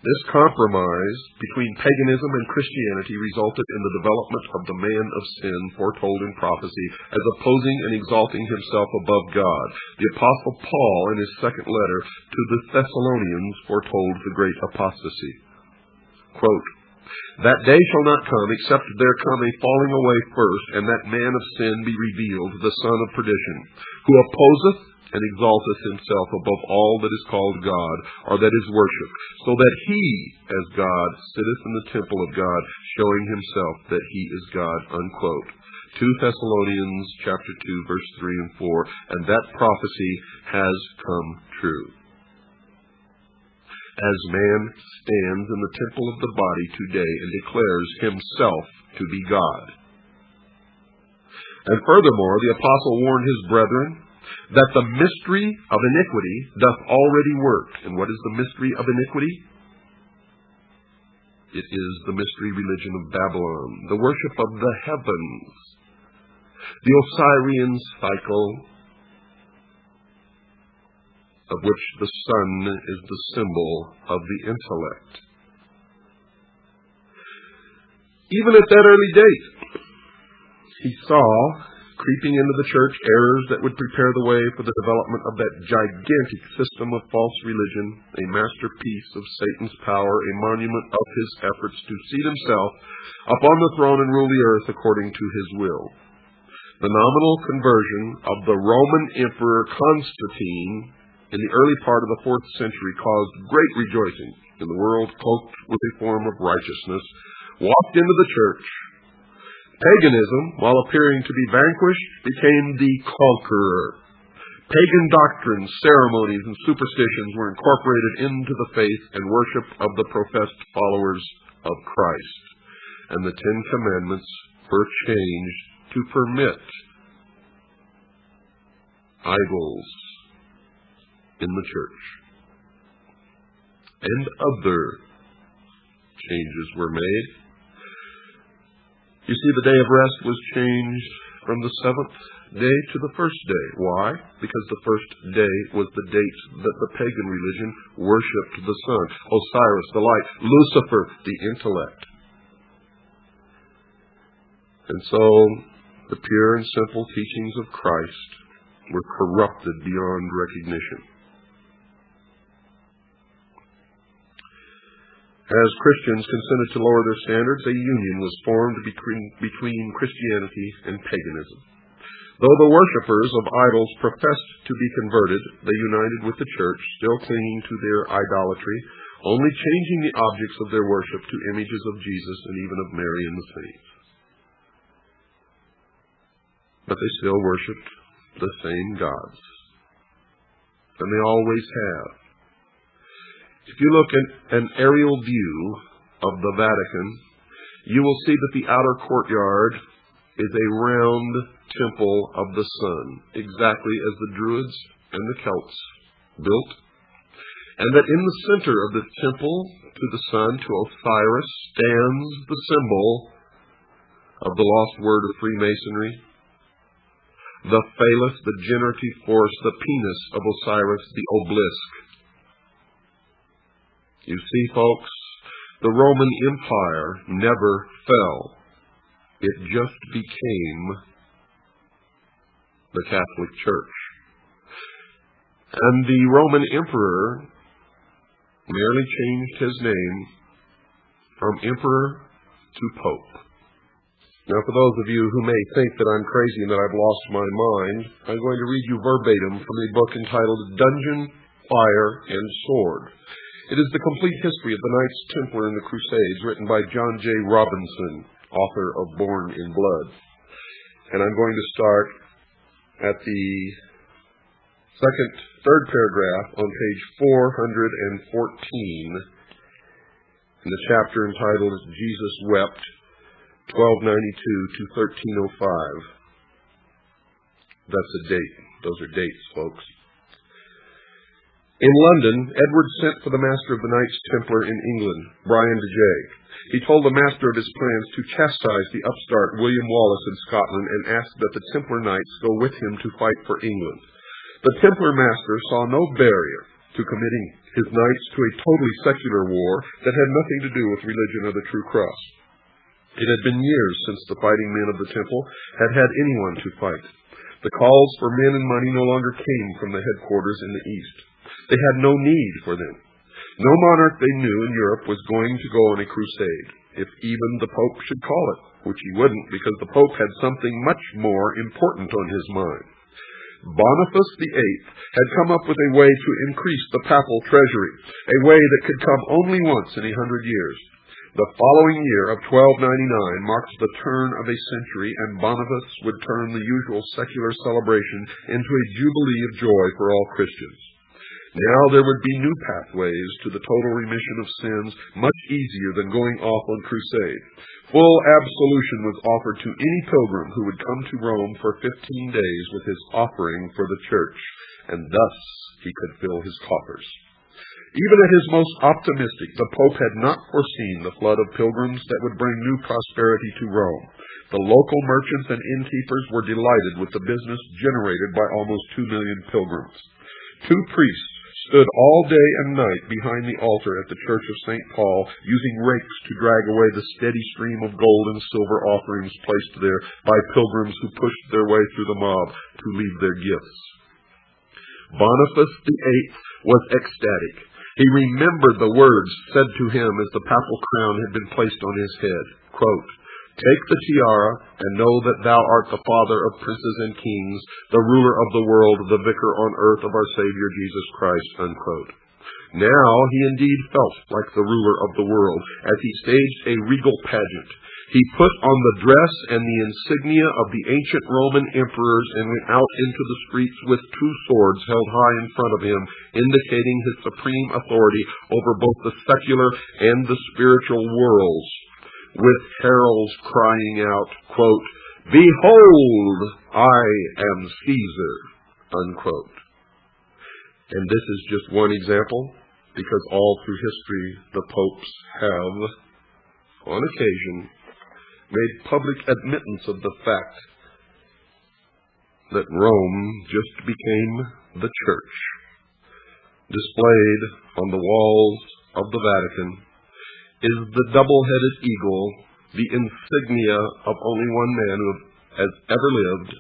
This compromise between paganism and Christianity resulted in the development of the man of sin foretold in prophecy as opposing and exalting himself above God. The Apostle Paul, in his second letter to the Thessalonians, foretold the great apostasy. Quote, "That day shall not come, except there come a falling away first, and that man of sin be revealed, the son of perdition, who opposeth and exalteth himself above all that is called God, or that is worshipped, so that he, as God, sitteth in the temple of God, showing himself that he is God." Unquote. 2 Thessalonians chapter 2, verse 3 and 4, and that prophecy has come true. As man stands in the temple of the body today and declares himself to be God. And furthermore, the apostle warned his brethren that the mystery of iniquity doth already work. And what is the mystery of iniquity? It is the mystery religion of Babylon, the worship of the heavens, the Osirian cycle, of which the sun is the symbol of the intellect. Even at that early date, he saw creeping into the church errors that would prepare the way for the development of that gigantic system of false religion, a masterpiece of Satan's power, a monument of his efforts to seat himself upon the throne and rule the earth according to his will. The nominal conversion of the Roman Emperor Constantine in the early part of the 4th century caused great rejoicing in the world cloaked with a form of righteousness, walked into the church. Paganism, while appearing to be vanquished, became the conqueror. Pagan doctrines, ceremonies, and superstitions were incorporated into the faith and worship of the professed followers of Christ, and the 10 Commandments were changed to permit idols in the church. And other changes were made. You see, the day of rest was changed from the 7th day to the 1st day. Why? Because the 1st day was the date that the pagan religion worshipped the sun, Osiris, the light, Lucifer, the intellect. And so the pure and simple teachings of Christ were corrupted beyond recognition. As Christians consented to lower their standards, a union was formed between Christianity and paganism. Though the worshippers of idols professed to be converted, they united with the church, still clinging to their idolatry, only changing the objects of their worship to images of Jesus and even of Mary and the saints. But they still worshipped the same gods, and they always have. If you look at an aerial view of the Vatican, you will see that the outer courtyard is a round temple of the sun, exactly as the Druids and the Celts built, and that in the center of the temple to the sun, to Osiris, stands the symbol of the lost word of Freemasonry, the phallus, the generative force, the penis of Osiris, the obelisk. You see, folks, the Roman Empire never fell. It just became the Catholic Church. And the Roman Emperor merely changed his name from Emperor to Pope. Now, for those of you who may think that I'm crazy and that I've lost my mind, I'm going to read you verbatim from a book entitled Dungeon, Fire, and Sword. It is the complete history of the Knights Templar in the Crusades, written by John J. Robinson, author of Born in Blood. And I'm going to start at the third paragraph on page 414 in the chapter entitled Jesus Wept, 1292 to 1305. That's a date. Those are dates, folks. In London, Edward sent for the master of the Knights Templar in England, Brian de Jay. He told the master of his plans to chastise the upstart William Wallace in Scotland and asked that the Templar Knights go with him to fight for England. The Templar master saw no barrier to committing his knights to a totally secular war that had nothing to do with religion or the true cross. It had been years since the fighting men of the temple had had anyone to fight. The calls for men and money no longer came from the headquarters in the East. They had no need for them. No monarch they knew in Europe was going to go on a crusade, if even the Pope should call it, which he wouldn't, because the Pope had something much more important on his mind. Boniface VIII had come up with a way to increase the papal treasury, a way that could come only once in 100 years. The following year of 1299 marked the turn of a century, and Boniface would turn the usual secular celebration into a jubilee of joy for all Christians. Now there would be new pathways to the total remission of sins, much easier than going off on crusade. Full absolution was offered to any pilgrim who would come to Rome for 15 days with his offering for the church, and thus he could fill his coffers. Even at his most optimistic, the Pope had not foreseen the flood of pilgrims that would bring new prosperity to Rome. The local merchants and innkeepers were delighted with the business generated by almost 2 million pilgrims. 2 priests stood all day and night behind the altar at the Church of St. Paul, using rakes to drag away the steady stream of gold and silver offerings placed there by pilgrims who pushed their way through the mob to leave their gifts. Boniface VIII was ecstatic. He remembered the words said to him as the papal crown had been placed on his head, quote, "Take the tiara and know that thou art the father of princes and kings, the ruler of the world, the vicar on earth of our Savior Jesus Christ," unquote. Now he indeed felt like the ruler of the world as he staged a regal pageant. He put on the dress and the insignia of the ancient Roman emperors and went out into the streets with 2 swords held high in front of him, indicating his supreme authority over both the secular and the spiritual worlds, with heralds crying out, quote, "Behold, I am Caesar," unquote. And this is just one example, because all through history the popes have, on occasion, made public admittance of the fact that Rome just became the church. Displayed on the walls of the Vatican is the double-headed eagle the insignia of only one man who has ever lived,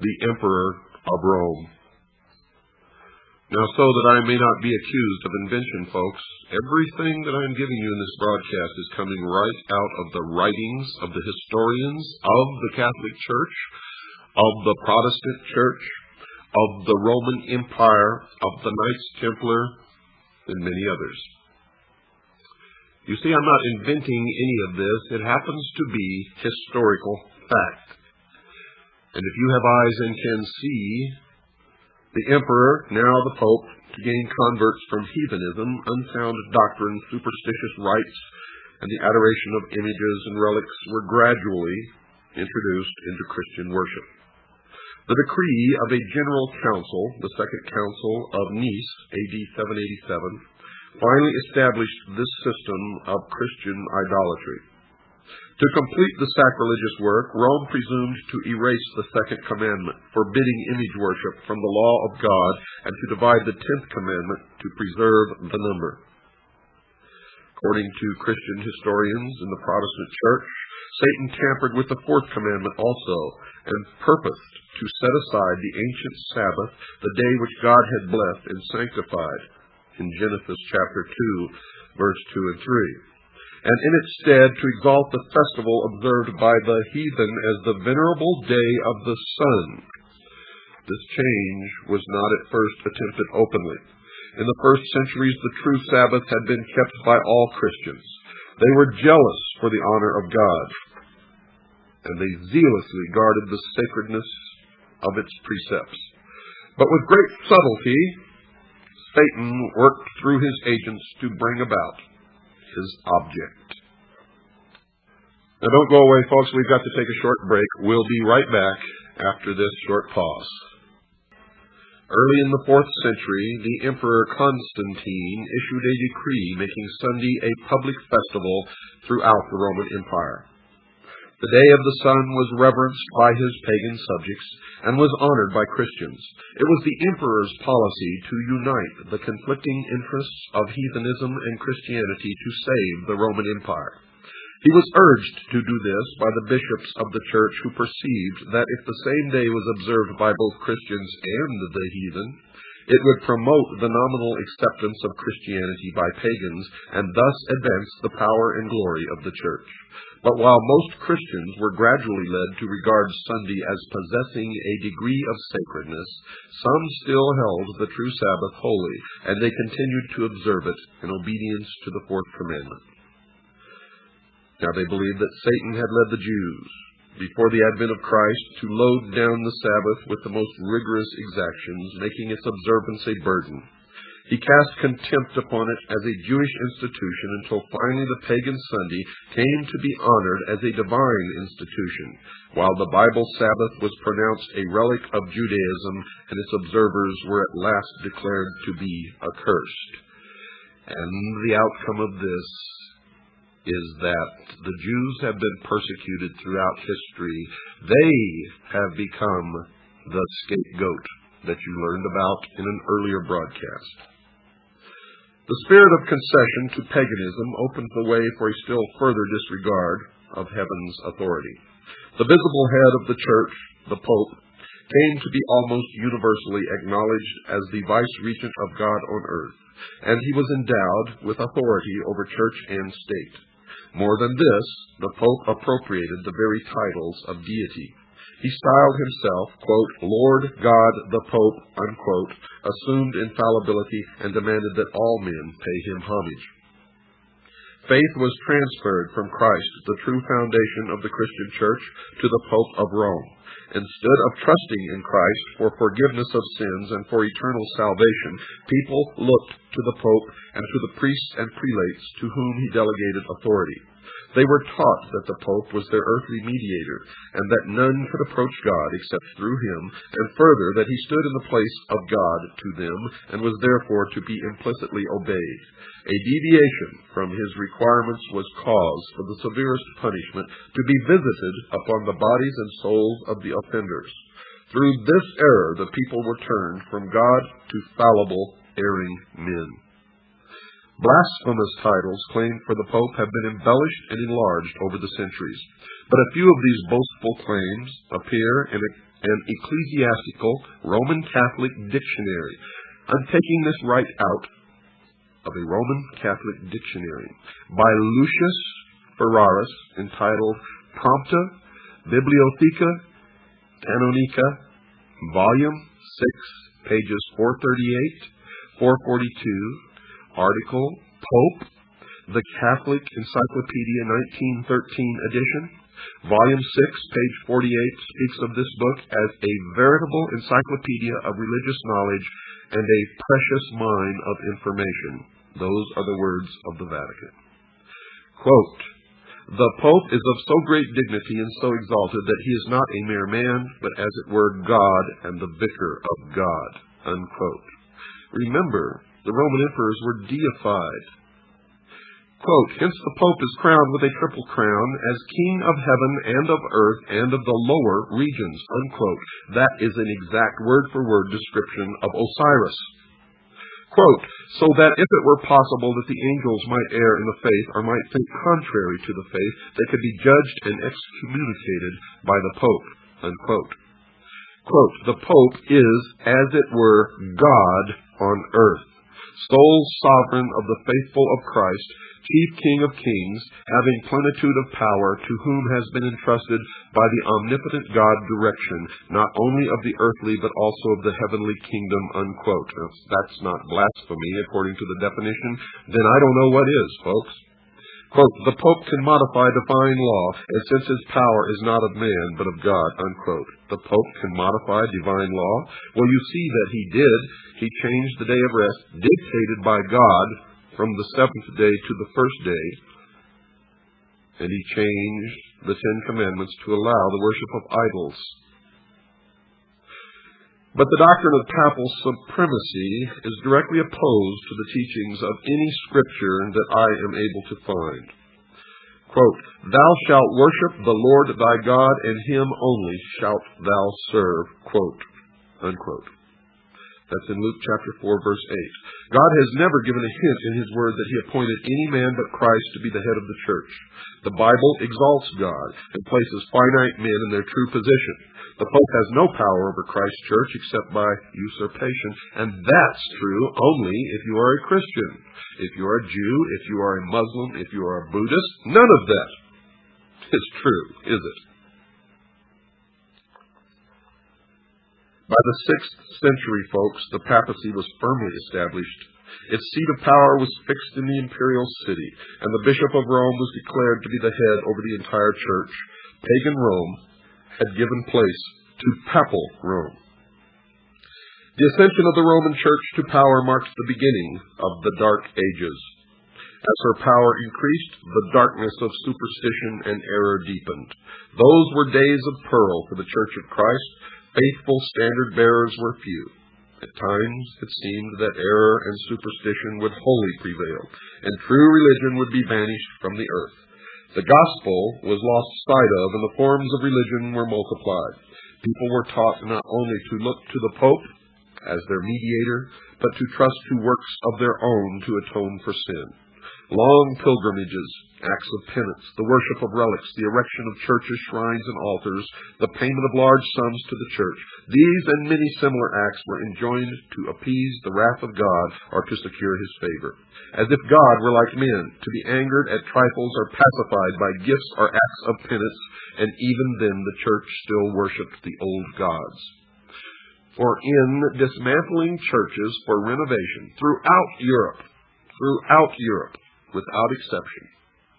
the Emperor of Rome. Now, so that I may not be accused of invention, folks, everything that I'm giving you in this broadcast is coming right out of the writings of the historians of the Catholic Church, of the Protestant Church, of the Roman Empire, of the Knights Templar, and many others. You see, I'm not inventing any of this. It happens to be historical fact. And if you have eyes and can see, the Emperor, now the Pope, to gain converts from heathenism, unsound doctrine, superstitious rites, and the adoration of images and relics were gradually introduced into Christian worship. The decree of a general council, the Second Council of Nice, AD 787, finally established this system of Christian idolatry. To complete the sacrilegious work, Rome presumed to erase the second commandment, forbidding image worship, from the law of God, and to divide the 10th commandment to preserve the number. According to Christian historians in the Protestant Church, Satan tampered with the 4th commandment also, and purposed to set aside the ancient Sabbath, the day which God had blessed and sanctified, in Genesis chapter 2, verse 2 and 3. And in its stead to exalt the festival observed by the heathen as the venerable day of the sun. This change was not at first attempted openly. In the first centuries, the true Sabbath had been kept by all Christians. They were jealous for the honor of God, and they zealously guarded the sacredness of its precepts. But with great subtlety, Satan worked through his agents to bring about his object. Now don't go away, folks. We've got to take a short break. We'll be right back after this short pause. Early in the 4th century, the Emperor Constantine issued a decree making Sunday a public festival throughout the Roman Empire. The day of the sun was reverenced by his pagan subjects and was honored by Christians. It was the emperor's policy to unite the conflicting interests of heathenism and Christianity to save the Roman Empire. He was urged to do this by the bishops of the church, who perceived that if the same day was observed by both Christians and the heathen, it would promote the nominal acceptance of Christianity by pagans and thus advance the power and glory of the church. But while most Christians were gradually led to regard Sunday as possessing a degree of sacredness, some still held the true Sabbath holy, and they continued to observe it in obedience to the 4th commandment. Now they believed that Satan had led the Jews, before the advent of Christ, to load down the Sabbath with the most rigorous exactions, making its observance a burden. He cast contempt upon it as a Jewish institution until finally the pagan Sunday came to be honored as a divine institution, while the Bible Sabbath was pronounced a relic of Judaism and its observers were at last declared to be accursed. And the outcome of this is that the Jews have been persecuted throughout history. They have become the scapegoat that you learned about in an earlier broadcast. The spirit of concession to paganism opened the way for a still further disregard of heaven's authority. The visible head of the church, the Pope, came to be almost universally acknowledged as the vice-regent of God on earth, and he was endowed with authority over church and state. More than this, the Pope appropriated the very titles of deity. He styled himself, quote, Lord God the Pope, unquote, assumed infallibility, and demanded that all men pay him homage. Faith was transferred from Christ, the true foundation of the Christian Church, to the Pope of Rome. Instead of trusting in Christ for forgiveness of sins and for eternal salvation, people looked to the Pope and to the priests and prelates to whom he delegated authority. They were taught that the Pope was their earthly mediator, and that none could approach God except through him, and further, that he stood in the place of God to them, and was therefore to be implicitly obeyed. A deviation from his requirements was cause for the severest punishment to be visited upon the bodies and souls of the offenders. Through this error, the people were turned from God to fallible, erring men. Blasphemous titles claimed for the Pope have been embellished and enlarged over the centuries, but a few of these boastful claims appear in an ecclesiastical Roman Catholic dictionary. I'm taking this right out of a Roman Catholic dictionary by Lucius Ferraris, entitled Prompta Bibliotheca Canonica, Volume 6, pages 438, 442, article Pope, the Catholic Encyclopedia 1913 edition. Volume 6, page 48, speaks of this book as a veritable encyclopedia of religious knowledge and a precious mine of information. Those are the words of the Vatican. Quote, "The Pope is of so great dignity and so exalted that he is not a mere man, but as it were God and the vicar of God." Unquote. Remember, the Roman emperors were deified. Quote, "Hence the Pope is crowned with a triple crown as King of heaven and of earth and of the lower regions." Unquote. That is an exact word-for-word description of Osiris. Quote, "So that if it were possible that the angels might err in the faith or might think contrary to the faith, they could be judged and excommunicated by the Pope." Unquote. Quote, "The Pope is, as it were, God on earth, sole sovereign of the faithful of Christ, chief King of kings, having plenitude of power, to whom has been entrusted by the omnipotent God direction, not only of the earthly but also of the heavenly kingdom." Unquote. Now, if that's not blasphemy according to the definition, then I don't know what is, folks. Quote, "The Pope can modify divine law, and since his power is not of man but of God." Unquote. The Pope can modify divine law? Well, you see that he did. He changed the day of rest, dictated by God, from the seventh day to the first day, and he changed the 10 Commandments to allow the worship of idols. But the doctrine of papal supremacy is directly opposed to the teachings of any scripture that I am able to find. Quote, "Thou shalt worship the Lord thy God, and him only shalt thou serve." Quote, unquote. That's in Luke chapter 4, verse 8. God has never given a hint in his word that he appointed any man but Christ to be the head of the church. The Bible exalts God and places finite men in their true position. The Pope has no power over Christ's church except by usurpation, and that's true only if you are a Christian. If you are a Jew, if you are a Muslim, if you are a Buddhist, none of that is true, is it? By the 6th century, folks, the papacy was firmly established. Its seat of power was fixed in the imperial city, and the Bishop of Rome was declared to be the head over the entire church. Pagan Rome had given place to papal Rome. The ascension of the Roman Church to power marked the beginning of the Dark Ages. As her power increased, the darkness of superstition and error deepened. Those were days of pearl for the Church of Christ. Faithful standard-bearers were few. At times it seemed that error and superstition would wholly prevail, and true religion would be banished from the earth. The gospel was lost sight of, and the forms of religion were multiplied. People were taught not only to look to the Pope as their mediator, but to trust to works of their own to atone for sin. Long pilgrimages, acts of penance, the worship of relics, the erection of churches, shrines, and altars, the payment of large sums to the church, these and many similar acts were enjoined to appease the wrath of God or to secure his favor. As if God were like men, to be angered at trifles or pacified by gifts or acts of penance, and even then the church still worshipped the old gods. For in dismantling churches for renovation throughout Europe, without exception,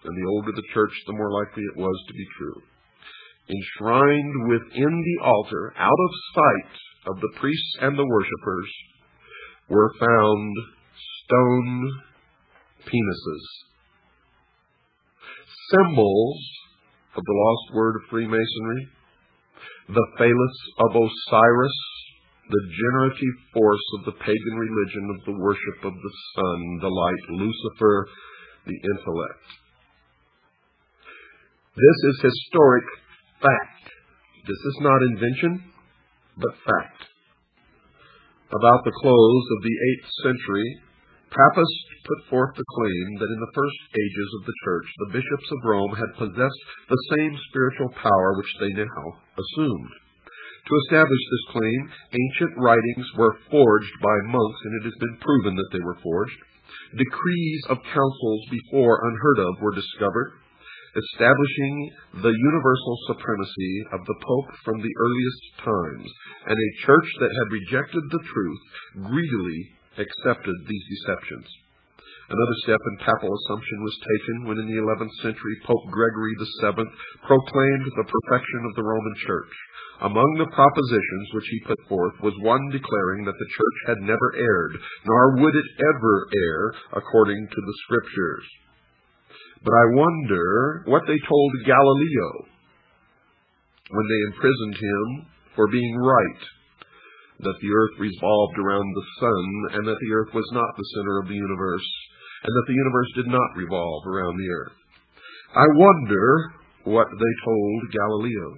and the older the church, the more likely it was to be true, enshrined within the altar, out of sight of the priests and the worshippers, were found stone penises, symbols of the lost word of Freemasonry, the phallus of Osiris, the generative force of the pagan religion of the worship of the sun, the light, Lucifer, the intellect. This is historic fact. This is not invention, but fact. About the close of the 8th century, Papists put forth the claim that in the first ages of the Church, the bishops of Rome had possessed the same spiritual power which they now assumed. To establish this claim, ancient writings were forged by monks, and it has been proven that they were forged. Decrees of councils before unheard of were discovered, establishing the universal supremacy of the Pope from the earliest times, and a church that had rejected the truth greedily accepted these deceptions. Another step in papal assumption was taken when in the 11th century Pope Gregory VII proclaimed the perfection of the Roman Church. Among the propositions which he put forth was one declaring that the Church had never erred, nor would it ever err, according to the Scriptures. But I wonder what they told Galileo when they imprisoned him for being right, that the earth revolved around the sun, and that the earth was not the center of the universe, and that the universe did not revolve around the earth. I wonder what they told Galileo.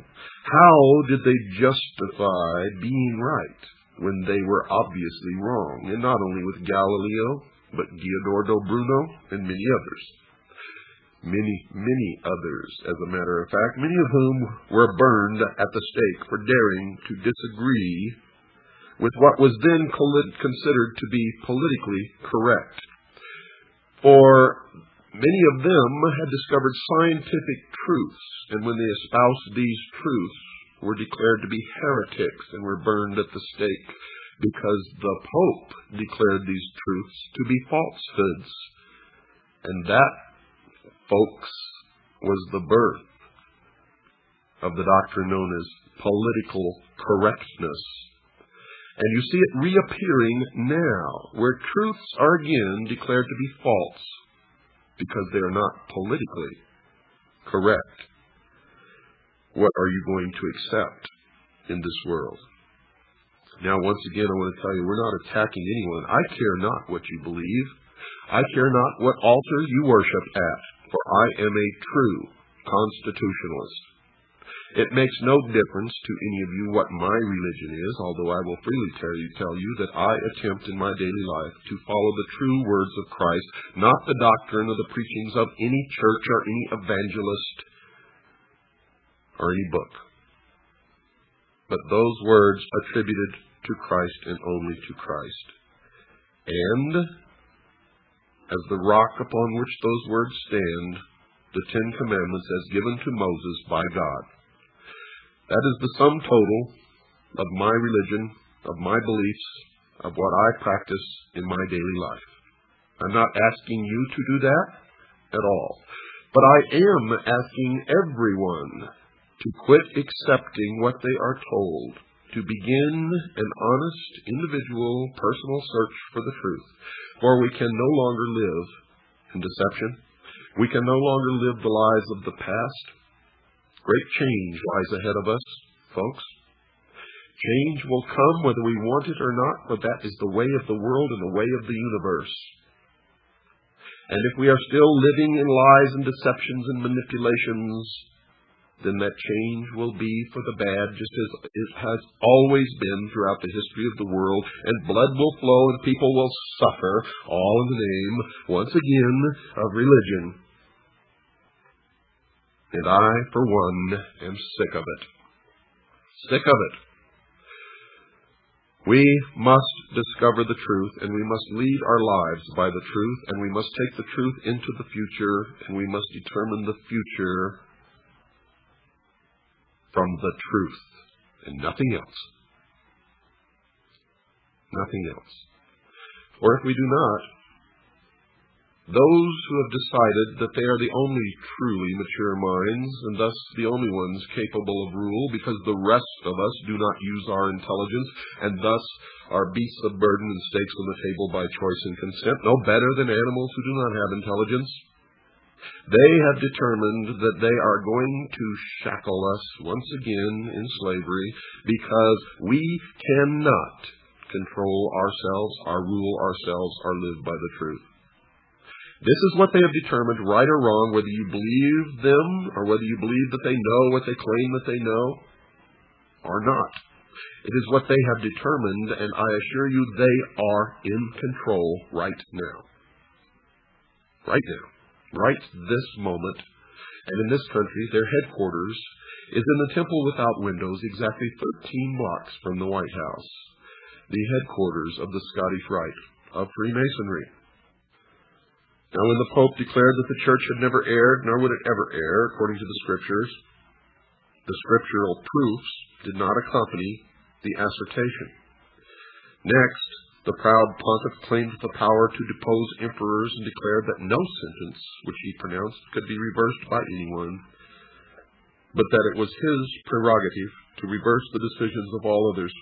How did they justify being right when they were obviously wrong? And not only with Galileo, but Giordano Bruno and many others. Many others, as a matter of fact, many of whom were burned at the stake for daring to disagree with what was then considered to be politically correct. For many of them had discovered scientific truths, and when they espoused these truths, were declared to be heretics and were burned at the stake because the Pope declared these truths to be falsehoods. And that, folks, was the birth of the doctrine known as political correctness. And you see it reappearing now, where truths are again declared to be false because they are not politically correct. What are you going to accept in this world? Now, once again, I want to tell you, we're not attacking anyone. I care not what you believe. I care not what altar you worship at, for I am a true constitutionalist. It makes no difference to any of you what my religion is, although I will freely tell you that I attempt in my daily life to follow the true words of Christ, not the doctrine or the preachings of any church or any evangelist or any book, but those words attributed to Christ and only to Christ. And as the rock upon which those words stand, the Ten Commandments as given to Moses by God. That is the sum total of my religion, of my beliefs, of what I practice in my daily life. I'm not asking you to do that at all. But I am asking everyone to quit accepting what they are told, to begin an honest, individual, personal search for the truth. For we can no longer live in deception. We can no longer live the lies of the past. Great change lies ahead of us, folks. Change will come whether we want it or not, for that is the way of the world and the way of the universe. And if we are still living in lies and deceptions and manipulations, then that change will be for the bad, just as it has always been throughout the history of the world, and blood will flow and people will suffer, all in the name, once again, of religion. And I, for one, am sick of it. Sick of it. We must discover the truth, and we must lead our lives by the truth, and we must take the truth into the future, and we must determine the future from the truth, and nothing else. Nothing else. For if we do not, those who have decided that they are the only truly mature minds, and thus the only ones capable of rule, because the rest of us do not use our intelligence, and thus are beasts of burden and stakes on the table by choice and consent, no better than animals who do not have intelligence. They have determined that they are going to shackle us once again in slavery, because we cannot control ourselves, or rule ourselves, or live by the truth. This is what they have determined, right or wrong, whether you believe them or whether you believe that they know what they claim that they know or not. It is what they have determined, and I assure you they are in control right now. Right now. Right this moment. And in this country, their headquarters is in the temple without windows, exactly 13 blocks from the White House, the headquarters of the Scottish Rite of Freemasonry. Now, when the Pope declared that the Church had never erred, nor would it ever err, according to the Scriptures, the scriptural proofs did not accompany the assertion. Next, the proud pontiff claimed the power to depose emperors and declared that no sentence which he pronounced could be reversed by anyone, but that it was his prerogative to reverse the decisions of all others.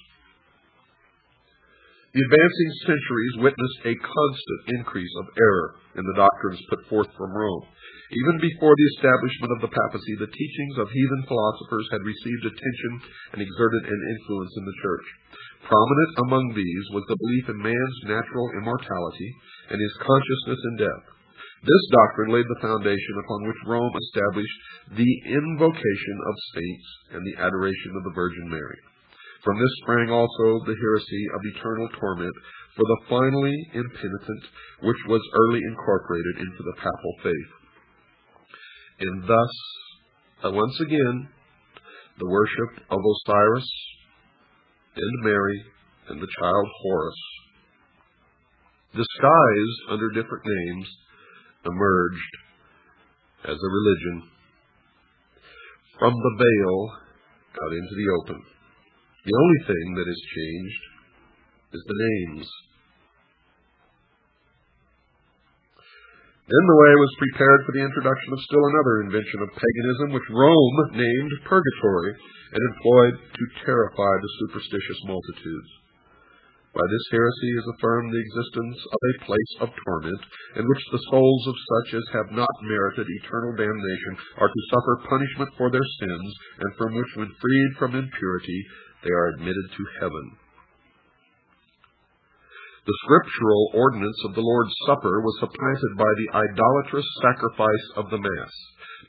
The advancing centuries witnessed a constant increase of error in the doctrines put forth from Rome. Even before the establishment of the papacy, the teachings of heathen philosophers had received attention and exerted an influence in the Church. Prominent among these was the belief in man's natural immortality and his consciousness in death. This doctrine laid the foundation upon which Rome established the invocation of saints and the adoration of the Virgin Mary. From this sprang also the heresy of eternal torment for the finally impenitent, which was early incorporated into the papal faith. And thus, once again, the worship of Osiris and Mary and the child Horus, disguised under different names, emerged as a religion from the veil out into the open. The only thing that has changed is the names. Then the way was prepared for the introduction of still another invention of paganism, which Rome named purgatory and employed to terrify the superstitious multitudes. By this heresy is affirmed the existence of a place of torment, in which the souls of such as have not merited eternal damnation are to suffer punishment for their sins, and from which, when freed from impurity, they are admitted to heaven. The scriptural ordinance of the Lord's Supper was supplanted by the idolatrous sacrifice of the Mass.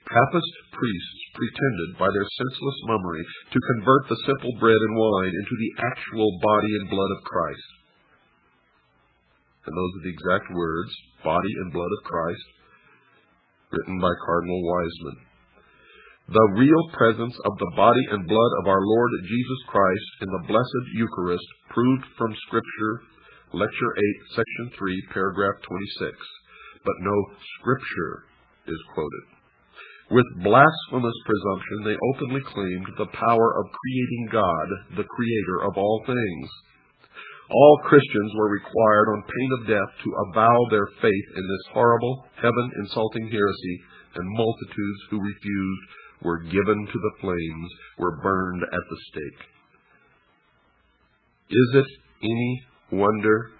Papist priests pretended by their senseless mummery to convert the simple bread and wine into the actual body and blood of Christ. And those are the exact words, body and blood of Christ, written by Cardinal Wiseman. The real presence of the body and blood of our Lord Jesus Christ in the Blessed Eucharist, proved from Scripture, Lecture 8, Section 3, Paragraph 26. But no Scripture is quoted. With blasphemous presumption, they openly claimed the power of creating God, the Creator of all things. All Christians were required on pain of death to avow their faith in this horrible, heaven-insulting heresy, and multitudes who refused were given to the flames, were burned at the stake. Is it any wonder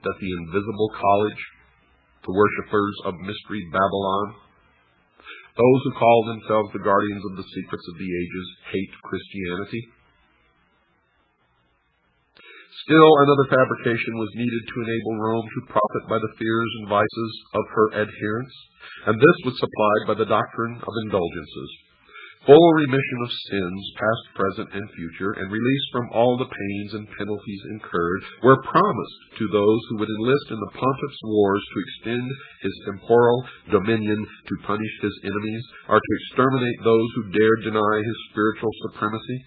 that the invisible college, the worshippers of Mystery Babylon, those who call themselves the guardians of the secrets of the ages, hate Christianity? Still another fabrication was needed to enable Rome to profit by the fears and vices of her adherents, and this was supplied by the doctrine of indulgences. Full remission of sins, past, present, and future, and release from all the pains and penalties incurred, were promised to those who would enlist in the pontiff's wars to extend his temporal dominion, to punish his enemies, or to exterminate those who dared deny his spiritual supremacy.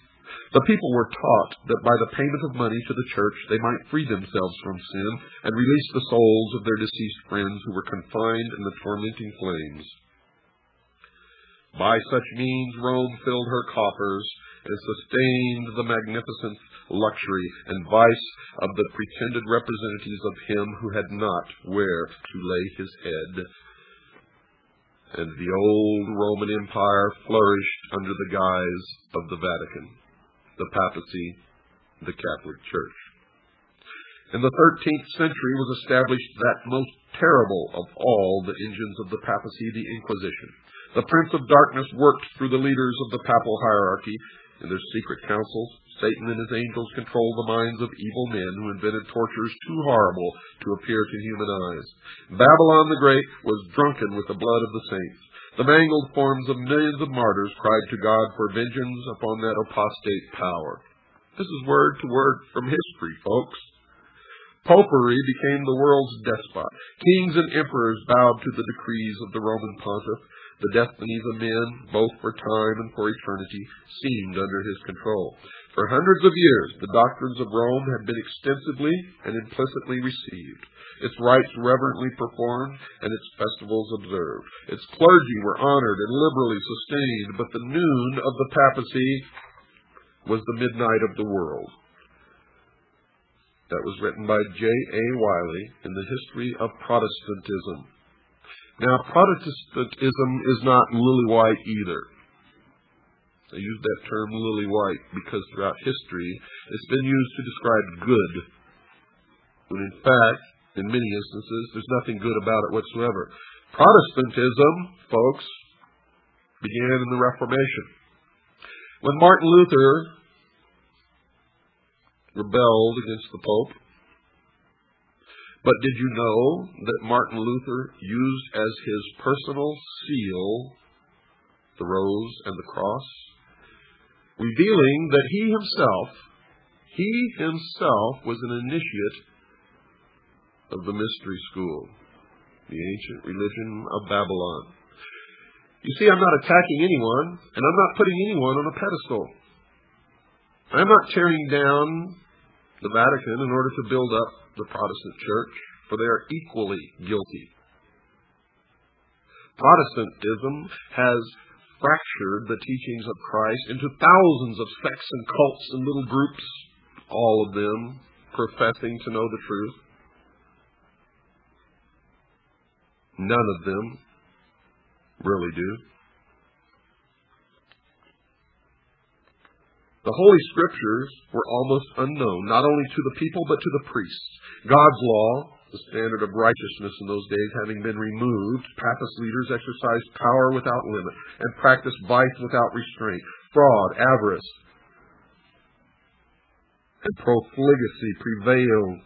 The people were taught that by the payment of money to the Church they might free themselves from sin and release the souls of their deceased friends who were confined in the tormenting flames. By such means Rome filled her coffers and sustained the magnificent luxury and vice of the pretended representatives of him who had not where to lay his head. And the old Roman Empire flourished under the guise of the Vatican, the papacy, the Catholic Church. In the 13th century was established that most terrible of all the engines of the papacy, the Inquisition. The Prince of Darkness worked through the leaders of the papal hierarchy. In their secret councils, Satan and his angels controlled the minds of evil men who invented tortures too horrible to appear to human eyes. Babylon the Great was drunken with the blood of the saints. The mangled forms of millions of martyrs cried to God for vengeance upon that apostate power. This is word to word from history, folks. Popery became the world's despot. Kings and emperors bowed to the decrees of the Roman pontiff. The destinies of men, both for time and for eternity, seemed under his control. For hundreds of years, the doctrines of Rome had been extensively and implicitly received, its rites reverently performed, and its festivals observed. Its clergy were honored and liberally sustained, but the noon of the papacy was the midnight of the world. That was written by J.A. Wiley in the History of Protestantism. Now, Protestantism is not lily-white either. I use that term lily-white because throughout history it's been used to describe good, when in fact, in many instances, there's nothing good about it whatsoever. Protestantism, folks, began in the Reformation. When Martin Luther rebelled against the Pope. But did you know that Martin Luther used as his personal seal the rose and the cross, revealing that he himself was an initiate of the mystery school, the ancient religion of Babylon. You see, I'm not attacking anyone, and I'm not putting anyone on a pedestal. I'm not tearing down the Vatican in order to build up the Protestant church, for they are equally guilty. Protestantism has fractured the teachings of Christ into thousands of sects and cults and little groups, all of them professing to know the truth. None of them really do. The Holy Scriptures were almost unknown, not only to the people, but to the priests. God's law, the standard of righteousness in those days, having been removed, papist leaders exercised power without limit and practiced vice without restraint, fraud, avarice, and profligacy prevailed.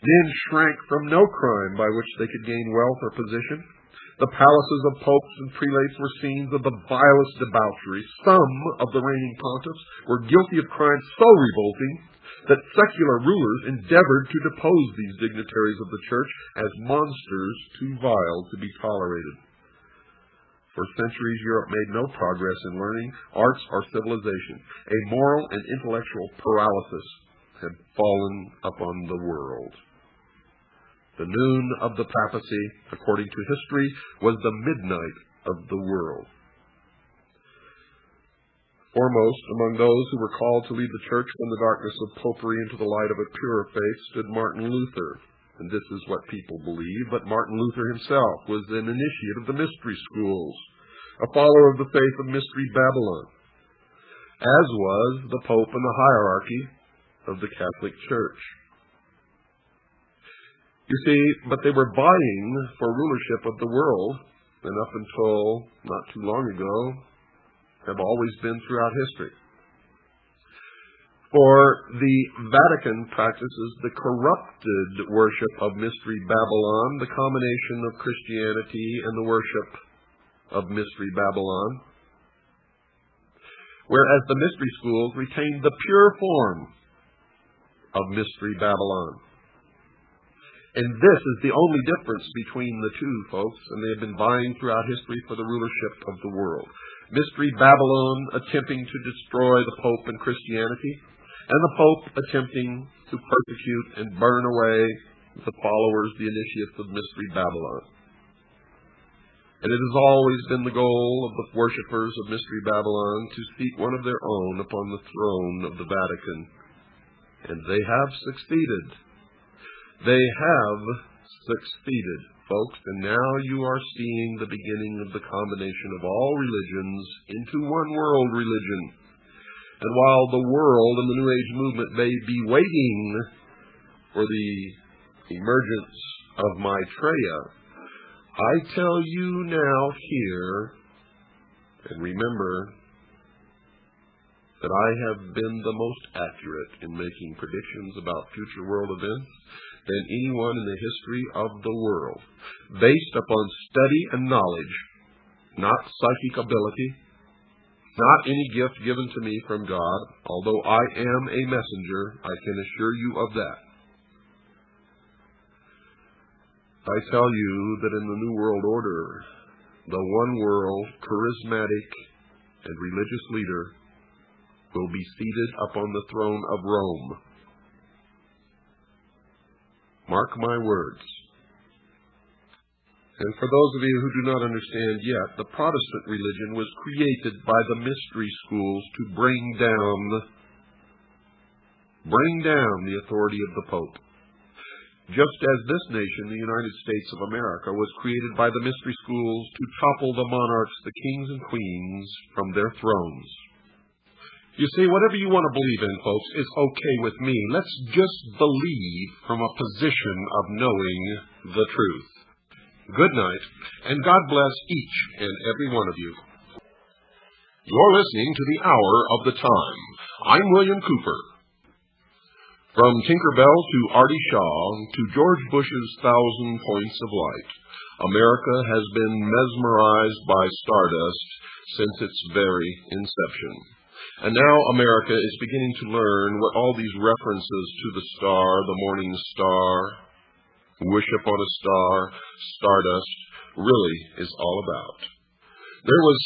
Men shrank from no crime by which they could gain wealth or position. The palaces of popes and prelates were scenes of the vilest debauchery. Some of the reigning pontiffs were guilty of crimes so revolting that secular rulers endeavored to depose these dignitaries of the church as monsters too vile to be tolerated. For centuries, Europe made no progress in learning, arts, or civilization. A moral and intellectual paralysis had fallen upon the world. The noon of the papacy, according to history, was the midnight of the world. Foremost among those who were called to lead the church from the darkness of popery into the light of a purer faith stood Martin Luther. And this is what people believe, but Martin Luther himself was an initiate of the mystery schools, a follower of the faith of Mystery Babylon, as was the Pope and the hierarchy of the Catholic Church. You see, but they were vying for rulership of the world, and up until not too long ago, have always been throughout history. For the Vatican practices the corrupted worship of Mystery Babylon, the combination of Christianity and the worship of Mystery Babylon, whereas the mystery schools retained the pure form of Mystery Babylon. And this is the only difference between the two, folks, and they have been vying throughout history for the rulership of the world. Mystery Babylon attempting to destroy the Pope and Christianity, and the Pope attempting to persecute and burn away the followers, the initiates of Mystery Babylon. And it has always been the goal of the worshippers of Mystery Babylon to seat one of their own upon the throne of the Vatican. And they have succeeded. They have succeeded, folks, and now you are seeing the beginning of the combination of all religions into one world religion. And while the world and the New Age movement may be waiting for the emergence of Maitreya, I tell you now here, and remember, that I have been the most accurate in making predictions about future world events than anyone in the history of the world, based upon study and knowledge, not psychic ability, not any gift given to me from God, although I am a messenger, I can assure you of that. I tell you that in the New World Order, the one world, charismatic, and religious leader will be seated upon the throne of Rome. Mark my words. And for those of you who do not understand yet, the Protestant religion was created by the mystery schools to bring down the authority of the Pope. Just as this nation, the United States of America, was created by the mystery schools to topple the monarchs, the kings and queens, from their thrones. You see, whatever you want to believe in, folks, is okay with me. Let's just believe from a position of knowing the truth. Good night, and God bless each and every one of you. You're listening to the Hour of the Time. I'm William Cooper. From Tinker Bell to Artie Shaw to George Bush's 1,000 Points of Light, America has been mesmerized by stardust since its very inception. And now America is beginning to learn what all these references to the star, the morning star, wish upon a star, stardust, really is all about. There was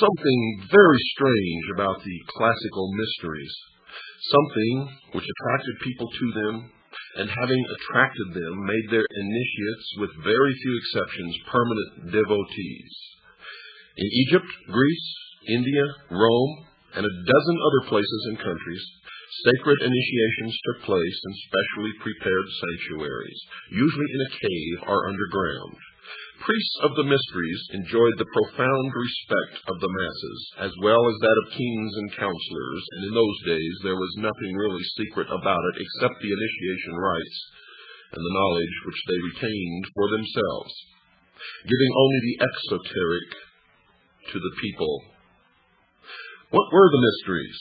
something very strange about the classical mysteries, something which attracted people to them, and having attracted them, made their initiates, with very few exceptions, permanent devotees. In Egypt, Greece, India, Rome, and a dozen other places and countries, sacred initiations took place in specially prepared sanctuaries, usually in a cave or underground. Priests of the mysteries enjoyed the profound respect of the masses, as well as that of kings and counselors, and in those days there was nothing really secret about it except the initiation rites and the knowledge which they retained for themselves, giving only the exoteric to the people. What were the mysteries?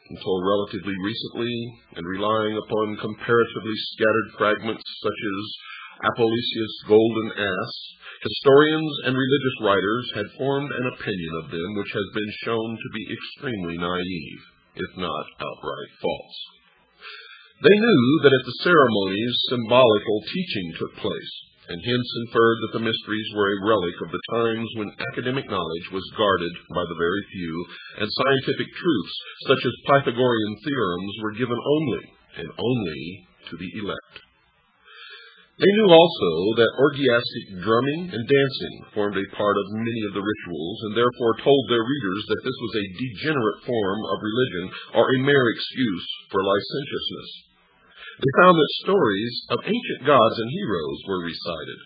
Until relatively recently, and relying upon comparatively scattered fragments such as Apollosius' Golden Ass, historians and religious writers had formed an opinion of them which has been shown to be extremely naive, if not outright false. They knew that at the ceremonies symbolical teaching took place, and hence inferred that the mysteries were a relic of the times when academic knowledge was guarded by the very few, and scientific truths, such as Pythagorean theorems, were given only, and only, to the elect. They knew also that orgiastic drumming and dancing formed a part of many of the rituals, and therefore told their readers that this was a degenerate form of religion, or a mere excuse for licentiousness. They found that stories of ancient gods and heroes were recited,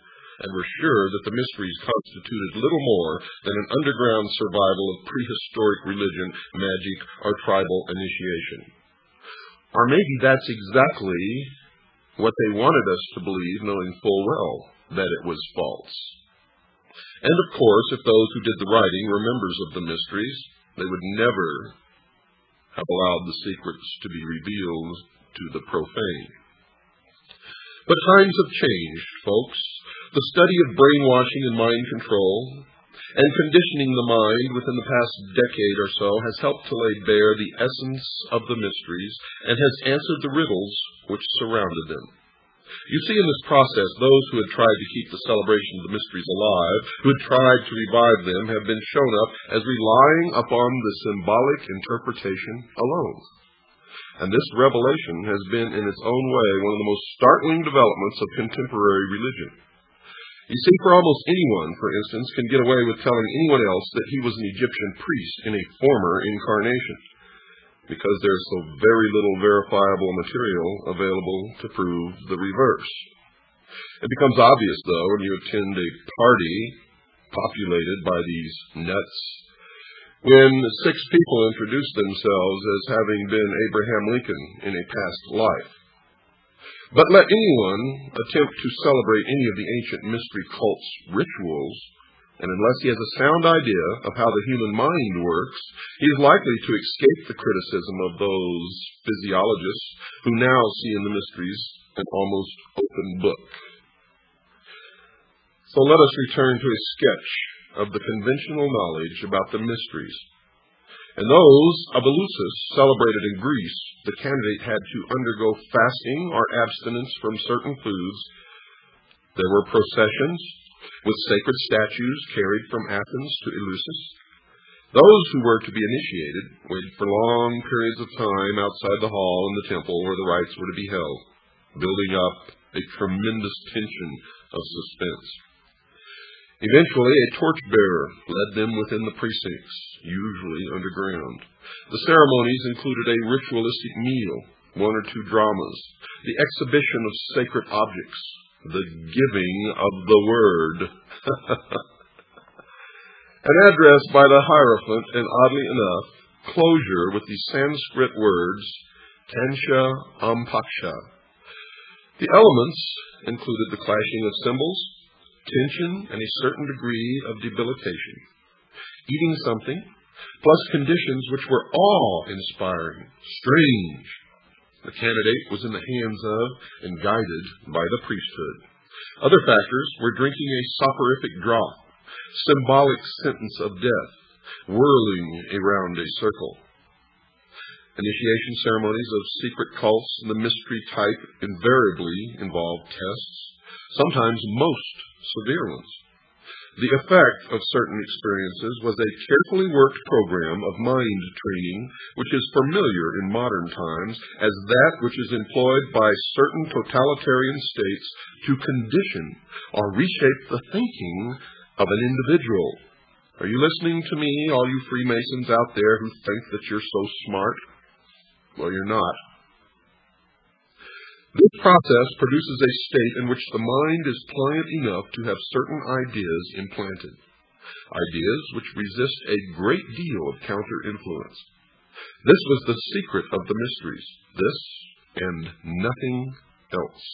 and were sure that the mysteries constituted little more than an underground survival of prehistoric religion, magic, or tribal initiation. Or maybe that's exactly what they wanted us to believe, knowing full well that it was false. And of course, if those who did the writing were members of the mysteries, they would never have allowed the secrets to be revealed to the profane. But times have changed, folks. The study of brainwashing and mind control, and conditioning the mind within the past decade or so, has helped to lay bare the essence of the mysteries, and has answered the riddles which surrounded them. You see in this process, those who had tried to keep the celebration of the mysteries alive, who had tried to revive them, have been shown up as relying upon the symbolic interpretation alone. And this revelation has been in its own way one of the most startling developments of contemporary religion. You see, for almost anyone, for instance, can get away with telling anyone else that he was an Egyptian priest in a former incarnation, because there's so very little verifiable material available to prove the reverse. It becomes obvious, though, when you attend a party populated by these nuts, when 6 people introduce themselves as having been Abraham Lincoln in a past life. But let anyone attempt to celebrate any of the ancient mystery cult's rituals, and unless he has a sound idea of how the human mind works, he is likely to escape the criticism of those physiologists who now see in the mysteries an almost open book. So let us return to a sketch of the conventional knowledge about the mysteries. and those of Eleusis celebrated in Greece, the candidate had to undergo fasting or abstinence from certain foods. There were processions with sacred statues carried from Athens to Eleusis. Those who were to be initiated waited for long periods of time outside the hall in the temple where the rites were to be held, building up a tremendous tension of suspense. Eventually, a torchbearer led them within the precincts, usually underground. The ceremonies included a ritualistic meal, one or two dramas, the exhibition of sacred objects, the giving of the word, an address by the Hierophant, and oddly enough, closure with the Sanskrit words, Tansha Ampaksha. The elements included the clashing of cymbals, tension, and a certain degree of debilitation. Eating something, plus conditions which were awe-inspiring, strange. The candidate was in the hands of and guided by the priesthood. Other factors were drinking a soporific draught, symbolic sentence of death, whirling around a circle. Initiation ceremonies of secret cults and the mystery type invariably involved tests, sometimes most severe ones. The effect of certain experiences was a carefully worked program of mind training, which is familiar in modern times as that which is employed by certain totalitarian states to condition or reshape the thinking of an individual. Are you listening to me, all you Freemasons out there who think that you're so smart? Well, you're not. This process produces a state in which the mind is pliant enough to have certain ideas implanted, ideas which resist a great deal of counter-influence. This was the secret of the mysteries, this and nothing else.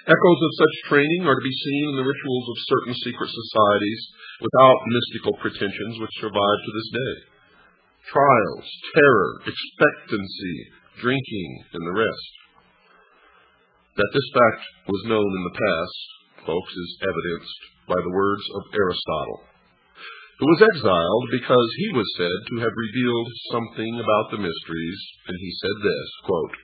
Echoes of such training are to be seen in the rituals of certain secret societies without mystical pretensions which survive to this day. Trials, terror, expectancy, drinking, and the rest. That this fact was known in the past, folks, is evidenced by the words of Aristotle, who was exiled because he was said to have revealed something about the mysteries, and he said this, quote,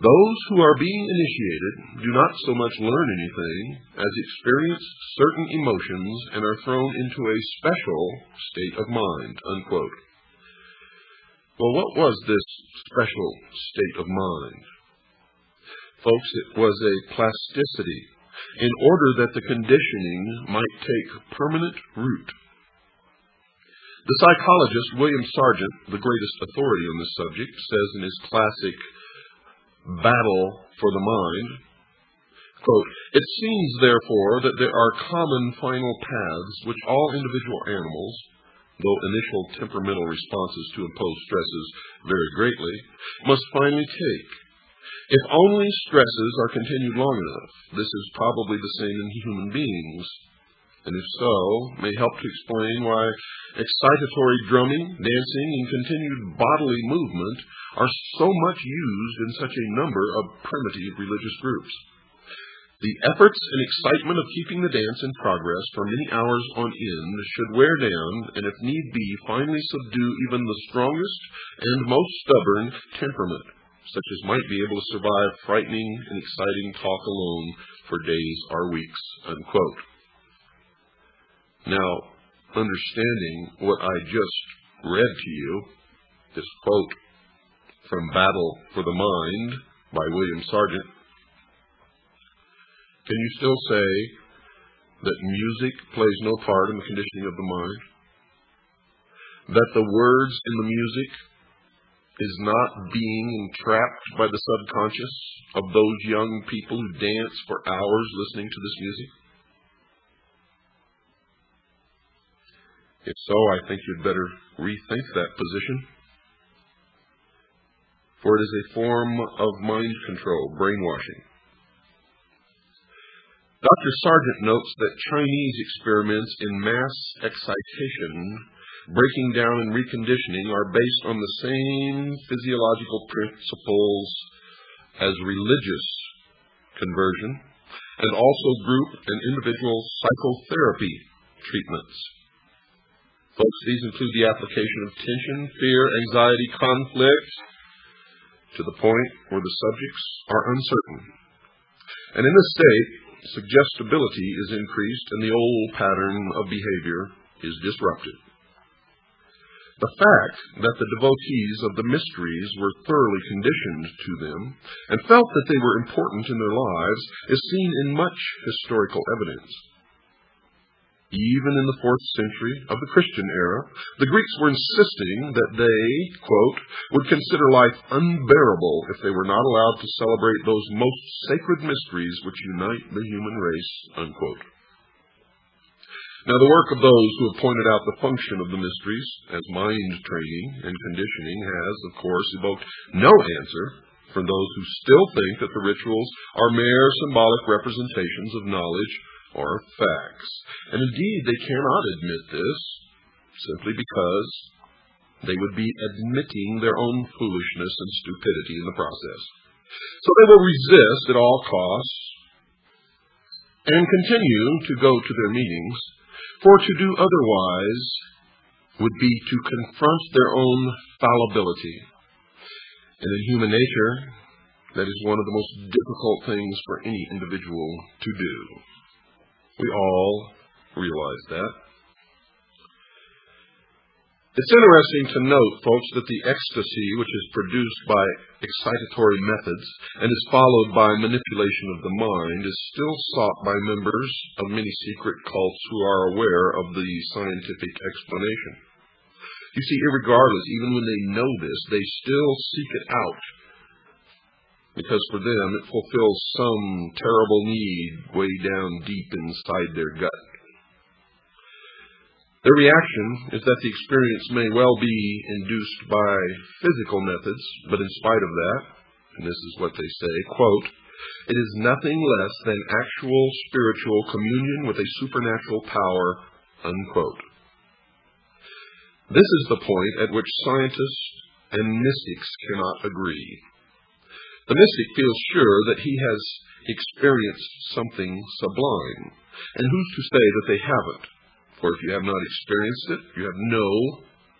"Those who are being initiated do not so much learn anything as experience certain emotions and are thrown into a special state of mind," unquote. Well, what was this special state of mind? Folks, it was a plasticity in order that the conditioning might take permanent root. The psychologist William Sargent, the greatest authority on this subject, says in his classic Battle for the Mind, quote, "It seems, therefore, that there are common final paths which all individual animals, though initial temperamental responses to imposed stresses vary greatly, must finally take. If only stresses are continued long enough, this is probably the same in human beings, and if so, may help to explain why excitatory drumming, dancing, and continued bodily movement are so much used in such a number of primitive religious groups. The efforts and excitement of keeping the dance in progress for many hours on end should wear down and, if need be, finally subdue even the strongest and most stubborn temperament, such as might be able to survive frightening and exciting talk alone for days or weeks," unquote. Now, understanding what I just read to you, this quote from Battle for the Mind by William Sargent, can you still say that music plays no part in the conditioning of the mind? That the words in the music is not being entrapped by the subconscious of those young people who dance for hours listening to this music? If so, I think you'd better rethink that position. For it is a form of mind control, brainwashing. Dr. Sargent notes that Chinese experiments in mass excitation, breaking down and reconditioning, are based on the same physiological principles as religious conversion, and also group and individual psychotherapy treatments. Folks, these include the application of tension, fear, anxiety, conflict, to the point where the subjects are uncertain. And in this state, suggestibility is increased and the old pattern of behavior is disrupted. The fact that the devotees of the mysteries were thoroughly conditioned to them and felt that they were important in their lives is seen in much historical evidence. Even in the 4th century of the Christian era, the Greeks were insisting that they, quote, would consider life unbearable if they were not allowed to celebrate those most sacred mysteries which unite the human race, unquote. Now, the work of those who have pointed out the function of the mysteries as mind training and conditioning has, of course, evoked no answer from those who still think that the rituals are mere symbolic representations of knowledge or facts. And indeed, they cannot admit this simply because they would be admitting their own foolishness and stupidity in the process. So they will resist at all costs and continue to go to their meetings, for to do otherwise would be to confront their own fallibility. And in human nature, that is one of the most difficult things for any individual to do. We all realize that. It's interesting to note, folks, that the ecstasy which is produced by excitatory methods and is followed by manipulation of the mind is still sought by members of many secret cults who are aware of the scientific explanation. You see, irregardless, even when they know this, they still seek it out, because for them it fulfills some terrible need way down deep inside their gut. Their reaction is that the experience may well be induced by physical methods, but in spite of that, and this is what they say, quote, it is nothing less than actual spiritual communion with a supernatural power, unquote. This is the point at which scientists and mystics cannot agree. The mystic feels sure that he has experienced something sublime, and who's to say that they haven't? For if you have not experienced it, you have no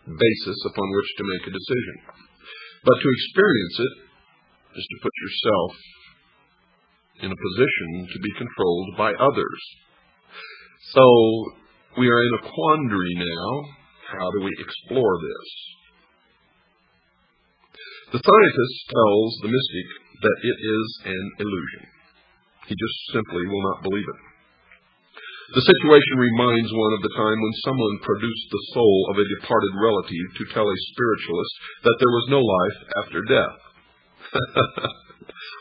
basis upon which to make a decision. But to experience it is to put yourself in a position to be controlled by others. So we are in a quandary now. How do we explore this? The scientist tells the mystic that it is an illusion. He just simply will not believe it. The situation reminds one of the time when someone produced the soul of a departed relative to tell a spiritualist that there was no life after death.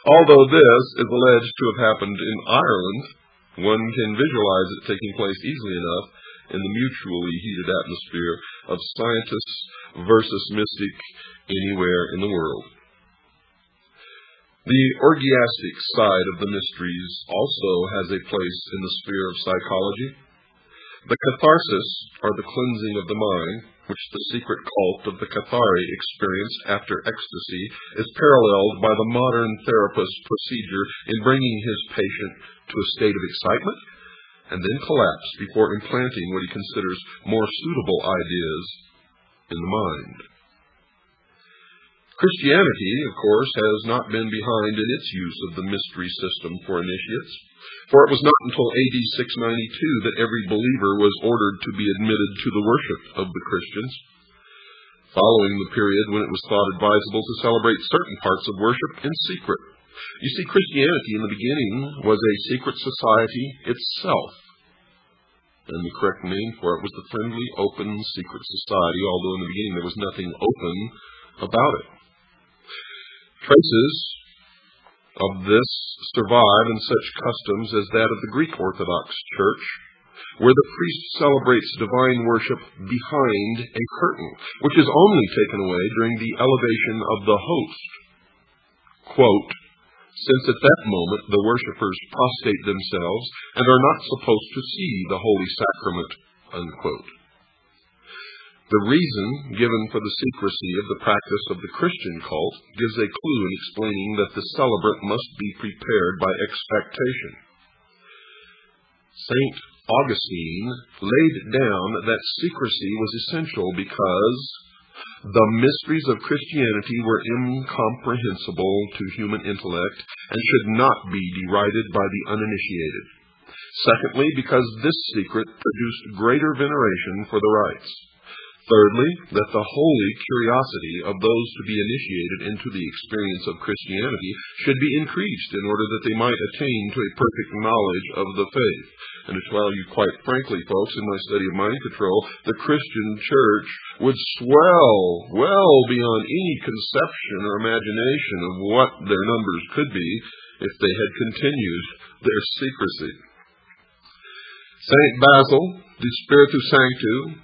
Although this is alleged to have happened in Ireland, one can visualize it taking place easily enough in the mutually heated atmosphere of scientists versus mystic anywhere in the world. The orgiastic side of the mysteries also has a place in the sphere of psychology. The catharsis, or the cleansing of the mind, which the secret cult of the Cathari experienced after ecstasy, is paralleled by the modern therapist's procedure in bringing his patient to a state of excitement and then collapse before implanting what he considers more suitable ideas in the mind. Christianity, of course, has not been behind in its use of the mystery system for initiates, for it was not until AD 692 that every believer was ordered to be admitted to the worship of the Christians, following the period when it was thought advisable to celebrate certain parts of worship in secret. You see, Christianity in the beginning was a secret society itself, and the correct name for it was the Friendly Open Secret Society, although in the beginning there was nothing open about it. Traces of this survive in such customs as that of the Greek Orthodox Church, where the priest celebrates divine worship behind a curtain, which is only taken away during the elevation of the host. Quote, since at that moment the worshippers prostrate themselves and are not supposed to see the holy sacrament, unquote. The reason given for the secrecy of the practice of the Christian cult gives a clue in explaining that the celebrant must be prepared by expectation. Saint Augustine laid down that secrecy was essential because the mysteries of Christianity were incomprehensible to human intellect and should not be derided by the uninitiated. Secondly, because this secret produced greater veneration for the rites. Thirdly, that the holy curiosity of those to be initiated into the experience of Christianity should be increased in order that they might attain to a perfect knowledge of the faith. And to tell you quite frankly, folks, in my study of mind control, the Christian church would swell well beyond any conception or imagination of what their numbers could be if they had continued their secrecy. Saint Basil, the Spiritu Sanctu,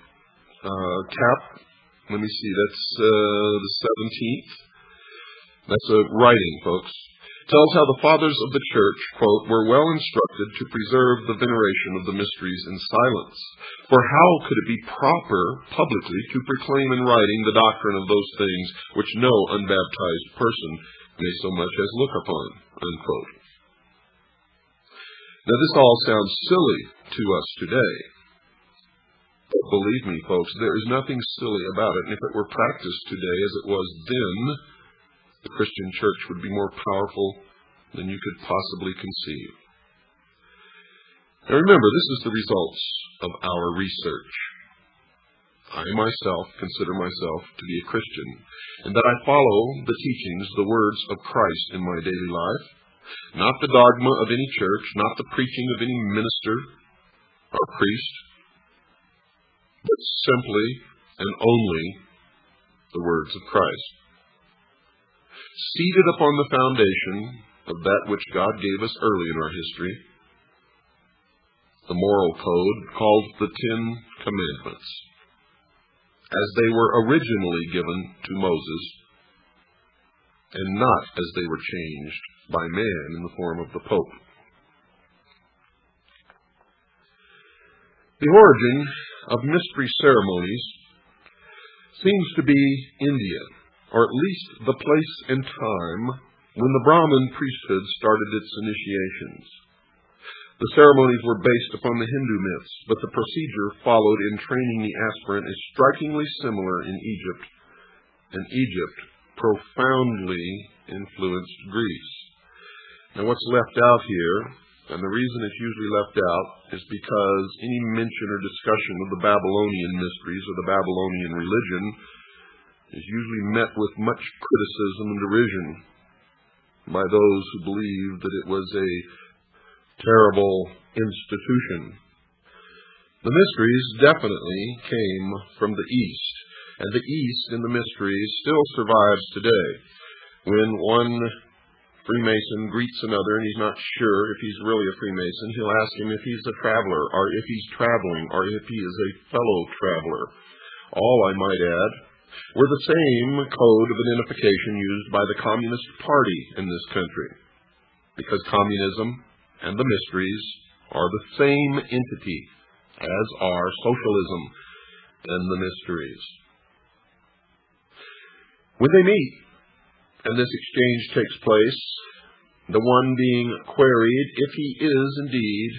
let me see, that's the 17th. That's a writing, folks. Tells how the fathers of the church, quote, were well instructed to preserve the veneration of the mysteries in silence. For how could it be proper publicly to proclaim in writing the doctrine of those things which no unbaptized person may so much as look upon, unquote. Now this all sounds silly to us today. But believe me, folks, there is nothing silly about it. And if it were practiced today as it was then, the Christian church would be more powerful than you could possibly conceive. Now remember, this is the results of our research. I myself consider myself to be a Christian, and that I follow the teachings, the words of Christ in my daily life, not the dogma of any church, not the preaching of any minister or priest, but simply and only the words of Christ. Seated upon the foundation of that which God gave us early in our history, the moral code called the 10 Commandments, as they were originally given to Moses, and not as they were changed by man in the form of the Pope. The origin of mystery ceremonies seems to be India, or at least the place and time when the Brahmin priesthood started its initiations. The ceremonies were based upon the Hindu myths, but the procedure followed in training the aspirant is strikingly similar in Egypt, and Egypt profoundly influenced Greece. Now what's left out here, and the reason it's usually left out, is because any mention or discussion of the Babylonian mysteries or the Babylonian religion is usually met with much criticism and derision by those who believe that it was a terrible institution. The mysteries definitely came from the East, and the East in the mysteries still survives today. When one Freemason greets another and he's not sure if he's really a Freemason, he'll ask him if he's a traveler, or if he's traveling, or if he is a fellow traveler. All, I might add, were the same code of identification used by the Communist Party in this country, because communism and the mysteries are the same entity as are socialism and the mysteries. When they meet, and this exchange takes place, the one being queried if he is indeed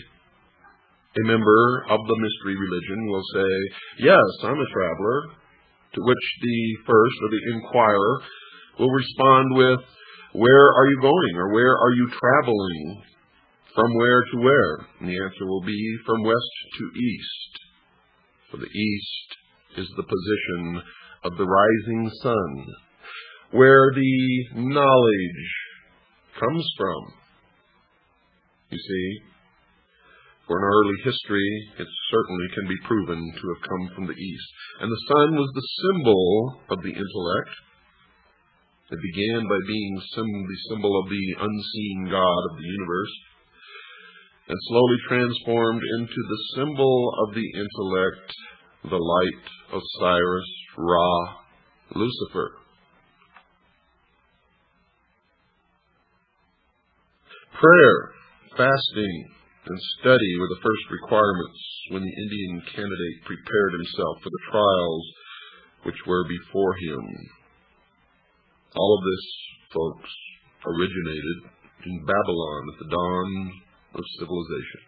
a member of the mystery religion will say, "Yes, I'm a traveler," to which the first, or the inquirer, will respond with, "Where are you going?" or "Where are you traveling? From where to where?" And the answer will be, "From west to east." For the east is the position of the rising sun, where the knowledge comes from. You see, for in early history, it certainly can be proven to have come from the east. And the sun was the symbol of the intellect. It began by being the symbol of the unseen God of the universe, and slowly transformed into the symbol of the intellect, the light, Osiris, Ra, Lucifer. Prayer, fasting, and study were the first requirements when the Indian candidate prepared himself for the trials which were before him. All of this, folks, originated in Babylon at the dawn of civilization.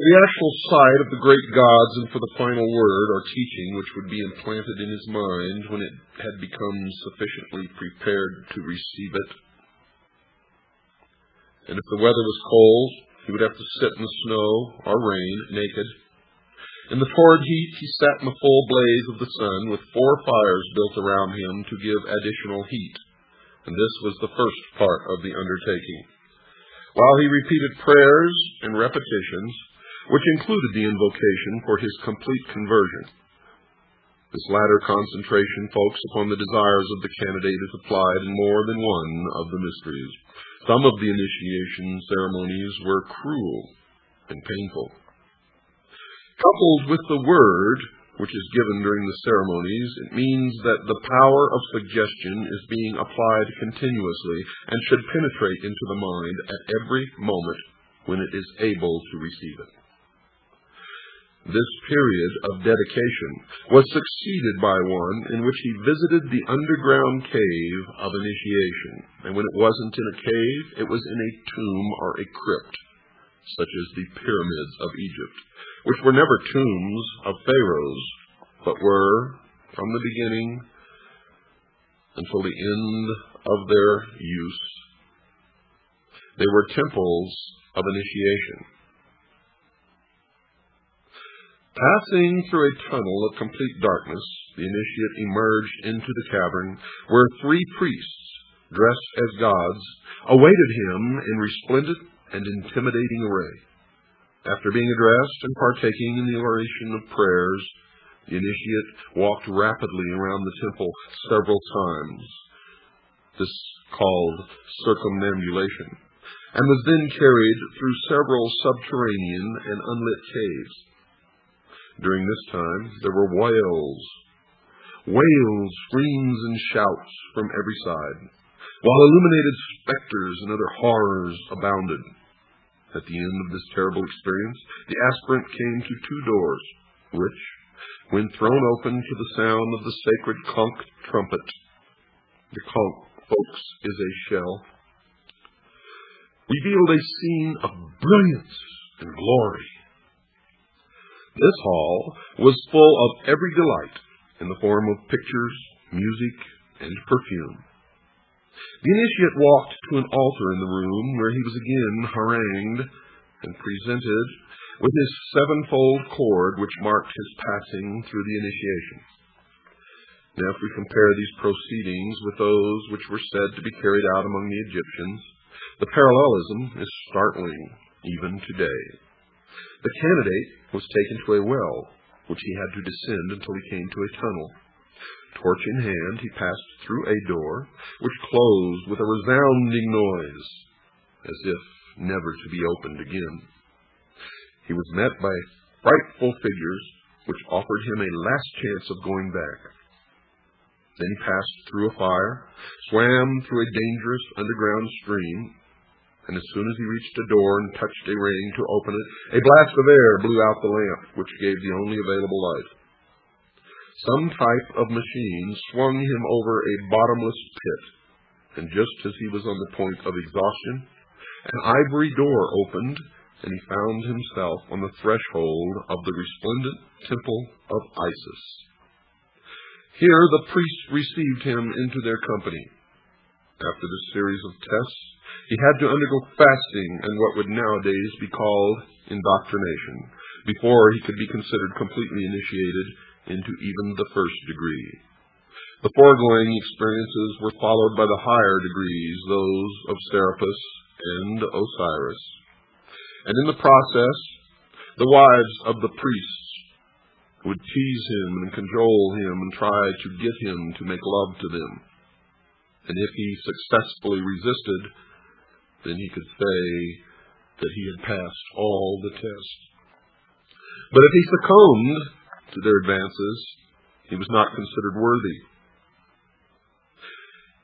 the actual sight of the great gods and for the final word or teaching which would be implanted in his mind when it had become sufficiently prepared to receive it. And if the weather was cold, he would have to sit in the snow or rain, naked. In the torrid heat, he sat in the full blaze of the sun with 4 fires built around him to give additional heat. And this was the first part of the undertaking. While he repeated prayers and repetitions, which included the invocation for his complete conversion. This latter concentration focused upon the desires of the candidate is applied in more than one of the mysteries. Some of the initiation ceremonies were cruel and painful. Coupled with the word, which is given during the ceremonies, it means that the power of suggestion is being applied continuously and should penetrate into the mind at every moment when it is able to receive it. This period of dedication was succeeded by one in which he visited the underground cave of initiation. And when it wasn't in a cave, it was in a tomb or a crypt, such as the pyramids of Egypt, which were never tombs of pharaohs, but were, from the beginning until the end of their use, they were temples of initiation. Passing through a tunnel of complete darkness, the initiate emerged into the cavern, where 3 priests, dressed as gods, awaited him in resplendent and intimidating array. After being addressed and partaking in the oration of prayers, the initiate walked rapidly around the temple several times, this called circumambulation, and was then carried through several subterranean and unlit caves. During this time, there were wails, screams, and shouts from every side, while illuminated specters and other horrors abounded. At the end of this terrible experience, the aspirant came to 2 doors, which, when thrown open to the sound of the sacred conch trumpet, the conch, folks, is a shell, revealed a scene of brilliance and glory. This hall was full of every delight in the form of pictures, music, and perfume. The initiate walked to an altar in the room where he was again harangued and presented with his 7-fold cord which marked his passing through the initiation. Now, if we compare these proceedings with those which were said to be carried out among the Egyptians, the parallelism is startling even today. The candidate was taken to a well, which he had to descend until he came to a tunnel. Torch in hand, he passed through a door, which closed with a resounding noise, as if never to be opened again. He was met by frightful figures, which offered him a last chance of going back. Then he passed through a fire, swam through a dangerous underground stream, and as soon as he reached a door and touched a ring to open it, a blast of air blew out the lamp, which gave the only available light. Some type of machine swung him over a bottomless pit, and just as he was on the point of exhaustion, an ivory door opened, and he found himself on the threshold of the resplendent temple of Isis. Here the priests received him into their company. After this series of tests, he had to undergo fasting and what would nowadays be called indoctrination, before he could be considered completely initiated into even the first degree. The foregoing experiences were followed by the higher degrees, those of Serapis and Osiris. And in the process, the wives of the priests would tease him and cajole him and try to get him to make love to them. And if he successfully resisted, then he could say that he had passed all the tests. But if he succumbed to their advances, he was not considered worthy.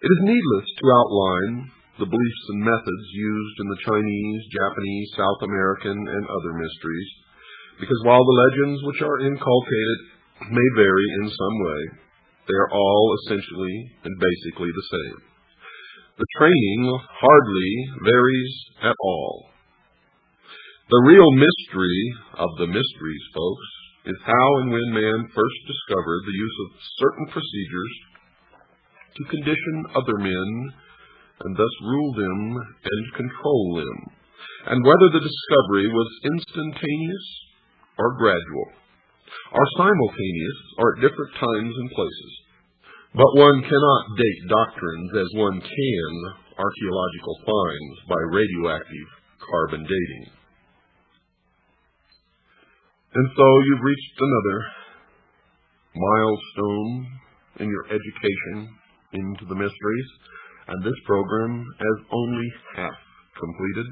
It is needless to outline the beliefs and methods used in the Chinese, Japanese, South American, and other mysteries, because while the legends which are inculcated may vary in some way, they are all essentially and basically the same. The training hardly varies at all. The real mystery of the mysteries, folks, is how and when man first discovered the use of certain procedures to condition other men and thus rule them and control them, and whether the discovery was instantaneous or gradual, or simultaneous or at different times and places. But one cannot date doctrines as one can archaeological finds by radioactive carbon dating. And so you've reached another milestone in your education into the mysteries, and this program is only half completed.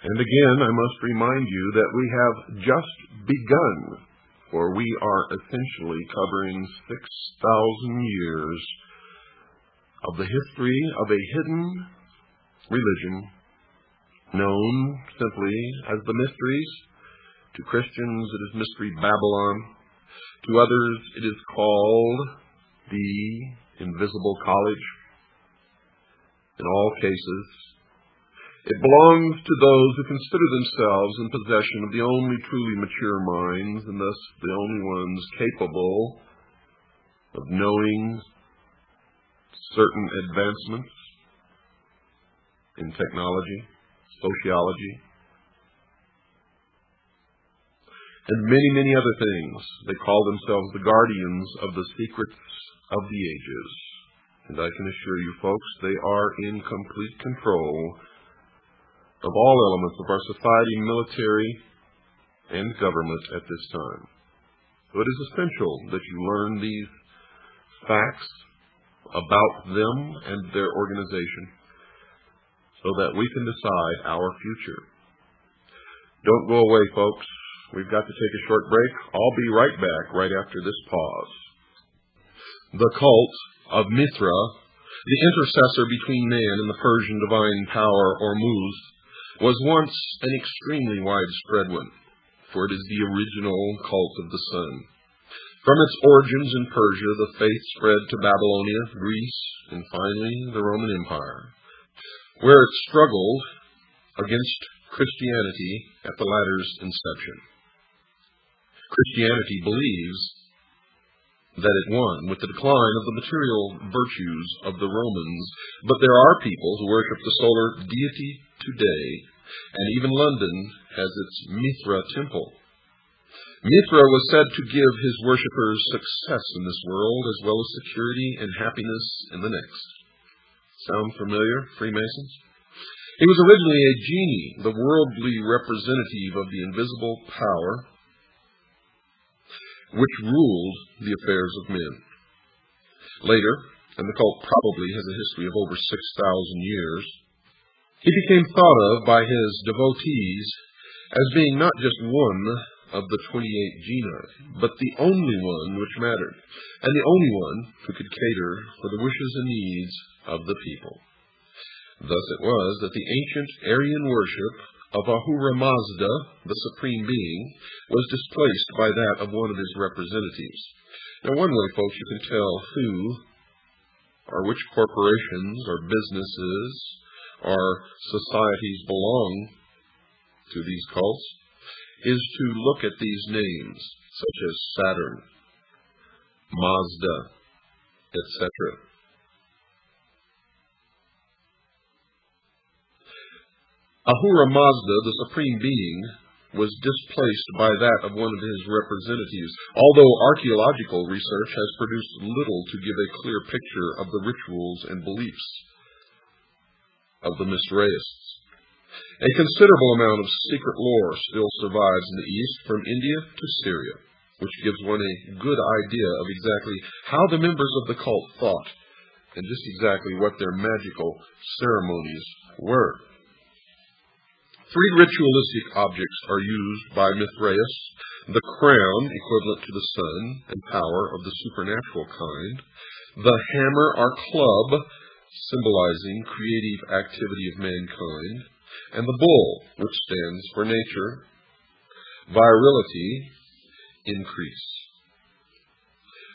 And again, I must remind you that we have just begun, for we are essentially covering 6,000 years of the history of a hidden religion known simply as the mysteries. To Christians, it is Mystery Babylon. To others, it is called the Invisible College. In all cases, it belongs to those who consider themselves in possession of the only truly mature minds, and thus the only ones capable of knowing certain advancements in technology, sociology, and many, many other things. They call themselves the guardians of the secrets of the ages. And I can assure you, folks, they are in complete control of all elements of our society, military, and government at this time. So it is essential that you learn these facts about them and their organization so that we can decide our future. Don't go away, folks. We've got to take a short break. I'll be right back right after this pause. The cult of Mithra, the intercessor between man and the Persian divine power Ormuz, was once an extremely widespread one, for it is the original cult of the sun. From its origins in Persia, the faith spread to Babylonia, Greece, and finally the Roman Empire, where it struggled against Christianity at the latter's inception. Christianity believes that it won with the decline of the material virtues of the Romans, but there are people who worship the solar deity today, and even London has its Mithra temple. Mithra was said to give his worshippers success in this world, as well as security and happiness in the next. Sound familiar, Freemasons? He was originally a genie, the worldly representative of the invisible power which ruled the affairs of men. Later, and the cult probably has a history of over 6,000 years, he became thought of by his devotees as being not just one of the 28 genii, but the only one which mattered, and the only one who could cater for the wishes and needs of the people. Thus it was that the ancient Aryan worship of Ahura Mazda, the Supreme Being, was displaced by that of one of his representatives. Now, one way, folks, you can tell who or which corporations or businesses or societies belong to these cults is to look at these names, such as Saturn, Mazda, etc. Ahura Mazda, the Supreme Being, was displaced by that of one of his representatives, although archaeological research has produced little to give a clear picture of the rituals and beliefs of the Mithraists. A considerable amount of secret lore still survives in the East, from India to Syria, which gives one a good idea of exactly how the members of the cult thought, and just exactly what their magical ceremonies were. 3 ritualistic objects are used by Mithraeus: the crown, equivalent to the sun and power of the supernatural kind; the hammer or club, symbolizing creative activity of mankind; and the bull, which stands for nature, virility, increase.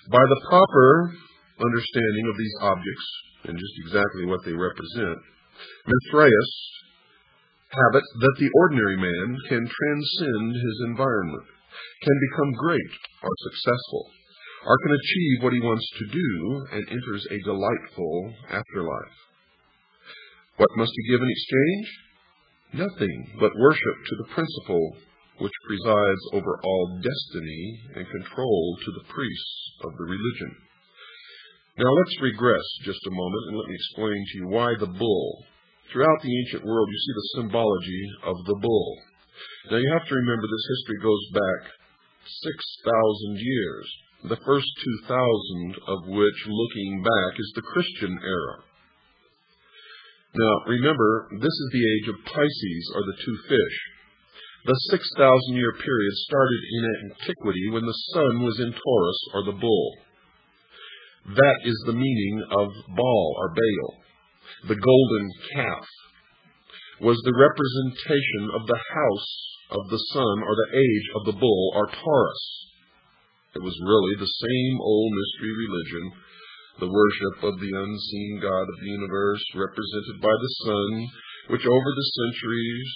By the proper understanding of these objects, and just exactly what they represent, Mithraeus habit that the ordinary man can transcend his environment, can become great or successful, or can achieve what he wants to do and enters a delightful afterlife. What must he give in exchange? Nothing but worship to the principle which presides over all destiny and control to the priests of the religion. Now let's regress just a moment and let me explain to you why the bull. Throughout the ancient world you see the symbology of the bull. Now you have to remember this history goes back 6,000 years, the first 2,000 of which, looking back, is the Christian era. Now remember, this is the age of Pisces, or the two fish. The 6,000-year period started in antiquity when the sun was in Taurus, or the bull. That is the meaning of Baal, or Baal. The golden calf was the representation of the house of the sun, or the age of the bull, or Taurus. It was really the same old mystery religion, the worship of the unseen God of the universe, represented by the sun, which over the centuries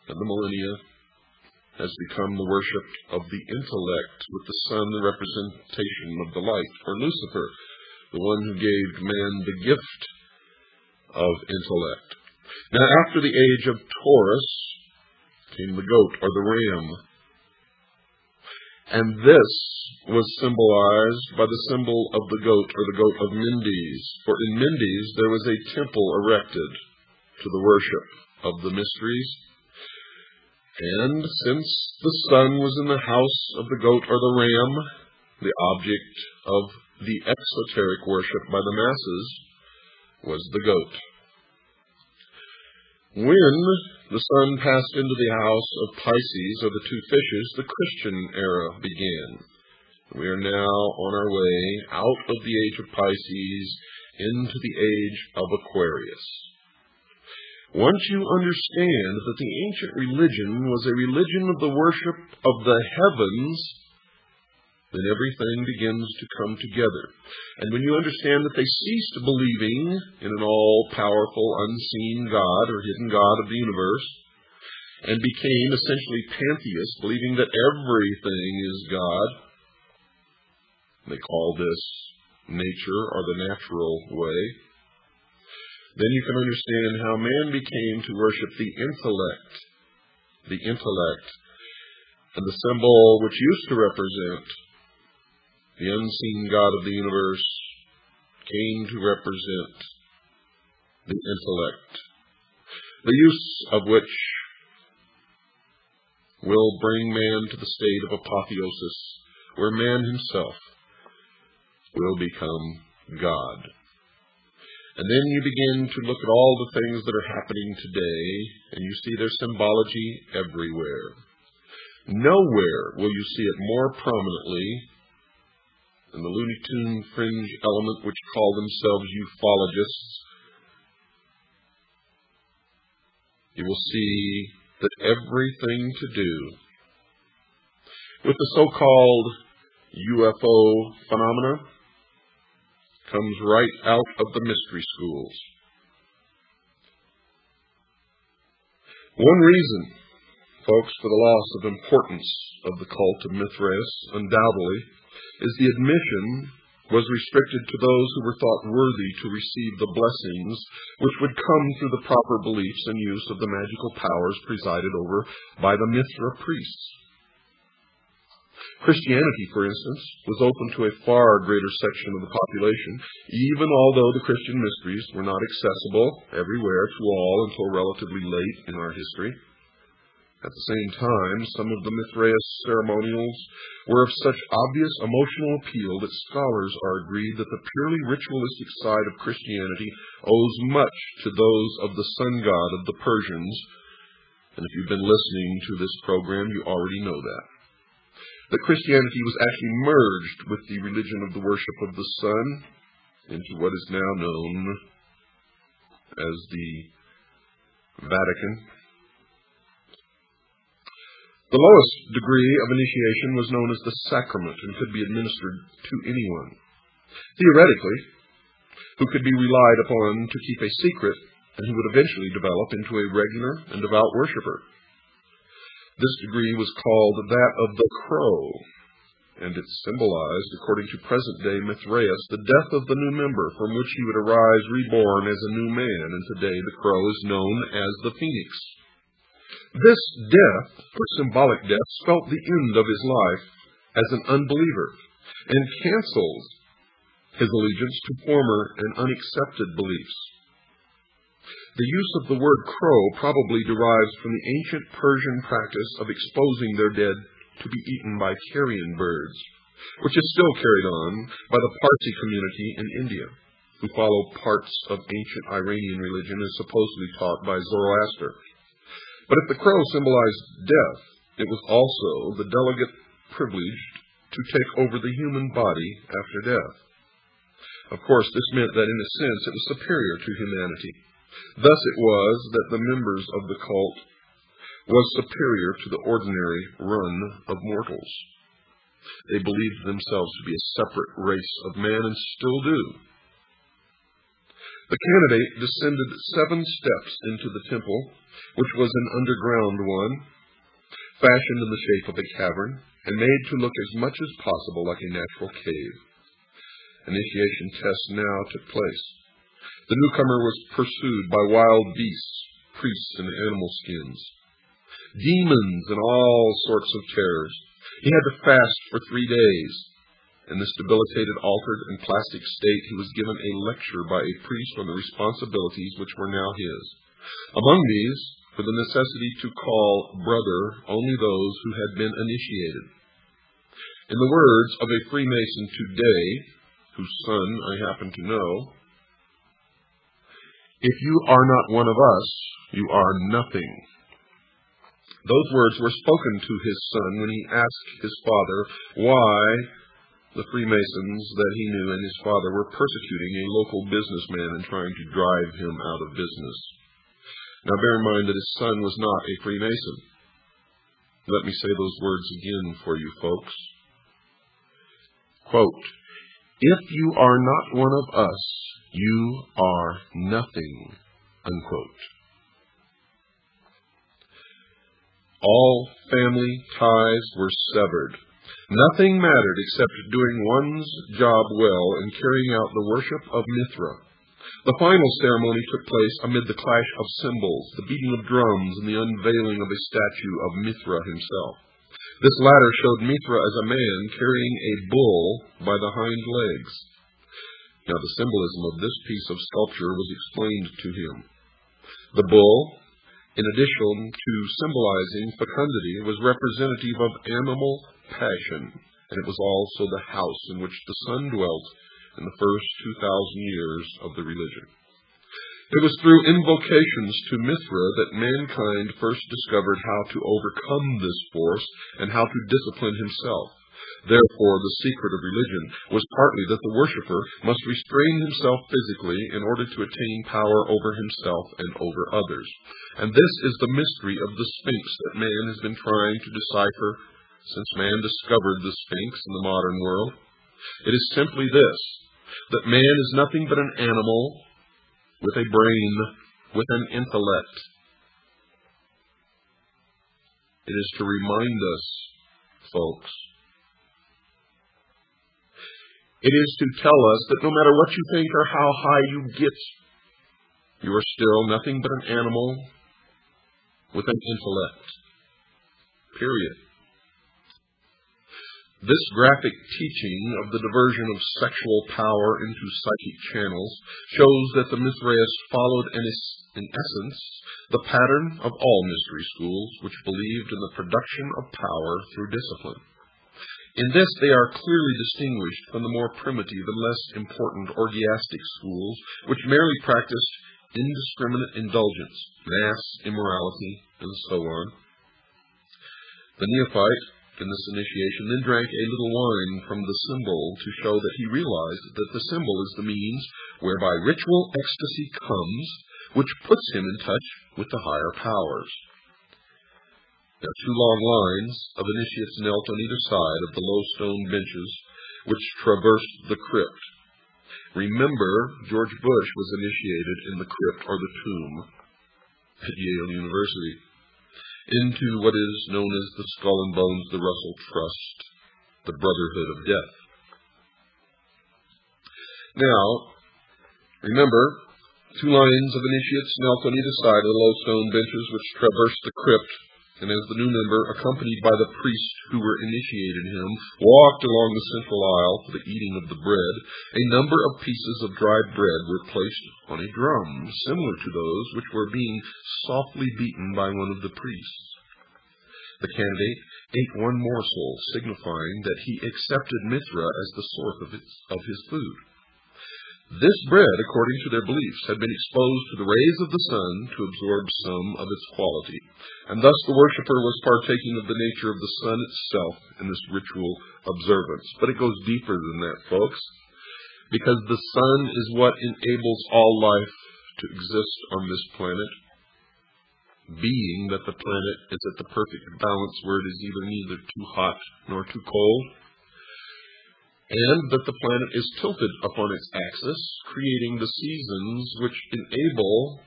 and the millennia has become the worship of the intellect, with the sun the representation of the light, or Lucifer, the one who gave man the gift of intellect. Now, after the age of Taurus came the goat, or the ram. And this was symbolized by the symbol of the goat, or the goat of Mendes. For in Mendes there was a temple erected to the worship of the mysteries. And since the sun was in the house of the goat or the ram, the object of the exoteric worship by the masses was the goat. When the sun passed into the house of Pisces, or the two fishes, the Christian era began. We are now on our way out of the age of Pisces into the age of Aquarius. Once you understand that the ancient religion was a religion of the worship of the heavens, then everything begins to come together. And when you understand that they ceased believing in an all-powerful, unseen God or hidden God of the universe, and became essentially pantheists, believing that everything is God, they call this nature or the natural way, then you can understand how man became to worship the intellect, and the symbol which used to represent the unseen God of the universe came to represent the intellect, the use of which will bring man to the state of apotheosis, where man himself will become God. And then you begin to look at all the things that are happening today, and you see their symbology everywhere. Nowhere will you see it more prominently than the Looney Tune fringe element which call themselves ufologists. You will see that everything to do with the so-called UFO phenomena comes right out of the mystery schools. One reason, folks, for the loss of importance of the cult of Mithras, undoubtedly, is the admission was restricted to those who were thought worthy to receive the blessings which would come through the proper beliefs and use of the magical powers presided over by the Mithra priests. Christianity, for instance, was open to a far greater section of the population, even although the Christian mysteries were not accessible everywhere to all until relatively late in our history. At the same time, some of the Mithraeus ceremonials were of such obvious emotional appeal that scholars are agreed that the purely ritualistic side of Christianity owes much to those of the sun god of the Persians. And if you've been listening to this program, you already know that. That Christianity was actually merged with the religion of the worship of the sun into what is now known as the Vatican. The lowest degree of initiation was known as the sacrament and could be administered to anyone. Theoretically, who could be relied upon to keep a secret and he would eventually develop into a regular and devout worshiper. This degree was called that of the crow, and it symbolized, according to present-day Mithraeus, the death of the new member, from which he would arise reborn as a new man, and today the crow is known as the phoenix. This death, or symbolic death, spelt the end of his life as an unbeliever, and canceled his allegiance to former and unaccepted beliefs. The use of the word crow probably derives from the ancient Persian practice of exposing their dead to be eaten by carrion birds, which is still carried on by the Parsi community in India, who follow parts of ancient Iranian religion as supposedly taught by Zoroaster. But if the crow symbolized death, it was also the delegate privileged to take over the human body after death. Of course, this meant that in a sense it was superior to humanity. Thus it was that the members of the cult was superior to the ordinary run of mortals. They believed themselves to be a separate race of man, and still do. The candidate descended 7 steps into the temple, which was an underground one, fashioned in the shape of a cavern, and made to look as much as possible like a natural cave. Initiation tests now took place. The newcomer was pursued by wild beasts, priests in animal skins, demons, and all sorts of terrors. He had to fast for 3 days. In this debilitated, altered, and plastic state, he was given a lecture by a priest on the responsibilities which were now his. Among these, for the necessity to call brother only those who had been initiated. In the words of a Freemason today, whose son I happen to know, "If you are not one of us, you are nothing." Those words were spoken to his son when he asked his father why the Freemasons that he knew and his father were persecuting a local businessman and trying to drive him out of business. Now bear in mind that his son was not a Freemason. Let me say those words again for you folks. Quote, "If you are not one of us, you are nothing." Unquote. All family ties were severed. Nothing mattered except doing one's job well and carrying out the worship of Mithra. The final ceremony took place amid the clash of cymbals, the beating of drums, and the unveiling of a statue of Mithra himself. This latter showed Mithra as a man carrying a bull by the hind legs. Now the symbolism of this piece of sculpture was explained to him. The bull, in addition to symbolizing fecundity, was representative of animal passion, and it was also the house in which the sun dwelt in the first 2,000 years of the religion. It was through invocations to Mithra that mankind first discovered how to overcome this force and how to discipline himself. Therefore, the secret of religion was partly that the worshipper must restrain himself physically in order to attain power over himself and over others. And this is the mystery of the Sphinx that man has been trying to decipher since man discovered the Sphinx in the modern world. It is simply this, that man is nothing but an animal with a brain, with an intellect. It is to remind us, folks, it is to tell us that no matter what you think or how high you get, you are still nothing but an animal with an intellect. Period. This graphic teaching of the diversion of sexual power into psychic channels shows that the Mithraeus followed, in essence, the pattern of all mystery schools which believed in the production of power through discipline. In this, they are clearly distinguished from the more primitive and less important orgiastic schools, which merely practiced indiscriminate indulgence, mass immorality, and so on. The neophyte in this initiation then drank a little wine from the symbol to show that he realized that the symbol is the means whereby ritual ecstasy comes, which puts him in touch with the higher powers. Now, 2 long lines of initiates knelt on either side of the low stone benches which traversed the crypt, Remember, George Bush was initiated in the crypt or the tomb at Yale University into what is known as the Skull and Bones, the Russell Trust, the Brotherhood of Death. Now, remember, two lines of initiates knelt on either side of the low stone benches which traversed the crypt, and as the new member, accompanied by the priests who were initiating him, walked along the central aisle for the eating of the bread, a number of pieces of dried bread were placed on a drum, similar to those which were being softly beaten by one of the priests. The candidate ate one morsel, signifying that he accepted Mithra as the source of his food. This bread, according to their beliefs, had been exposed to the rays of the sun to absorb some of its quality, and thus the worshipper was partaking of the nature of the sun itself in this ritual observance. But it goes deeper than that, folks, because the sun is what enables all life to exist on this planet, being that the planet is at the perfect balance where it is neither too hot nor too cold, and that the planet is tilted upon its axis, creating the seasons which enable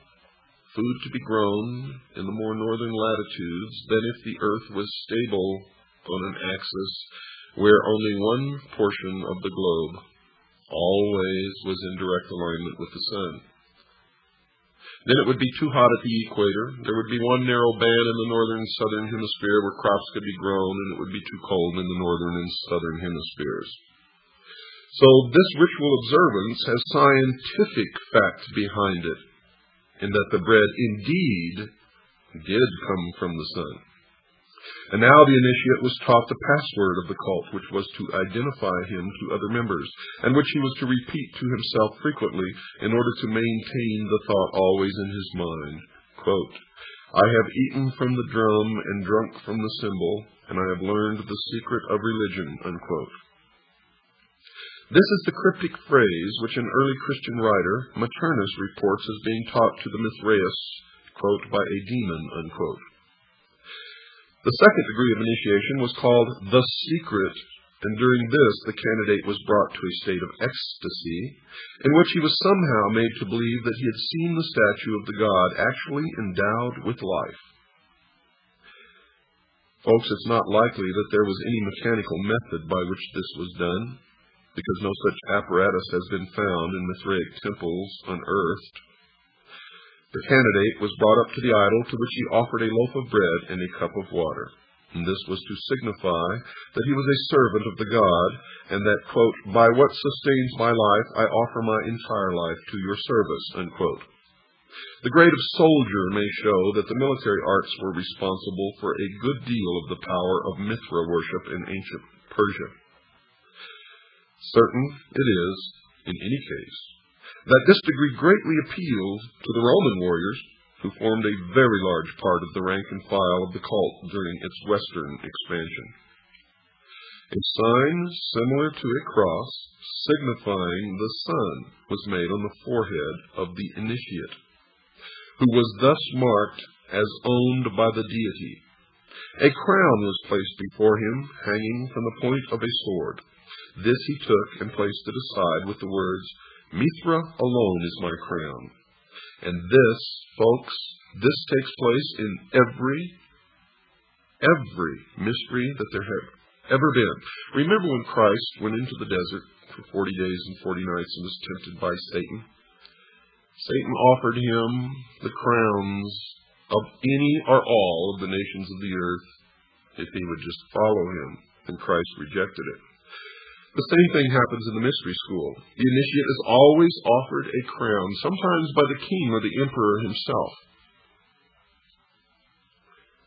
food to be grown in the more northern latitudes than if the earth was stable on an axis where only one portion of the globe always was in direct alignment with the sun. Then it would be too hot at the equator. There would be one narrow band in the northern and southern hemisphere where crops could be grown, and it would be too cold in the northern and southern hemispheres. So this ritual observance has scientific facts behind it, in that the bread indeed did come from the sun. And now the initiate was taught the password of the cult, which was to identify him to other members, and which he was to repeat to himself frequently in order to maintain the thought always in his mind. Quote, "I have eaten from the drum and drunk from the cymbal, and I have learned the secret of religion." Unquote. This is the cryptic phrase which an early Christian writer, Maternus, reports as being taught to the Mithraeus, quote, "by a demon." Unquote. The second degree of initiation was called the secret, and during this the candidate was brought to a state of ecstasy, in which he was somehow made to believe that he had seen the statue of the god actually endowed with life. Folks, it's not likely that there was any mechanical method by which this was done, because no such apparatus has been found in Mithraic temples unearthed. The candidate was brought up to the idol, to which he offered a loaf of bread and a cup of water. And this was to signify that he was a servant of the god, and that, quote, "by what sustains my life, I offer my entire life to your service." Unquote. The grade of soldier may show that the military arts were responsible for a good deal of the power of Mithra worship in ancient Persia. Certain it is, in any case, that this degree greatly appealed to the Roman warriors, who formed a very large part of the rank and file of the cult during its western expansion. A sign similar to a cross, signifying the sun, was made on the forehead of the initiate, who was thus marked as owned by the deity. A crown was placed before him, hanging from the point of a sword. This he took and placed it aside with the words, "Mithra alone is my crown." And this, folks, this takes place in every mystery that there have ever been. Remember when Christ went into the desert for 40 days and 40 nights and was tempted by Satan? Satan offered him the crowns of any or all of the nations of the earth if he would just follow him, and Christ rejected it. The same thing happens in the mystery school. The initiate is always offered a crown, sometimes by the king or the emperor himself.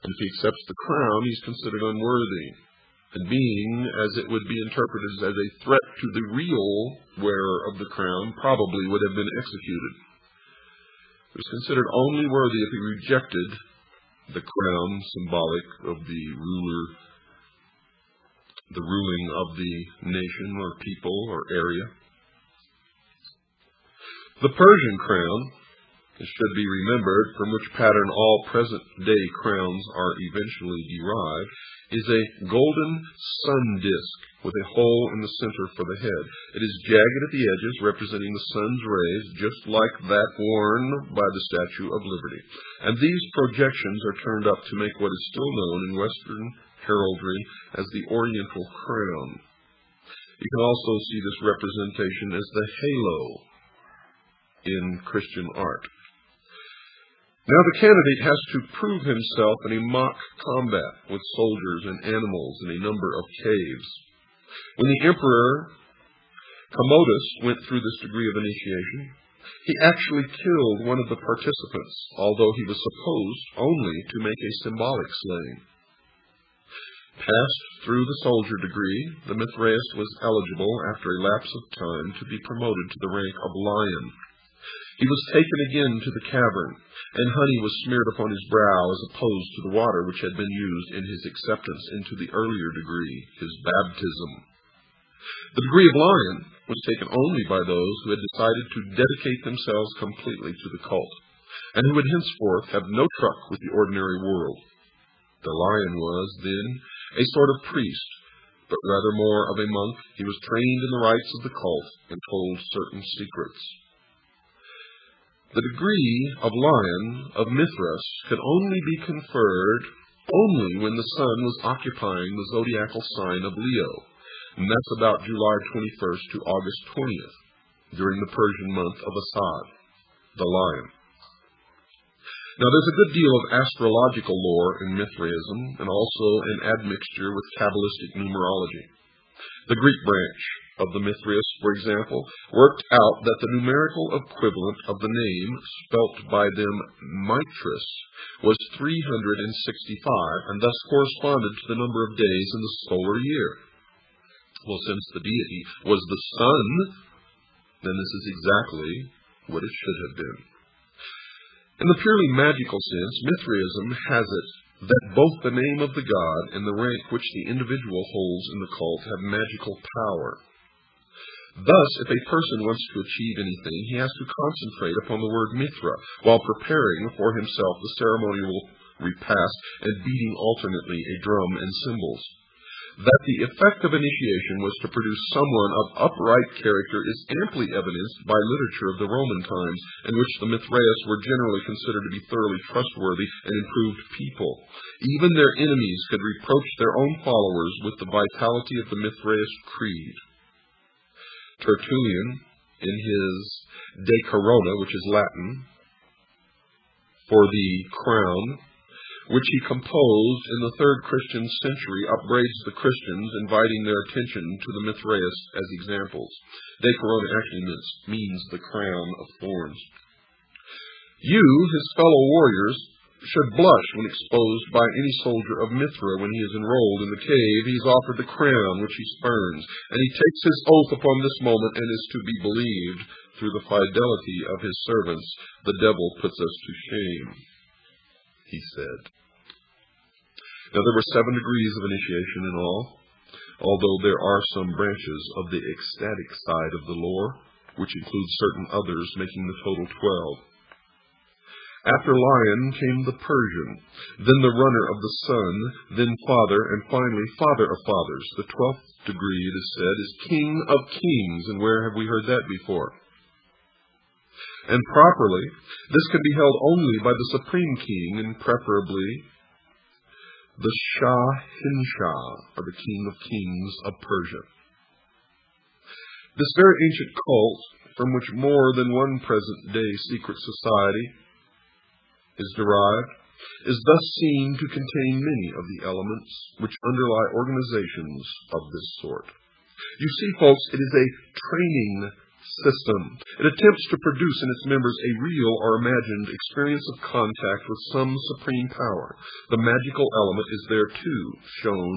And if he accepts the crown, he is considered unworthy, and being, as it would be interpreted as a threat to the real wearer of the crown, probably would have been executed. He was considered only worthy if he rejected the crown, symbolic of the ruling of the nation or people or area. The Persian crown It should be remembered, from which pattern all present-day crowns are eventually derived, is a golden sun disk with a hole in the center for the head. It is jagged at the edges, representing the sun's rays, just like that worn by the Statue of Liberty. And these projections are turned up to make what is still known in Western heraldry as the Oriental crown. You can also see this representation as the halo in Christian art. Now the candidate has to prove himself in a mock combat with soldiers and animals in a number of caves. When the Emperor Commodus went through this degree of initiation, he actually killed one of the participants, although he was supposed only to make a symbolic slaying. Passed through the soldier degree, the Mithraist was eligible after a lapse of time to be promoted to the rank of lion. He was taken again to the cavern, and honey was smeared upon his brow as opposed to the water which had been used in his acceptance into the earlier degree, his baptism. The degree of lion was taken only by those who had decided to dedicate themselves completely to the cult, and who would henceforth have no truck with the ordinary world. The lion was, then, a sort of priest, but rather more of a monk. He was trained in the rites of the cult and told certain secrets. The degree of lion of Mithras could only be conferred when the sun was occupying the zodiacal sign of Leo, and that's about July 21st to August 20th, during the Persian month of Asad, the lion. Now, there's a good deal of astrological lore in Mithraism, and also an admixture with Kabbalistic numerology. The Greek branch of the Mithraists, for example, worked out that the numerical equivalent of the name, spelt by them Mithras, was 365, and thus corresponded to the number of days in the solar year. Well, since the deity was the sun, then this is exactly what it should have been. In the purely magical sense, Mithraism has it that both the name of the god and the rank which the individual holds in the cult have magical power. Thus, if a person wants to achieve anything, he has to concentrate upon the word Mithra while preparing for himself the ceremonial repast and beating alternately a drum and cymbals. That the effect of initiation was to produce someone of upright character is amply evidenced by literature of the Roman times, in which the Mithraists were generally considered to be thoroughly trustworthy and improved people. Even their enemies could reproach their own followers with the vitality of the Mithraist creed. Tertullian, in his De Corona, which is Latin for the crown, which he composed in the 3rd Christian century, upbraids the Christians, inviting their attention to the Mithraists as examples. De Corona actually means the crown of thorns. You, his fellow warriors, should blush when exposed by any soldier of Mithra when he is enrolled in the cave. He is offered the crown which he spurns, and he takes his oath upon this moment and is to be believed. Through the fidelity of his servants, the devil puts us to shame, he said. Now, there were 7 degrees of initiation in all, although there are some branches of the ecstatic side of the lore, which include certain others, making the total 12. After lion came the Persian, then the runner of the sun, then father, and finally father of fathers. The 12th degree, it is said, is king of kings, and where have we heard that before? And properly, this can be held only by the supreme king, and preferably the Shah-Hinshah, or the king of kings of Persia. This very ancient cult, from which more than one present-day secret society is derived, is thus seen to contain many of the elements which underlie organizations of this sort. You see, folks, it is a training system. It attempts to produce in its members a real or imagined experience of contact with some supreme power. The magical element is there, too, shown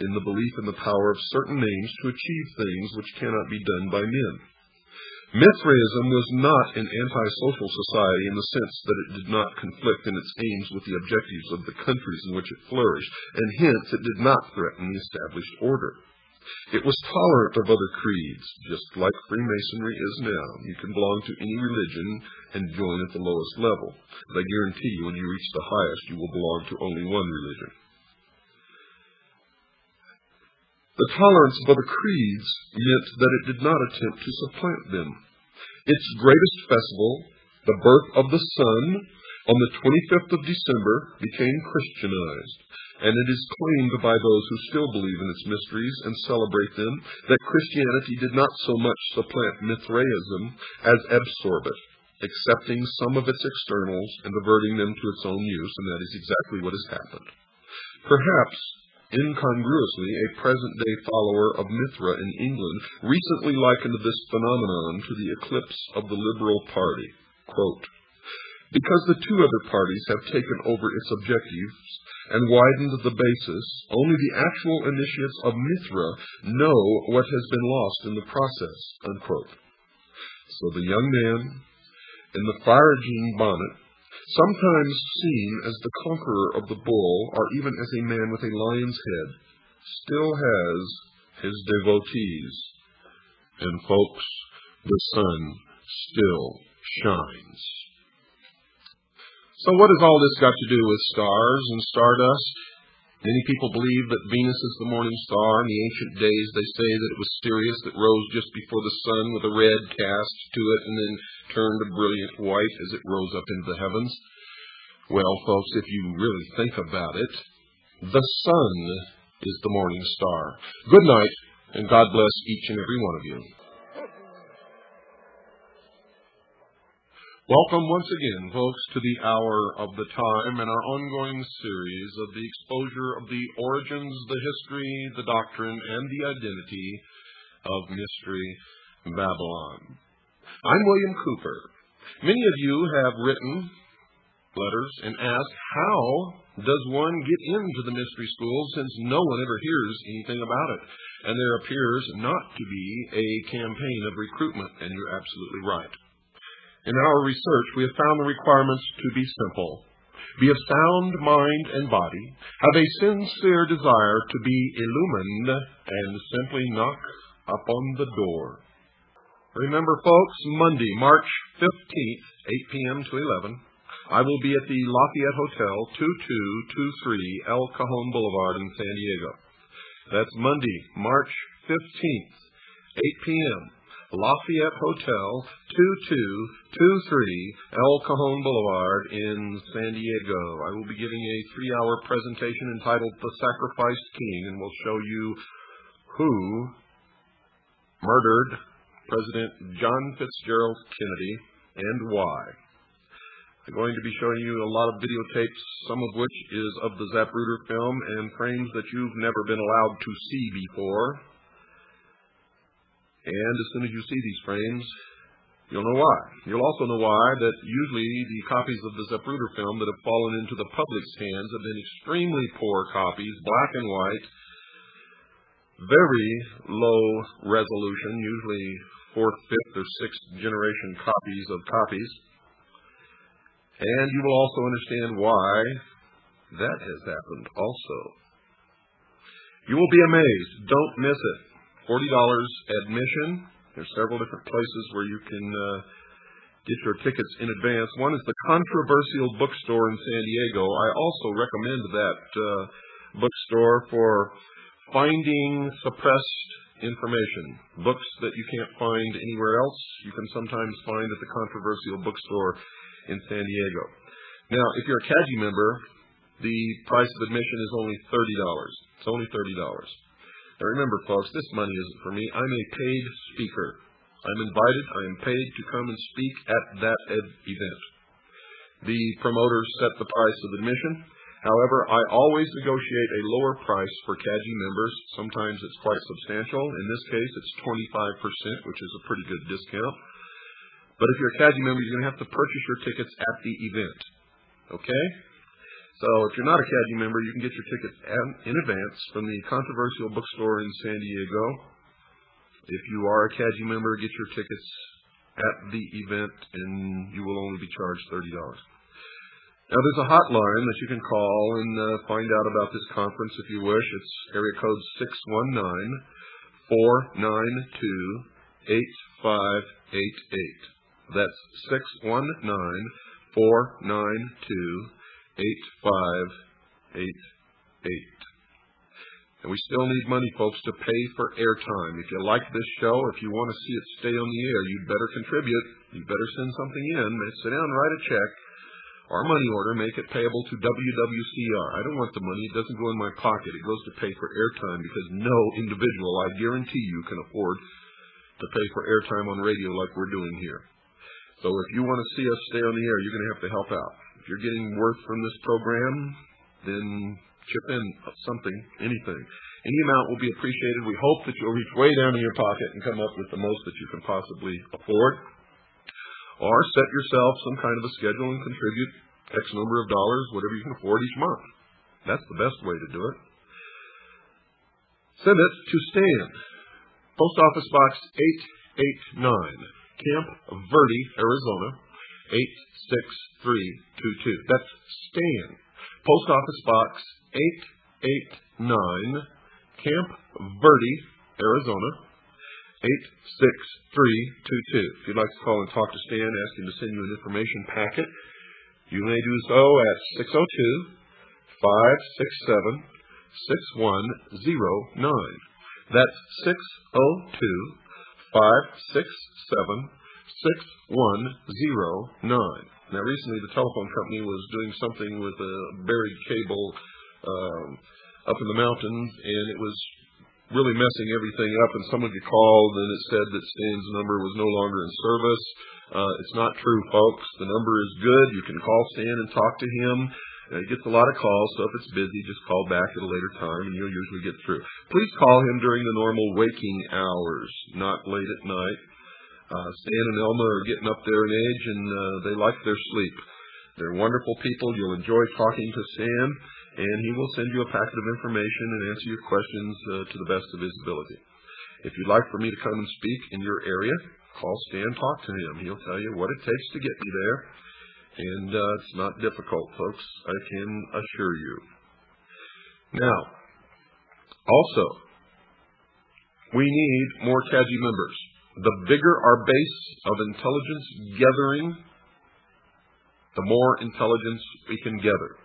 in the belief in the power of certain names to achieve things which cannot be done by men. Mithraism was not an anti-social society in the sense that it did not conflict in its aims with the objectives of the countries in which it flourished, and hence it did not threaten the established order. It was tolerant of other creeds, just like Freemasonry is now. You can belong to any religion and join at the lowest level. But I guarantee you, when you reach the highest, you will belong to only one religion. The tolerance of other creeds meant that it did not attempt to supplant them. Its greatest festival, the birth of the sun, on the 25th of December, became Christianized, and it is claimed by those who still believe in its mysteries and celebrate them that Christianity did not so much supplant Mithraism as absorb it, accepting some of its externals and diverting them to its own use, and that is exactly what has happened. Perhaps incongruously, a present-day follower of Mithra in England recently likened this phenomenon to the eclipse of the Liberal Party. Quote, because the two other parties have taken over its objectives and widened the basis, only the actual initiates of Mithra know what has been lost in the process. Unquote. So the young man in the Phrygian bonnet, sometimes seen as the conqueror of the bull, or even as a man with a lion's head, still has his devotees. And folks, the sun still shines. So what has all this got to do with stars and stardust? Many people believe that Venus is the morning star. In the ancient days, they say that it was Sirius that rose just before the sun with a red cast to it and then turned a brilliant white as it rose up into the heavens. Well, folks, if you really think about it, the sun is the morning star. Good night, and God bless each and every one of you. Welcome once again, folks, to the Hour of the Time and our ongoing series of the exposure of the origins, the history, the doctrine, and the identity of Mystery Babylon. I'm William Cooper. Many of you have written letters and asked, how does one get into the mystery school since no one ever hears anything about it? And there appears not to be a campaign of recruitment, and you're absolutely right. In our research, we have found the requirements to be simple. Be of sound mind and body, have a sincere desire to be illumined, and simply knock upon the door. Remember, folks, Monday, March 15th, 8 p.m. to 11, I will be at the Lafayette Hotel, 2223 El Cajon Boulevard in San Diego. That's Monday, March 15th, 8 p.m., Lafayette Hotel, 2223 El Cajon Boulevard in San Diego. I will be giving a 3-hour presentation entitled The Sacrificed King, and will show you who murdered President John Fitzgerald Kennedy and why. I'm going to be showing you a lot of videotapes, some of which is of the Zapruder film, and frames that you've never been allowed to see before. And as soon as you see these frames, you'll know why. You'll also know why that usually the copies of the Zapruder film that have fallen into the public's hands have been extremely poor copies, black and white, very low resolution, usually 4th, 5th, or 6th generation copies of copies. And you will also understand why that has happened also. You will be amazed. Don't miss it. $40 admission. There's several different places where you can get your tickets in advance. One is the Controversial Bookstore in San Diego. I also recommend that bookstore for finding suppressed information. Books that you can't find anywhere else, you can sometimes find at the Controversial Bookstore in San Diego. Now, if you're a CAGI member, the price of admission is only $30. It's only $30. Now remember, folks, this money isn't for me. I'm a paid speaker. I'm invited. I am paid to come and speak at that event. The promoters set the price of admission. However, I always negotiate a lower price for CAGI members. Sometimes it's quite substantial. In this case, it's 25%, which is a pretty good discount. But if you're a CAGI member, you're going to have to purchase your tickets at the event. Okay? So if you're not a CAGI member, you can get your tickets in advance from the Controversial Bookstore in San Diego. If you are a CAGI member, get your tickets at the event, and you will only be charged $30. Now, there's a hotline that you can call and find out about this conference if you wish. It's area code 619-492-8588. That's 619-492-8588. And we still need money, folks, to pay for airtime. If you like this show, if you want to see it stay on the air, you'd better contribute. You'd better send something in. Sit down and write a check or money order. Make it payable to WWCR. I don't want the money. It doesn't go in my pocket. It goes to pay for airtime because no individual, I guarantee you, can afford to pay for airtime on radio like we're doing here. So if you want to see us stay on the air, you're going to have to help out. If you're getting worth from this program, then chip in something, anything. Any amount will be appreciated. We hope that you'll reach way down in your pocket and come up with the most that you can possibly afford. Or set yourself some kind of a schedule and contribute X number of dollars, whatever you can afford each month. That's the best way to do it. Send it to Stan, Post Office Box 889, Camp Verde, Arizona, 86322. That's Stan, Post Office Box 889, Camp Verde, Arizona, 86322. If you'd like to call and talk to Stan, ask him to send you an information packet, you may do so at 602-567-6109. That's 602-567-6109. Now, recently the telephone company was doing something with a buried cable up in the mountains, and it was really messing everything up, and someone called and it said that Stan's number was no longer in service. It's not true, folks. The number is good. You can call Stan and talk to him. He gets a lot of calls, so if it's busy, just call back at a later time, and you'll usually get through. Please call him during the normal waking hours, not late at night. Stan and Elma are getting up there in age, and they like their sleep. They're wonderful people. You'll enjoy talking to Stan, and he will send you a packet of information and answer your questions to the best of his ability. If you'd like for me to come and speak in your area, call Stan, talk to him. He'll tell you what it takes to get me there, and it's not difficult, folks, I can assure you. Now, also, we need more CAGI members. The bigger our base of intelligence gathering, the more intelligence we can gather.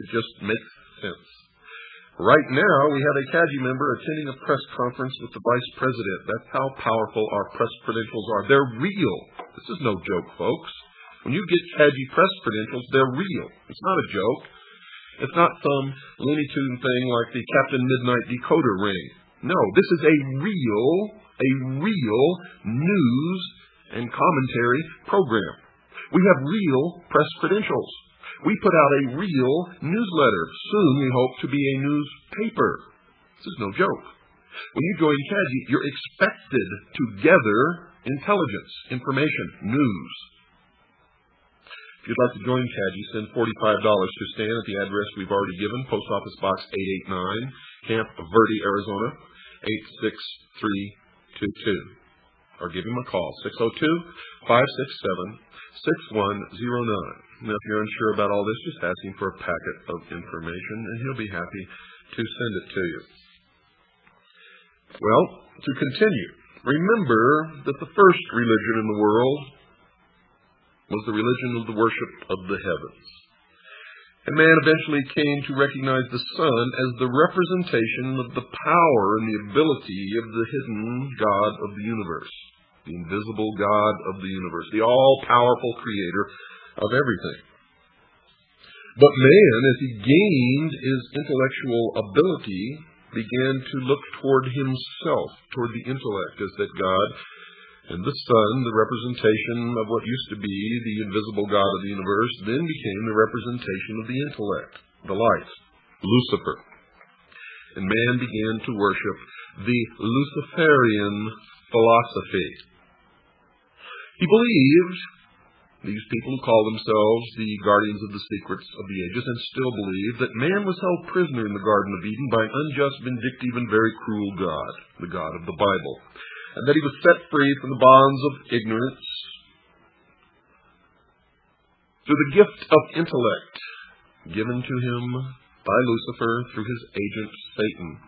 It just makes sense. Right now, we have a CAGI member attending a press conference with the Vice President. That's how powerful our press credentials are. They're real. This is no joke, folks. When you get CAGI press credentials, they're real. It's not a joke. It's not some Looney Tune thing like the Captain Midnight decoder ring. No, this is a real news and commentary program. We have real press credentials. We put out a real newsletter. Soon we hope to be a newspaper. This is no joke. When you join CAGI, you're expected to gather intelligence, information, news. If you'd like to join CAGI, send $45 to Stan at the address we've already given, Post Office Box 889, Camp Verde, Arizona, 86322. Or give him a call, 602-567-6109. Now, if you're unsure about all this, just ask him for a packet of information, and he'll be happy to send it to you. Well, to continue, remember that the first religion in the world was the religion of the worship of the heavens. And man eventually came to recognize the sun as the representation of the power and the ability of the hidden God of the universe, the invisible God of the universe, the all-powerful creator of everything. But man, as he gained his intellectual ability, began to look toward himself, toward the intellect, as that God and the sun, the representation of what used to be the invisible God of the universe, then became the representation of the intellect, the light, Lucifer. And man began to worship the Luciferian philosophy. He believed, these people who call themselves the guardians of the secrets of the ages, and still believe, that man was held prisoner in the Garden of Eden by an unjust, vindictive, and very cruel God, the God of the Bible, and that he was set free from the bonds of ignorance through the gift of intellect given to him by Lucifer through his agent Satan.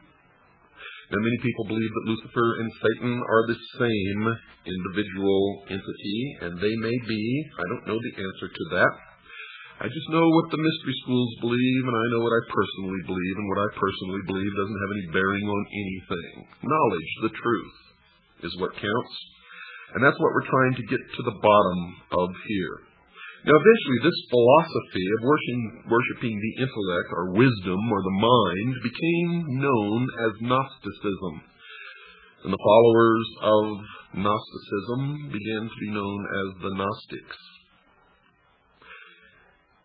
Now, many people believe that Lucifer and Satan are the same individual entity, and they may be. I don't know the answer to that. I just know what the mystery schools believe, and I know what I personally believe, and what I personally believe doesn't have any bearing on anything. Knowledge, the truth, is what counts, and that's what we're trying to get to the bottom of here. Now, eventually, this philosophy of worshiping the intellect, or wisdom, or the mind, became known as Gnosticism, and the followers of Gnosticism began to be known as the Gnostics.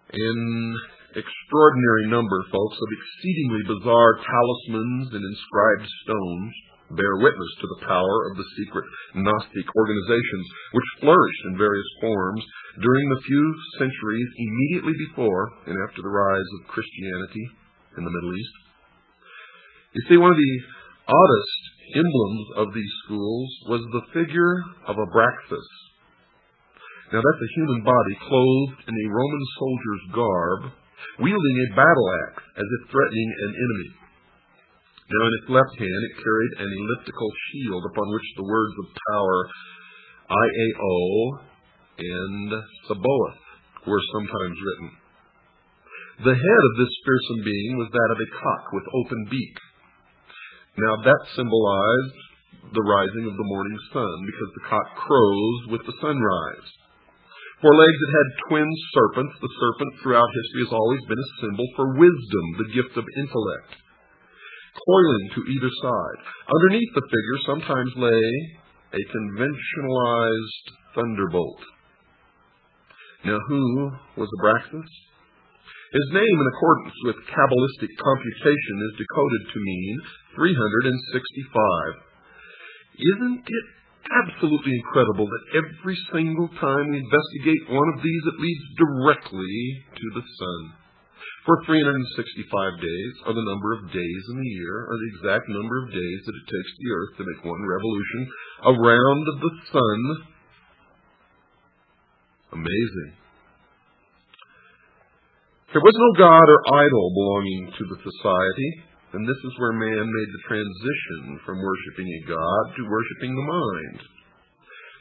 An extraordinary number, folks, of exceedingly bizarre talismans and inscribed stones bear witness to the power of the secret Gnostic organizations, which flourished in various forms during the few centuries immediately before and after the rise of Christianity in the Middle East. You see, one of the oddest emblems of these schools was the figure of Abraxas. Now, that's a human body clothed in a Roman soldier's garb, wielding a battle axe as if threatening an enemy. Now, in its left hand, it carried an elliptical shield upon which the words of power Iao and Sabaoth were sometimes written. The head of this fearsome being was that of a cock with open beak. Now, that symbolized the rising of the morning sun, because the cock crows with the sunrise. For legs it had twin serpents. The serpent throughout history has always been a symbol for wisdom, the gift of intellect, coiling to either side. Underneath the figure sometimes lay a conventionalized thunderbolt. Now, who was Abraxas? His name, in accordance with Kabbalistic computation, is decoded to mean 365. Isn't it absolutely incredible that every single time we investigate one of these, it leads directly to the sun? For 365 days are the number of days in the year, or the exact number of days that it takes the Earth to make one revolution around the sun. Amazing. There was no god or idol belonging to the society, and this is where man made the transition from worshiping a god to worshiping the mind.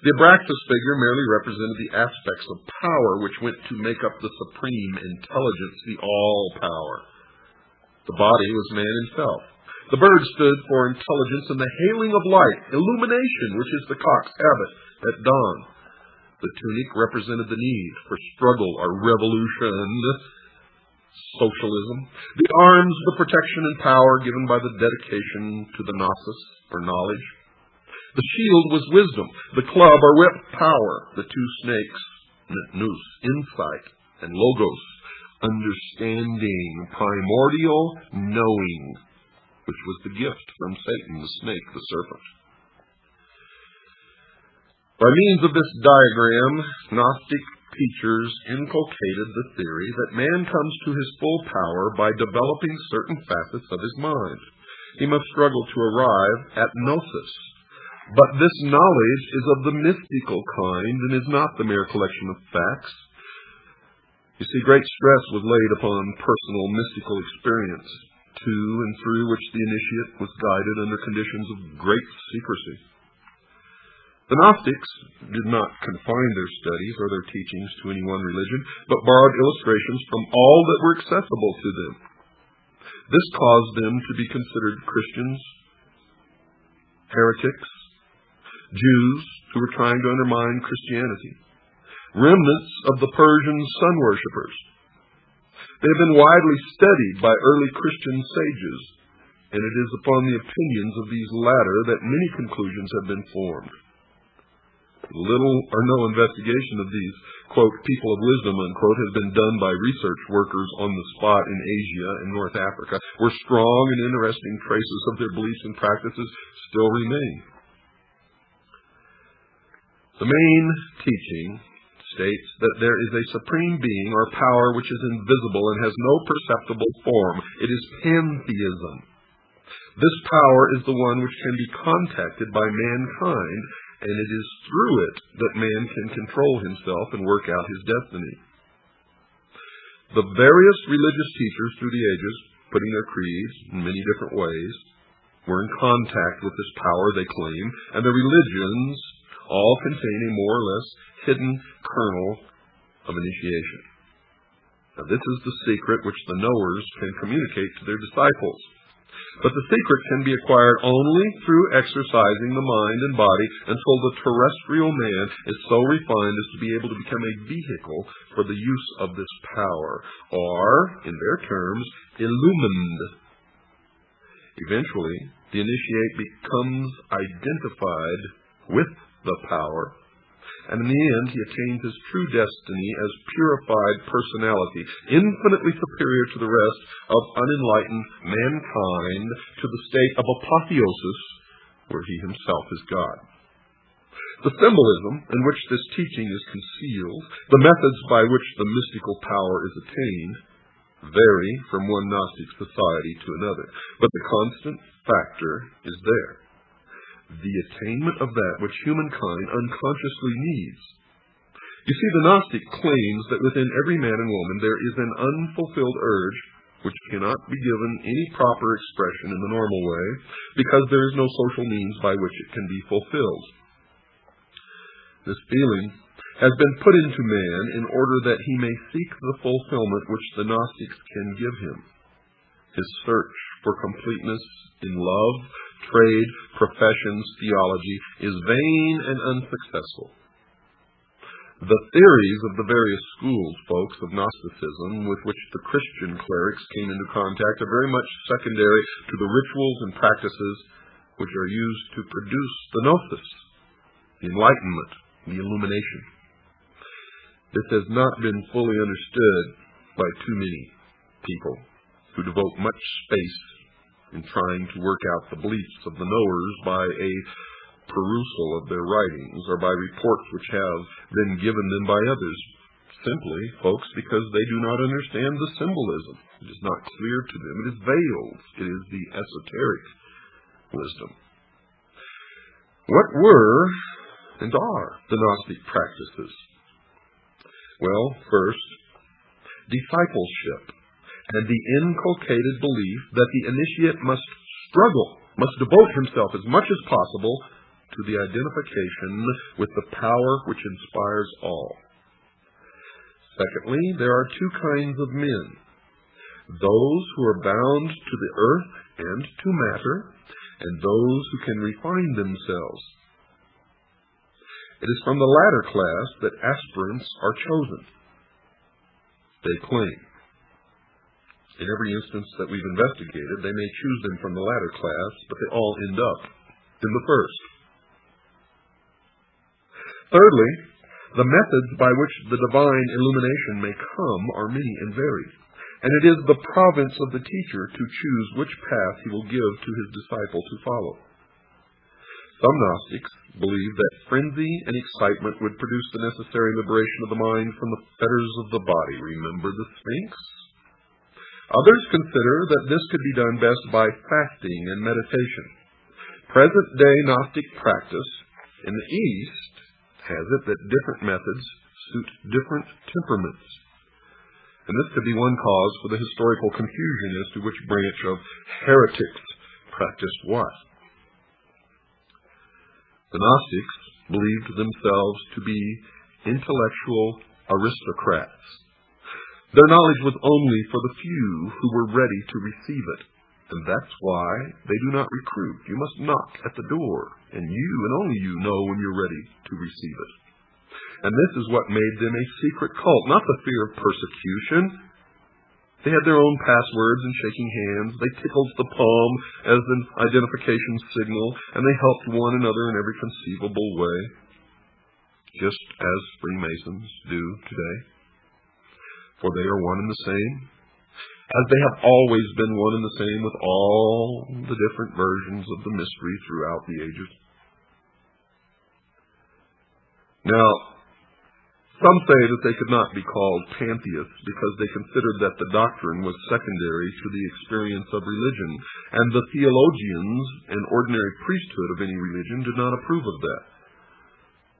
The Abraxas figure merely represented the aspects of power which went to make up the supreme intelligence, the all-power. The body was man himself. The bird stood for intelligence and the hailing of light, illumination, which is the cock's habit at dawn. The tunic represented the need for struggle or revolution, socialism. The arms, the protection and power given by the dedication to the gnosis, or knowledge. The shield was wisdom. The club or whip, power. The two snakes, nous, insight, and logos, understanding, primordial knowing, which was the gift from Satan, the snake, the serpent. By means of this diagram, Gnostic teachers inculcated the theory that man comes to his full power by developing certain facets of his mind. He must struggle to arrive at gnosis. But this knowledge is of the mystical kind and is not the mere collection of facts. You see, great stress was laid upon personal mystical experience, to and through which the initiate was guided under conditions of great secrecy. The Gnostics did not confine their studies or their teachings to any one religion, but borrowed illustrations from all that were accessible to them. This caused them to be considered Christians, heretics, Jews who were trying to undermine Christianity, remnants of the Persian sun worshippers. They have been widely studied by early Christian sages, and it is upon the opinions of these latter that many conclusions have been formed. Little or no investigation of these, quote, people of wisdom, unquote, has been done by research workers on the spot in Asia and North Africa, where strong and interesting traces of their beliefs and practices still remain. The main teaching states that there is a supreme being or power which is invisible and has no perceptible form. It is pantheism. This power is the one which can be contacted by mankind, and it is through it that man can control himself and work out his destiny. The various religious teachers through the ages, putting their creeds in many different ways, were in contact with this power, they claim, and the religions all contain a more or less hidden kernel of initiation. Now, this is the secret which the knowers can communicate to their disciples. But the secret can be acquired only through exercising the mind and body until the terrestrial man is so refined as to be able to become a vehicle for the use of this power, or, in their terms, illumined. Eventually, the initiate becomes identified with the power, and in the end he attains his true destiny as purified personality, infinitely superior to the rest of unenlightened mankind, to the state of apotheosis, where he himself is God. The symbolism in which this teaching is concealed, the methods by which the mystical power is attained, vary from one Gnostic society to another, but the constant factor is there: the attainment of that which humankind unconsciously needs. You see, the Gnostic claims that within every man and woman there is an unfulfilled urge which cannot be given any proper expression in the normal way, because there is no social means by which it can be fulfilled. This feeling has been put into man in order that he may seek the fulfillment which the Gnostics can give him. His search for completeness in love, trade, professions, theology is vain and unsuccessful. The theories of the various schools, folks, of Gnosticism with which the Christian clerics came into contact are very much secondary to the rituals and practices which are used to produce the gnosis, the enlightenment, the illumination. This has not been fully understood by too many people who devote much space in trying to work out the beliefs of the knowers by a perusal of their writings or by reports which have been given them by others. Simply, folks, because they do not understand the symbolism. It is not clear to them. It is veiled. It is the esoteric wisdom. What were and are the Gnostic practices? Well, first, discipleship, and the inculcated belief that the initiate must struggle, must devote himself as much as possible to the identification with the power which inspires all. Secondly, there are two kinds of men: those who are bound to the earth and to matter, and those who can refine themselves. It is from the latter class that aspirants are chosen. They claim. In every instance that we've investigated, they may choose them from the latter class, but they all end up in the first. Thirdly, the methods by which the divine illumination may come are many and varied, and it is the province of the teacher to choose which path he will give to his disciple to follow. Some Gnostics believe that frenzy and excitement would produce the necessary liberation of the mind from the fetters of the body. Remember the Sphinx? Others consider that this could be done best by fasting and meditation. Present-day Gnostic practice in the East has it that different methods suit different temperaments. And this could be one cause for the historical confusion as to which branch of heretics practiced what. The Gnostics believed themselves to be intellectual aristocrats. Their knowledge was only for the few who were ready to receive it, and that's why they do not recruit. You must knock at the door, and you and only you know when you're ready to receive it. And this is what made them a secret cult, not the fear of persecution. They had their own passwords and shaking hands. They tickled the palm as an identification signal, and they helped one another in every conceivable way, just as Freemasons do today. For they are one and the same, as they have always been one and the same with all the different versions of the mystery throughout the ages. Now, some say that they could not be called pantheists because they considered that the doctrine was secondary to the experience of religion, and the theologians and ordinary priesthood of any religion did not approve of that.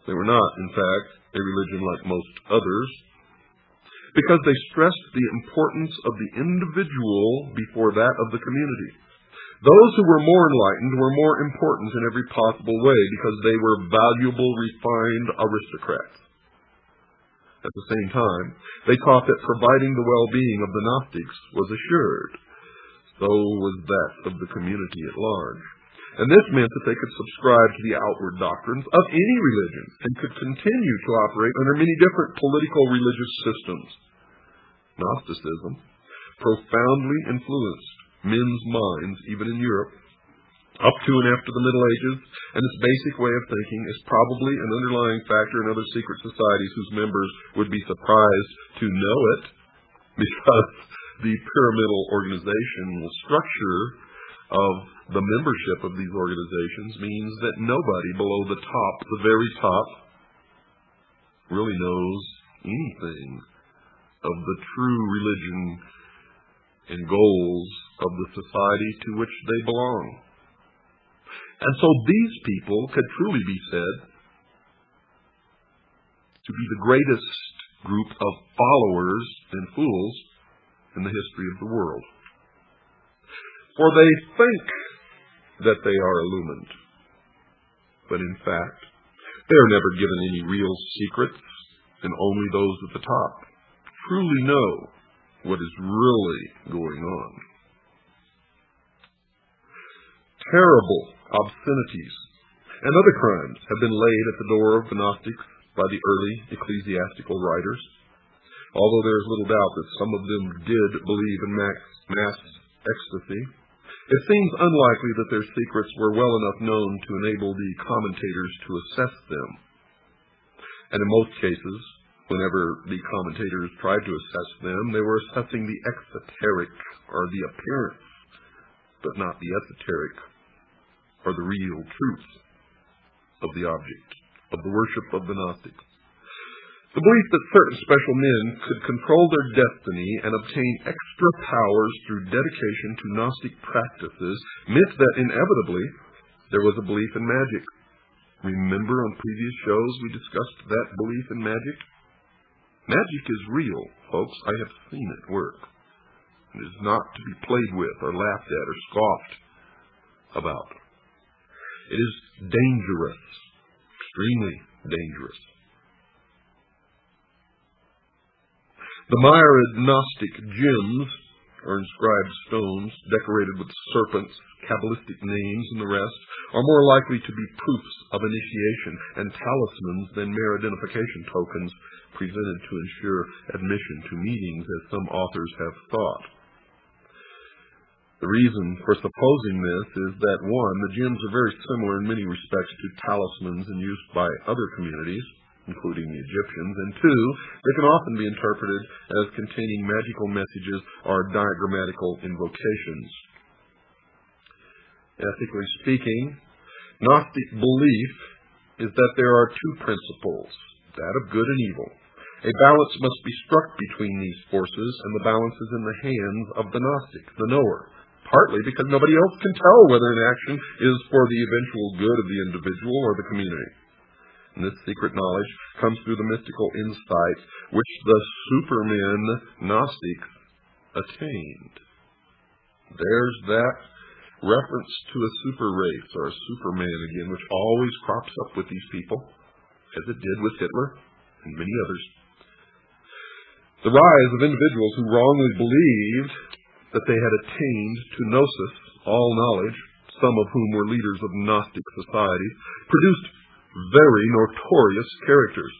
They were not, in fact, a religion like most others, because they stressed the importance of the individual before that of the community. Those who were more enlightened were more important in every possible way because they were valuable, refined aristocrats. At the same time, they taught that providing the well-being of the Gnostics was assured. So was that of the community at large. And this meant that they could subscribe to the outward doctrines of any religion and could continue to operate under many different political religious systems. Gnosticism profoundly influenced men's minds, even in Europe, up to and after the Middle Ages, and its basic way of thinking is probably an underlying factor in other secret societies whose members would be surprised to know it, because the pyramidal organizational structure of the membership of these organizations means that nobody below the top, the very top, really knows anything of the true religion and goals of the society to which they belong. And so these people could truly be said to be the greatest group of followers and fools in the history of the world. For they think that they are illumined, but in fact, they are never given any real secrets, and only those at the top truly know what is really going on. Terrible obscenities and other crimes have been laid at the door of the Gnostics by the early ecclesiastical writers, although there is little doubt that some of them did believe in mass ecstasy. It seems unlikely that their secrets were well enough known to enable the commentators to assess them. And in most cases, whenever the commentators tried to assess them, they were assessing the exoteric, or the appearance, but not the esoteric, or the real truth of the object, of the worship of the Gnostics. The belief that certain special men could control their destiny and obtain extra powers through dedication to Gnostic practices meant that inevitably there was a belief in magic. Remember on previous shows we discussed that belief in magic? Magic is real, folks. I have seen it work. It is not to be played with or laughed at or scoffed about. It is dangerous, extremely dangerous. The myriad Gnostic gems, or inscribed stones decorated with serpents, Kabbalistic names, and the rest, are more likely to be proofs of initiation and talismans than mere identification tokens presented to ensure admission to meetings, as some authors have thought. The reason for supposing this is that, one, the gems are very similar in many respects to talismans in use by other communities, including the Egyptians, and two, they can often be interpreted as containing magical messages or diagrammatical invocations. Ethically speaking, Gnostic belief is that there are two principles, that of good and evil. A balance must be struck between these forces, and the balance is in the hands of the Gnostic, the knower, partly because nobody else can tell whether an action is for the eventual good of the individual or the community. And this secret knowledge comes through the mystical insight which the supermen Gnostics attained. There's that reference to a super race or a superman again, which always crops up with these people, as it did with Hitler and many others. The rise of individuals who wrongly believed that they had attained to gnosis, all knowledge, some of whom were leaders of Gnostic societies, produced very notorious characters.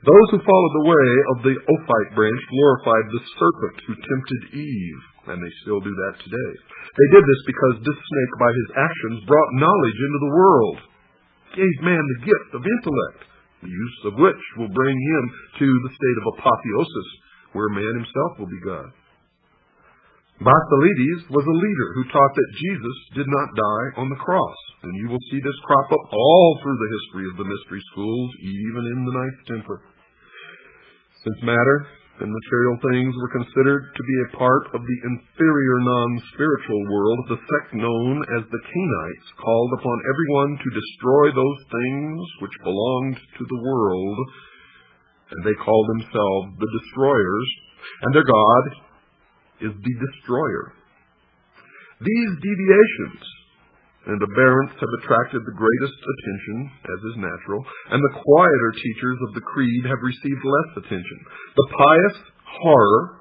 Those who followed the way of the Ophite branch glorified the serpent who tempted Eve, and they still do that today. They did this because this snake, by his actions, brought knowledge into the world, gave man the gift of intellect, the use of which will bring him to the state of apotheosis, where man himself will be God. Basilides was a leader who taught that Jesus did not die on the cross, and you will see this crop up all through the history of the mystery schools, even in the Knights Templar. Since matter and material things were considered to be a part of the inferior non-spiritual world, the sect known as the Cainites called upon everyone to destroy those things which belonged to the world, and they called themselves the Destroyers, and their god is the Destroyer. These deviations and aberrants have attracted the greatest attention, as is natural, and the quieter teachers of the creed have received less attention. The pious horror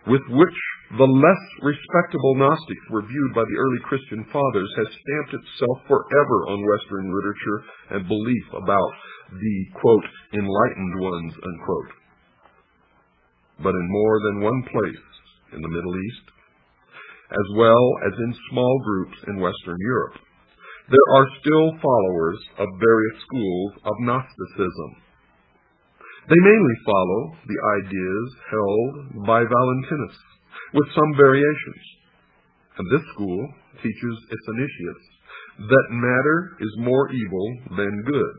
with which the less respectable Gnostics were viewed by the early Christian fathers has stamped itself forever on Western literature and belief about the, quote, enlightened ones, unquote. But in more than one place in the Middle East, as well as in small groups in Western Europe, there are still followers of various schools of Gnosticism. They mainly follow the ideas held by Valentinus, with some variations. And this school teaches its initiates that matter is more evil than good,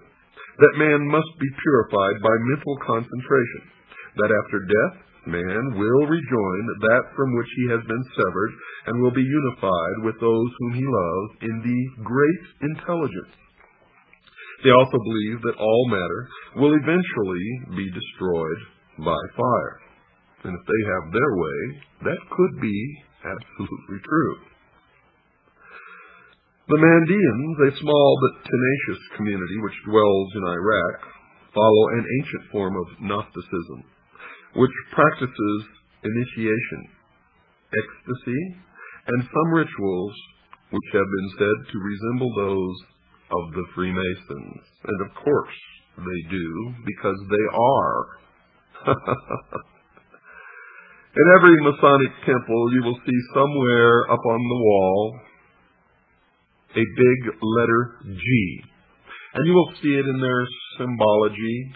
that man must be purified by mental concentration, that after death man will rejoin that from which he has been severed and will be unified with those whom he loves in the great intelligence. They also believe that all matter will eventually be destroyed by fire. And if they have their way, that could be absolutely true. The Mandeans, a small but tenacious community which dwells in Iraq, follow an ancient form of Gnosticism, which practices initiation, ecstasy, and some rituals which have been said to resemble those of the Freemasons. And of course they do, because they are. In every Masonic temple you will see somewhere up on the wall a big letter G. And you will see it in their symbology,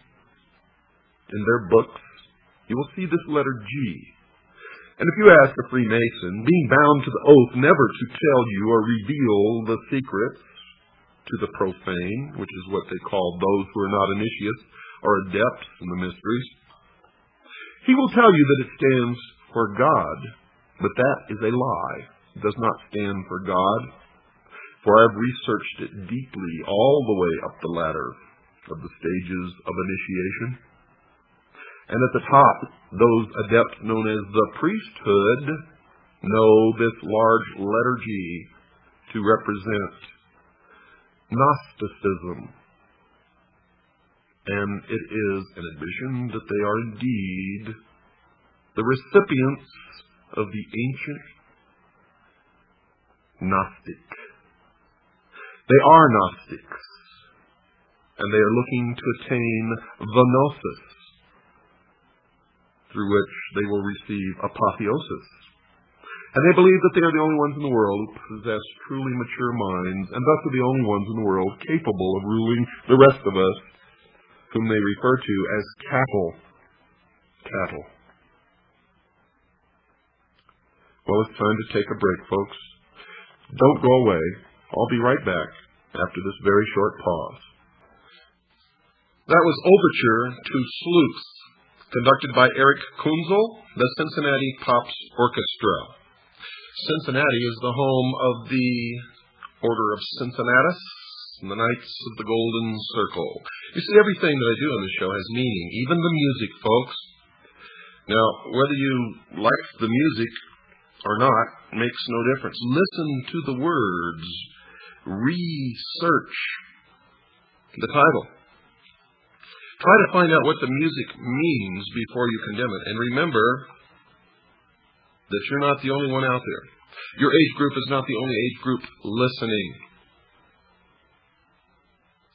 in their books. You will see this letter G. And if you ask a Freemason, being bound to the oath never to tell you or reveal the secrets to the profane, which is what they call those who are not initiates or adepts in the mysteries, he will tell you that it stands for God, but that is a lie. It does not stand for God, for I have researched it deeply all the way up the ladder of the stages of initiation. And at the top, those adepts known as the priesthood know this large letter G to represent Gnosticism. And it is an admission that they are indeed the recipients of the ancient Gnostic. They are Gnostics, and they are looking to attain the Gnosis, through which they will receive apotheosis. And they believe that they are the only ones in the world who possess truly mature minds, and thus are the only ones in the world capable of ruling the rest of us, whom they refer to as cattle. Cattle. Well, it's time to take a break, folks. Don't go away. I'll be right back after this very short pause. That was Overture to Sleuth, conducted by Eric Kunzel, the Cincinnati Pops Orchestra. Cincinnati is the home of the Order of Cincinnatus and the Knights of the Golden Circle. You see, everything that I do on this show has meaning, even the music, folks. Now, whether you like the music or not makes no difference. Listen to the words. Research the title. Try to find out what the music means before you condemn it. And remember that you're not the only one out there. Your age group is not the only age group listening.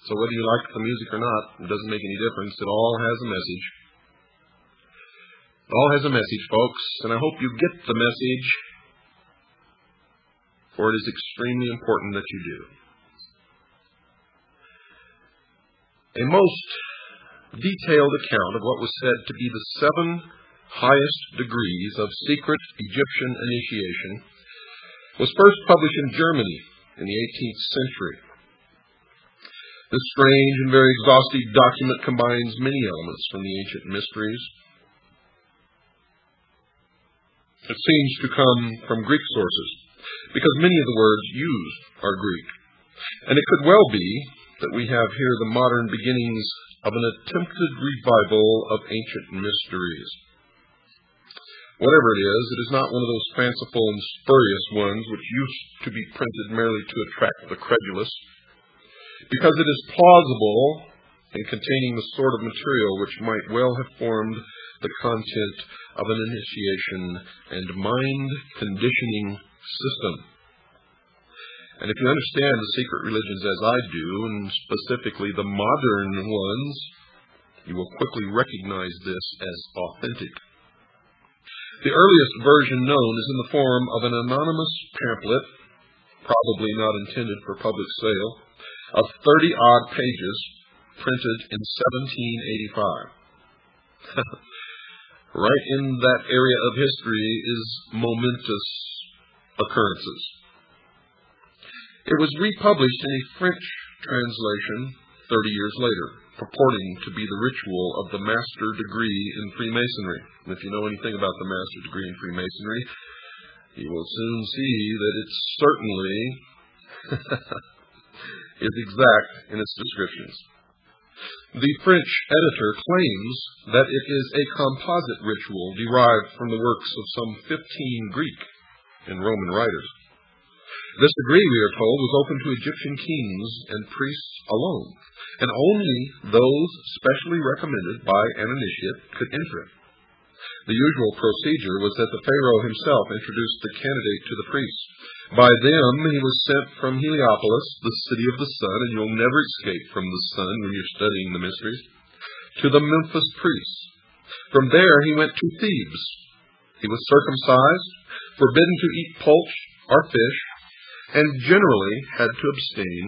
So whether you like the music or not, it doesn't make any difference. It all has a message. It all has a message, folks. And I hope you get the message, for it is extremely important that you do. A most detailed account of what was said to be the 7 highest degrees of secret Egyptian initiation was first published in Germany in the 18th century. This strange and very exhaustive document combines many elements from the ancient mysteries. It seems to come from Greek sources, because many of the words used are Greek. And it could well be that we have here the modern beginnings of an attempted revival of ancient mysteries. Whatever it is not one of those fanciful and spurious ones which used to be printed merely to attract the credulous, because it is plausible and containing the sort of material which might well have formed the content of an initiation and mind-conditioning system. And if you understand the secret religions as I do, and specifically the modern ones, you will quickly recognize this as authentic. The earliest version known is in the form of an anonymous pamphlet, probably not intended for public sale, of 30-odd pages, printed in 1785. Right in that area of history is momentous occurrences. It was republished in a French translation 30 years later, purporting to be the ritual of the master degree in Freemasonry. And if you know anything about the master degree in Freemasonry, you will soon see that it certainly is exact in its descriptions. The French editor claims that it is a composite ritual derived from the works of some 15 Greek and Roman writers. This degree, we are told, was open to Egyptian kings and priests alone, and only those specially recommended by an initiate could enter it. The usual procedure was that the pharaoh himself introduced the candidate to the priests. By them he was sent from Heliopolis, the city of the sun, and you'll never escape from the sun when you're studying the mysteries, to the Memphis priests. From there he went to Thebes. He was circumcised, forbidden to eat poultry or fish, and generally had to abstain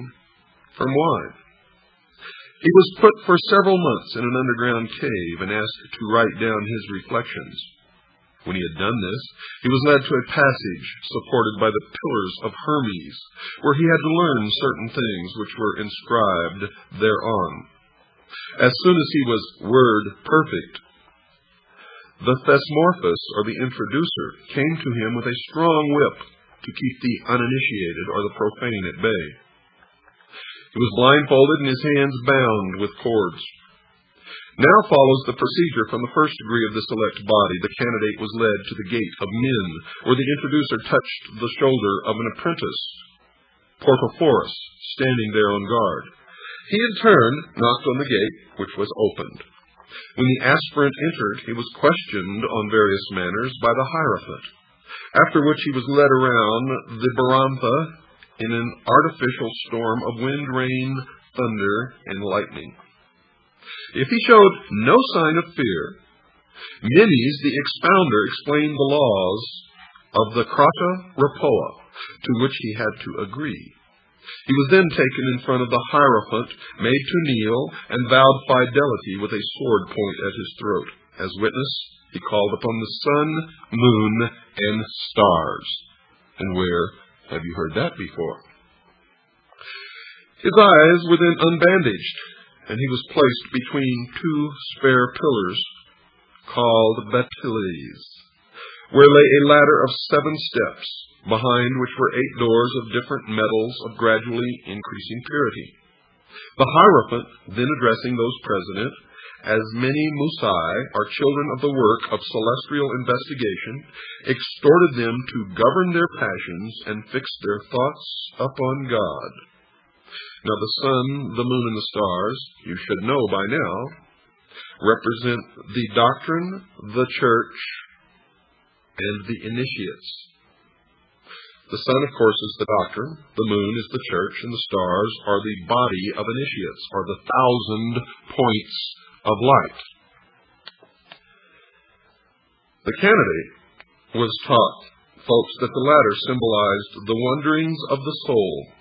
from wine. He was put for several months in an underground cave and asked to write down his reflections. When he had done this, he was led to a passage supported by the pillars of Hermes, where he had to learn certain things which were inscribed thereon. As soon as he was word perfect, the Thesmorphus, or the introducer, came to him with a strong whip to keep the uninitiated or the profane at bay. He was blindfolded and his hands bound with cords. Now follows the procedure from the first degree of the select body. The candidate was led to the gate of men, where the introducer touched the shoulder of an apprentice, Portophorus, standing there on guard. He in turn knocked on the gate, which was opened. When the aspirant entered, he was questioned on various matters by the Hierophant, after which he was led around the Barantha in an artificial storm of wind, rain, thunder, and lightning. If he showed no sign of fear, Menes, the expounder, explained the laws of the Krata Rapoa, to which he had to agree. He was then taken in front of the Hierophant, made to kneel, and vowed fidelity with a sword point at his throat. As witness, he called upon the sun, moon, and stars. And where have you heard that before? His eyes were then unbandaged, and he was placed between two spare pillars, called bateles, where lay a ladder of 7 steps, behind which were 8 doors of different metals of gradually increasing purity. The Hierophant, then addressing those present, as many Musai are children of the work of celestial investigation, exhorted them to govern their passions and fix their thoughts upon God. Now the sun, the moon, and the stars, you should know by now, represent the doctrine, the church, and the initiates. The sun, of course, is the doctrine, the moon is the church, and the stars are the body of initiates, or the 1,000 points of light. The candidate was taught, folks, that the latter symbolized the wanderings of the soul.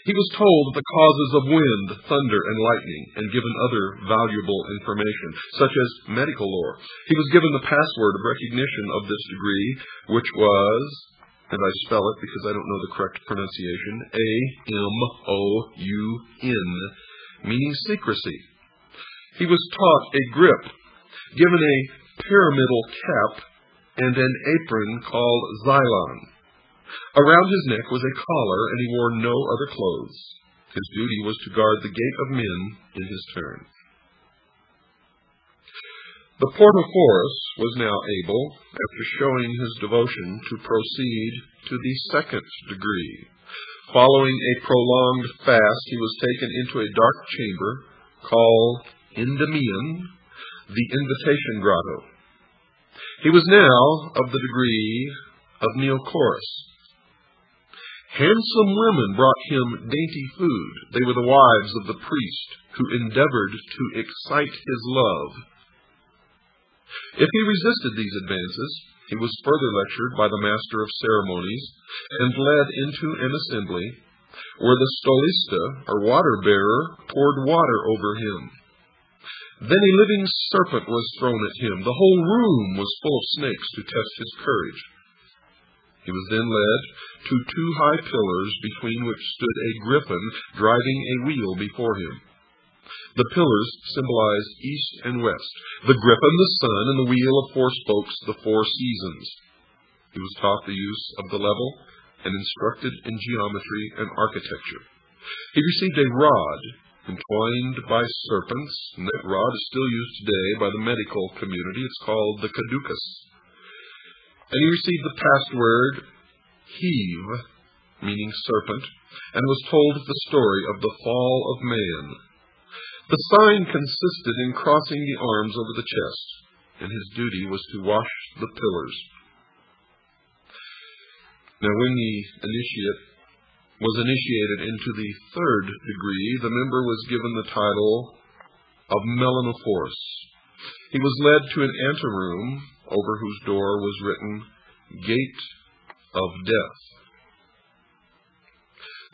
He was told the causes of wind, thunder, and lightning, and given other valuable information, such as medical lore. He was given the password of recognition of this degree, which was, and I spell it because I don't know the correct pronunciation, A-M-O-U-N, meaning secrecy. He was taught a grip, given a pyramidal cap, and an apron called xylon. Around his neck was a collar, and he wore no other clothes. His duty was to guard the gate of men in his turn. The Portophorus was now able, after showing his devotion, to proceed to the second degree. Following a prolonged fast, he was taken into a dark chamber called Endymion, the Invitation Grotto. He was now of the degree of Neocorus. Handsome women brought him dainty food. They were the wives of the priest who endeavored to excite his love. If he resisted these advances, he was further lectured by the master of ceremonies and led into an assembly where the stolista, or water-bearer, poured water over him. Then a living serpent was thrown at him. The whole room was full of snakes to test his courage. He was then led to two high pillars between which stood a griffin driving a wheel before him. The pillars symbolized east and west, the griffin the sun, and the wheel of four spokes the four seasons. He was taught the use of the level and instructed in geometry and architecture. He received a rod entwined by serpents, and that rod is still used today by the medical community. It's called the caducus. And he received the password Heve, meaning serpent, and was told the story of the fall of man. The sign consisted in crossing the arms over the chest, and his duty was to wash the pillars. Now, when the initiate was initiated into the third degree, the member was given the title of Melanophorus. He was led to an anteroom over whose door was written, Gate of Death.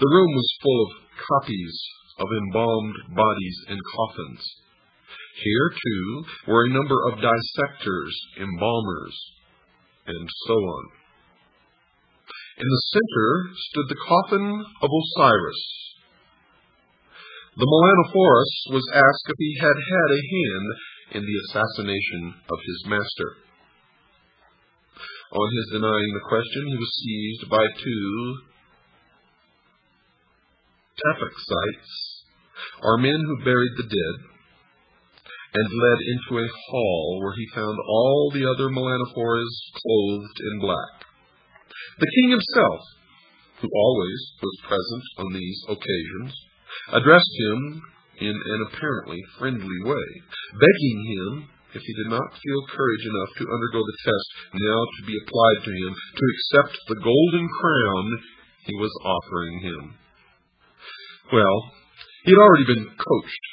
The room was full of copies of embalmed bodies and coffins. Here, too, were a number of dissectors, embalmers, and so on. In the center stood the coffin of Osiris. The Melanophorus was asked if he had had a hand in the assassination of his master. On his denying the question, he was seized by two taphaxites, or men who buried the dead, and led into a hall where he found all the other Melanophores clothed in black. The king himself, who always was present on these occasions, addressed him in an apparently friendly way, begging him, if he did not feel courage enough to undergo the test now to be applied to him, to accept the golden crown he was offering him. Well, he had already been coached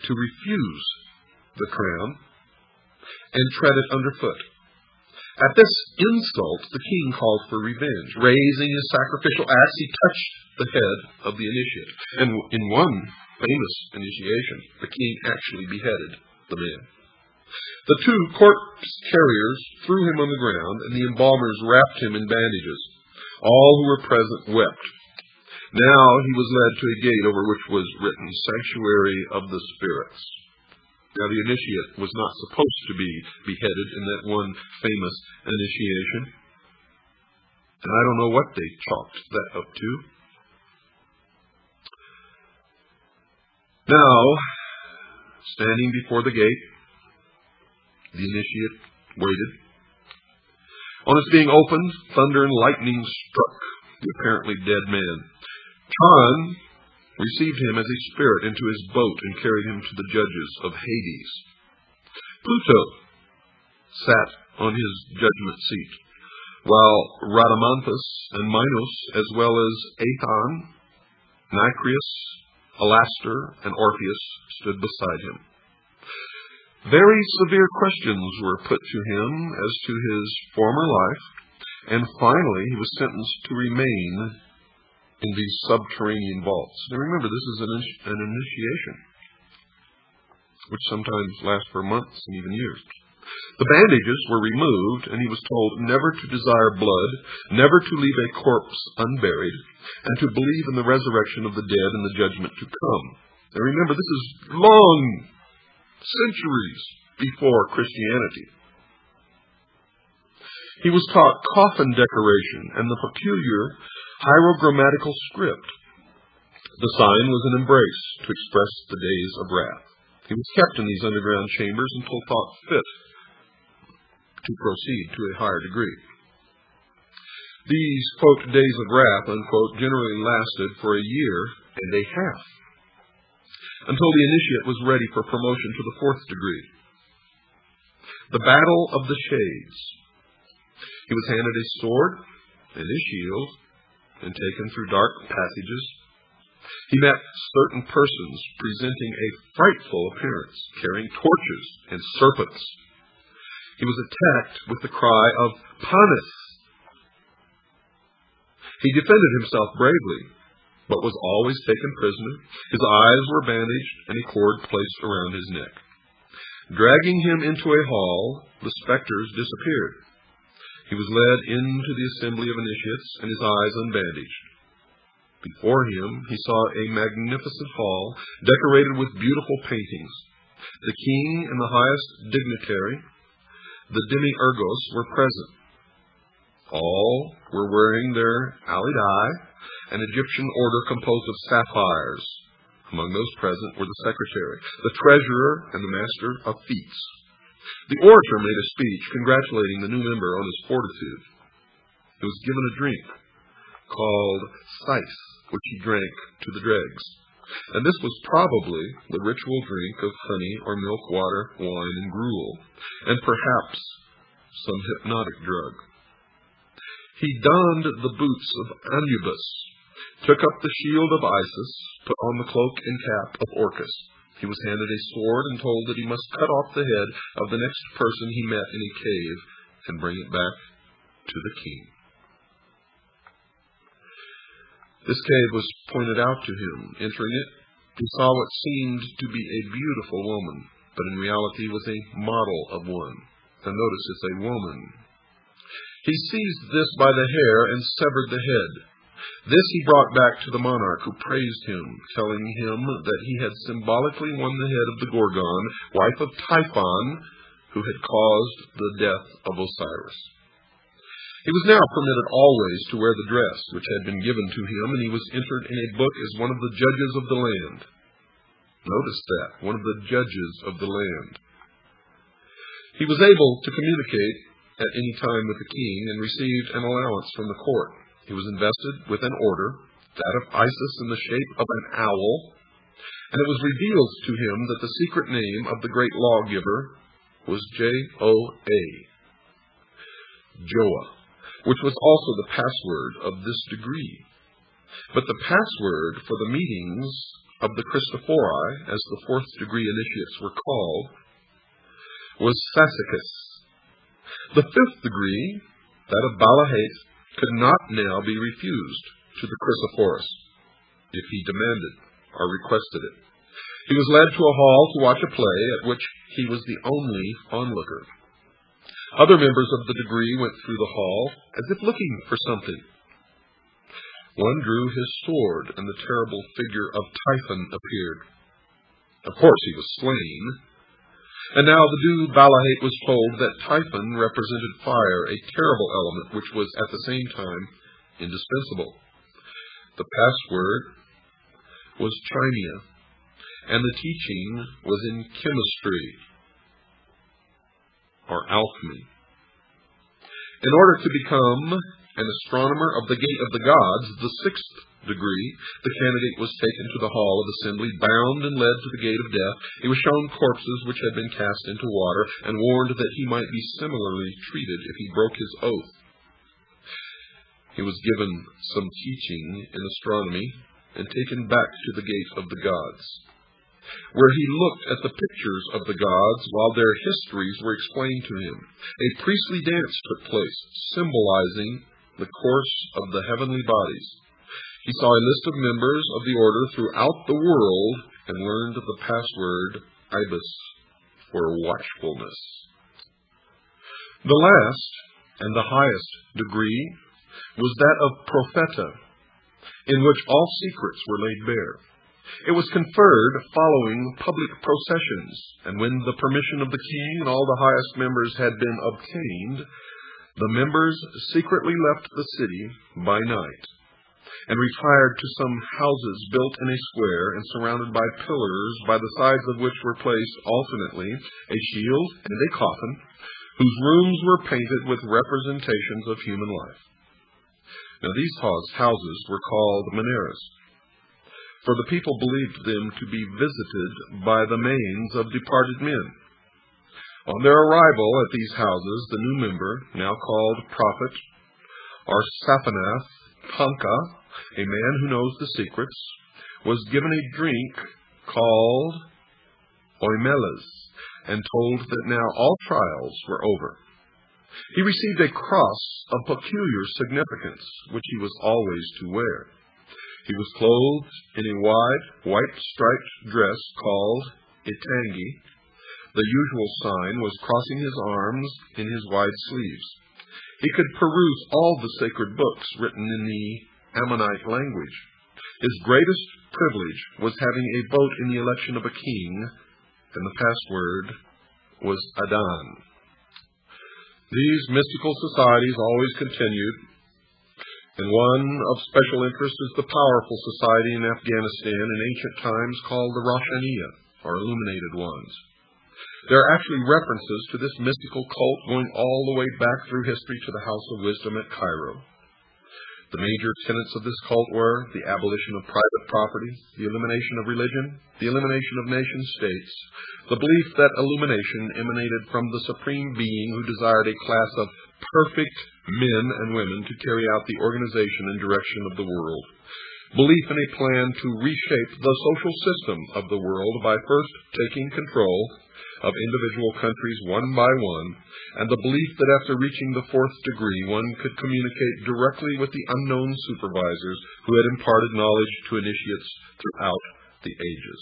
to refuse the crown and tread it underfoot. At this insult, the king called for revenge. Raising his sacrificial axe, he touched the head of the initiate. And in one famous initiation, the king actually beheaded the man. The two corpse carriers threw him on the ground, and the embalmers wrapped him in bandages. All who were present wept. Now he was led to a gate over which was written, Sanctuary of the Spirits. Now, the initiate was not supposed to be beheaded in that one famous initiation. And I don't know what they chalked that up to. Now, standing before the gate, the initiate waited. On its being opened, thunder and lightning struck the apparently dead man. Tron received him as a spirit into his boat and carried him to the judges of Hades. Pluto sat on his judgment seat, while Rhadamanthus and Minos, as well as Aethon, Nicreus, Alastor, and Orpheus stood beside him. Very severe questions were put to him as to his former life, and finally he was sentenced to remain in these subterranean vaults. Now remember, this is an initiation, which sometimes lasts for months and even years. The bandages were removed, and he was told never to desire blood, never to leave a corpse unburied, and to believe in the resurrection of the dead and the judgment to come. Now remember, this is long centuries before Christianity. He was taught coffin decoration and the peculiar hierogrammatical script. The sign was an embrace to express the days of wrath. He was kept in these underground chambers until thought fit to proceed to a higher degree. These, quote, days of wrath, unquote, generally lasted for a year and a half, until the initiate was ready for promotion to the 4th degree. The Battle of the Shades. He was handed a sword and a shield and taken through dark passages. He met certain persons presenting a frightful appearance, carrying torches and serpents. He was attacked with the cry of "Panis!" He defended himself bravely, but was always taken prisoner. His eyes were bandaged and a cord placed around his neck. Dragging him into a hall, the specters disappeared. He was led into the assembly of initiates and his eyes unbandaged. Before him he saw a magnificent hall decorated with beautiful paintings. The king and the highest dignitary, the demiurgos, were present. All were wearing their alidai, an Egyptian order composed of sapphires. Among those present were the secretary, the treasurer, and the master of feats. The orator made a speech congratulating the new member on his fortitude. He was given a drink called sais, which he drank to the dregs. And this was probably the ritual drink of honey or milk, water, wine, and gruel, and perhaps some hypnotic drug. He donned the boots of Anubis, took up the shield of Isis, put on the cloak and cap of Orcus. He was handed a sword and told that he must cut off the head of the next person he met in a cave and bring it back to the king. This cave was pointed out to him. Entering it, he saw what seemed to be a beautiful woman, but in reality was a model of one. Now notice it's a woman. He seized this by the hair and severed the head. This he brought back to the monarch, who praised him, telling him that he had symbolically won the head of the Gorgon, wife of Typhon, who had caused the death of Osiris. He was now permitted always to wear the dress which had been given to him, and he was entered in a book as one of the judges of the land. Notice that, one of the judges of the land. He was able to communicate at any time with the king and received an allowance from the court. He was invested with an order, that of Isis in the shape of an owl, and it was revealed to him that the secret name of the great lawgiver was Joa, Joa, which was also the password of this degree. But the password for the meetings of the Christophori, as the 4th degree initiates were called, was Sassicus. The 5th degree, that of Balahate, could not now be refused to the Chrysophorus if he demanded or requested it. He was led to a hall to watch a play at which he was the only onlooker. Other members of the degree went through the hall as if looking for something. One drew his sword, and the terrible figure of Typhon appeared. Of course he was slain. And now the Dew Balahate was told that Typhon represented fire, a terrible element which was at the same time indispensable. The password was Chimia, and the teaching was in chemistry or alchemy. In order to become an astronomer of the Gate of the Gods, the 6th degree, the candidate was taken to the hall of assembly, bound and led to the gate of death. He was shown corpses which had been cast into water, and warned that he might be similarly treated if he broke his oath. He was given some teaching in astronomy and taken back to the Gate of the Gods, where he looked at the pictures of the gods while their histories were explained to him. A priestly dance took place, symbolizing the course of the heavenly bodies. He saw a list of members of the order throughout the world and learned the password Ibis for watchfulness. The last and the highest degree was that of Propheta, in which all secrets were laid bare. It was conferred following public processions, and when the permission of the king and all the highest members had been obtained, the members secretly left the city by night and retired to some houses built in a square and surrounded by pillars, by the sides of which were placed alternately a shield and a coffin, whose rooms were painted with representations of human life. Now these houses were called menares, for the people believed them to be visited by the manes of departed men. On their arrival at these houses, the new member, now called prophet, or Saphanath Panka, a man who knows the secrets, was given a drink called oimelas, and told that now all trials were over. He received a cross of peculiar significance, which he was always to wear. He was clothed in a wide, white-striped dress called itangi. The usual sign was crossing his arms in his wide sleeves. He could peruse all the sacred books written in the Ammonite language. His greatest privilege was having a vote in the election of a king, and the password was Adan. These mystical societies always continued, and one of special interest is the powerful society in Afghanistan in ancient times called the Roshaniya, or Illuminated Ones. There are actually references to this mystical cult going all the way back through history to the House of Wisdom at Cairo. The major tenets of this cult were the abolition of private property, the elimination of religion, the elimination of nation-states, the belief that illumination emanated from the Supreme Being who desired a class of perfect men and women to carry out the organization and direction of the world, belief in a plan to reshape the social system of the world by first taking control of individual countries one by one, and the belief that after reaching the fourth degree, one could communicate directly with the unknown supervisors who had imparted knowledge to initiates throughout the ages.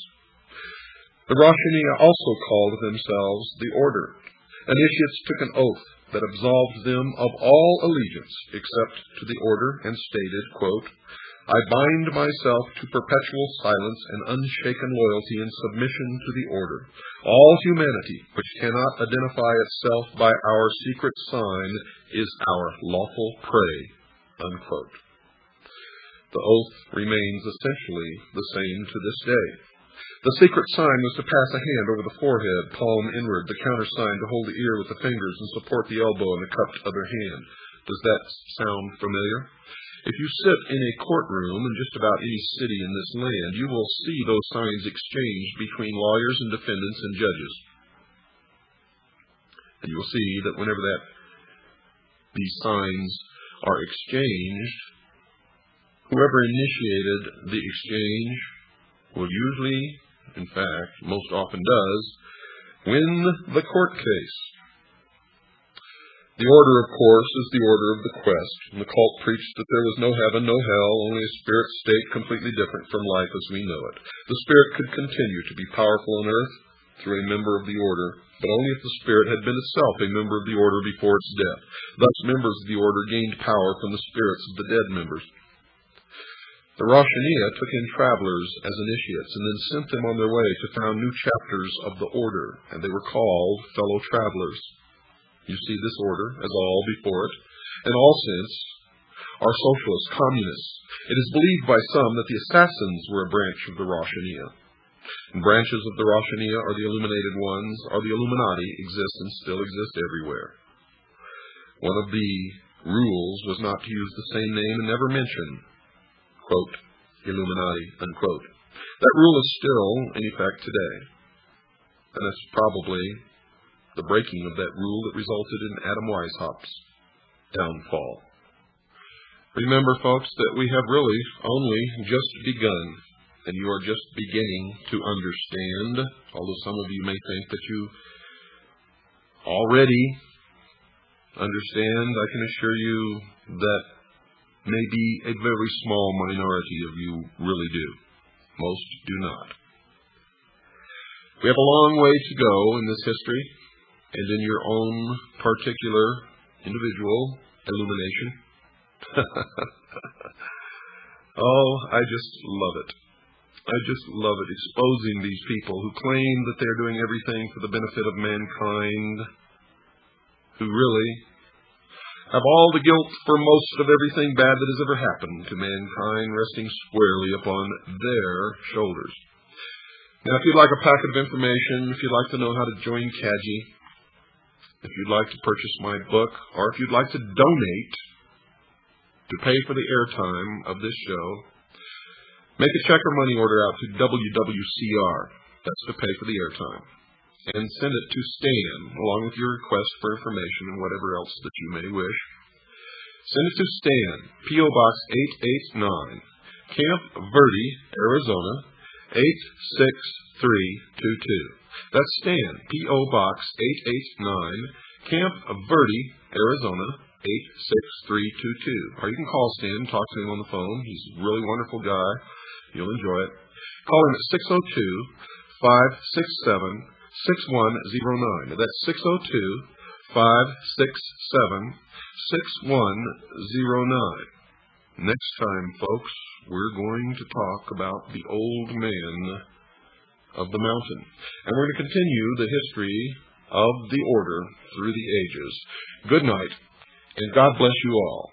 The Roshaniya also called themselves the Order. Initiates took an oath that absolved them of all allegiance except to the Order and stated, quote, "I bind myself to perpetual silence and unshaken loyalty and submission to the Order. All humanity which cannot identify itself by our secret sign is our lawful prey." Unquote. The oath remains essentially the same to this day. The secret sign was to pass a hand over the forehead, palm inward, the countersign to hold the ear with the fingers and support the elbow in the cupped other hand. Does that sound familiar? If you sit in a courtroom in just about any city in this land, you will see those signs exchanged between lawyers and defendants and judges. And you will see that whenever these signs are exchanged, whoever initiated the exchange will usually, in fact, most often does, win the court case. The Order, of course, is the order of the quest, and the cult preached that there was no heaven, no hell, only a spirit state completely different from life as we know it. The spirit could continue to be powerful on earth through a member of the Order, but only if the spirit had been itself a member of the Order before its death. Thus, members of the Order gained power from the spirits of the dead members. The Roshaniya took in travelers as initiates and then sent them on their way to found new chapters of the Order, and they were called fellow travelers. You see this order, as all before it, in all sense, are socialists, communists. It is believed by some that the assassins were a branch of the Roshaniya. And branches of the Roshaniya, or the Illuminated Ones, or the Illuminati, exist and still exist everywhere. One of the rules was not to use the same name and never mention, quote, Illuminati, unquote. That rule is still in effect today. And that's probably the breaking of that rule that resulted in Adam Weishaupt's downfall. Remember, folks, that we have really only just begun, and you are just beginning to understand, although some of you may think that you already understand. I can assure you that maybe a very small minority of you really do. Most do not. We have a long way to go in this history, and in your own particular individual illumination. Oh, I just love it. I just love it, exposing these people who claim that they're doing everything for the benefit of mankind, who really have all the guilt for most of everything bad that has ever happened to mankind resting squarely upon their shoulders. Now, if you'd like a packet of information, if you'd like to know how to join CAGI, if you'd like to purchase my book, or if you'd like to donate to pay for the airtime of this show, make a check or money order out to WWCR. That's to pay for the airtime. And send it to Stan, along with your request for information and whatever else that you may wish. Send it to Stan, P.O. Box 889, Camp Verde, Arizona, 86322. That's Stan, P.O. Box 889, Camp Verde, Arizona, 86322. Or you can call Stan, talk to him on the phone. He's a really wonderful guy. You'll enjoy it. Call him at 602-567-6109. That's 602-567-6109. Next time, folks, we're going to talk about the old man of the mountain. And we're going to continue the history of the order through the ages. Good night, and God bless you all.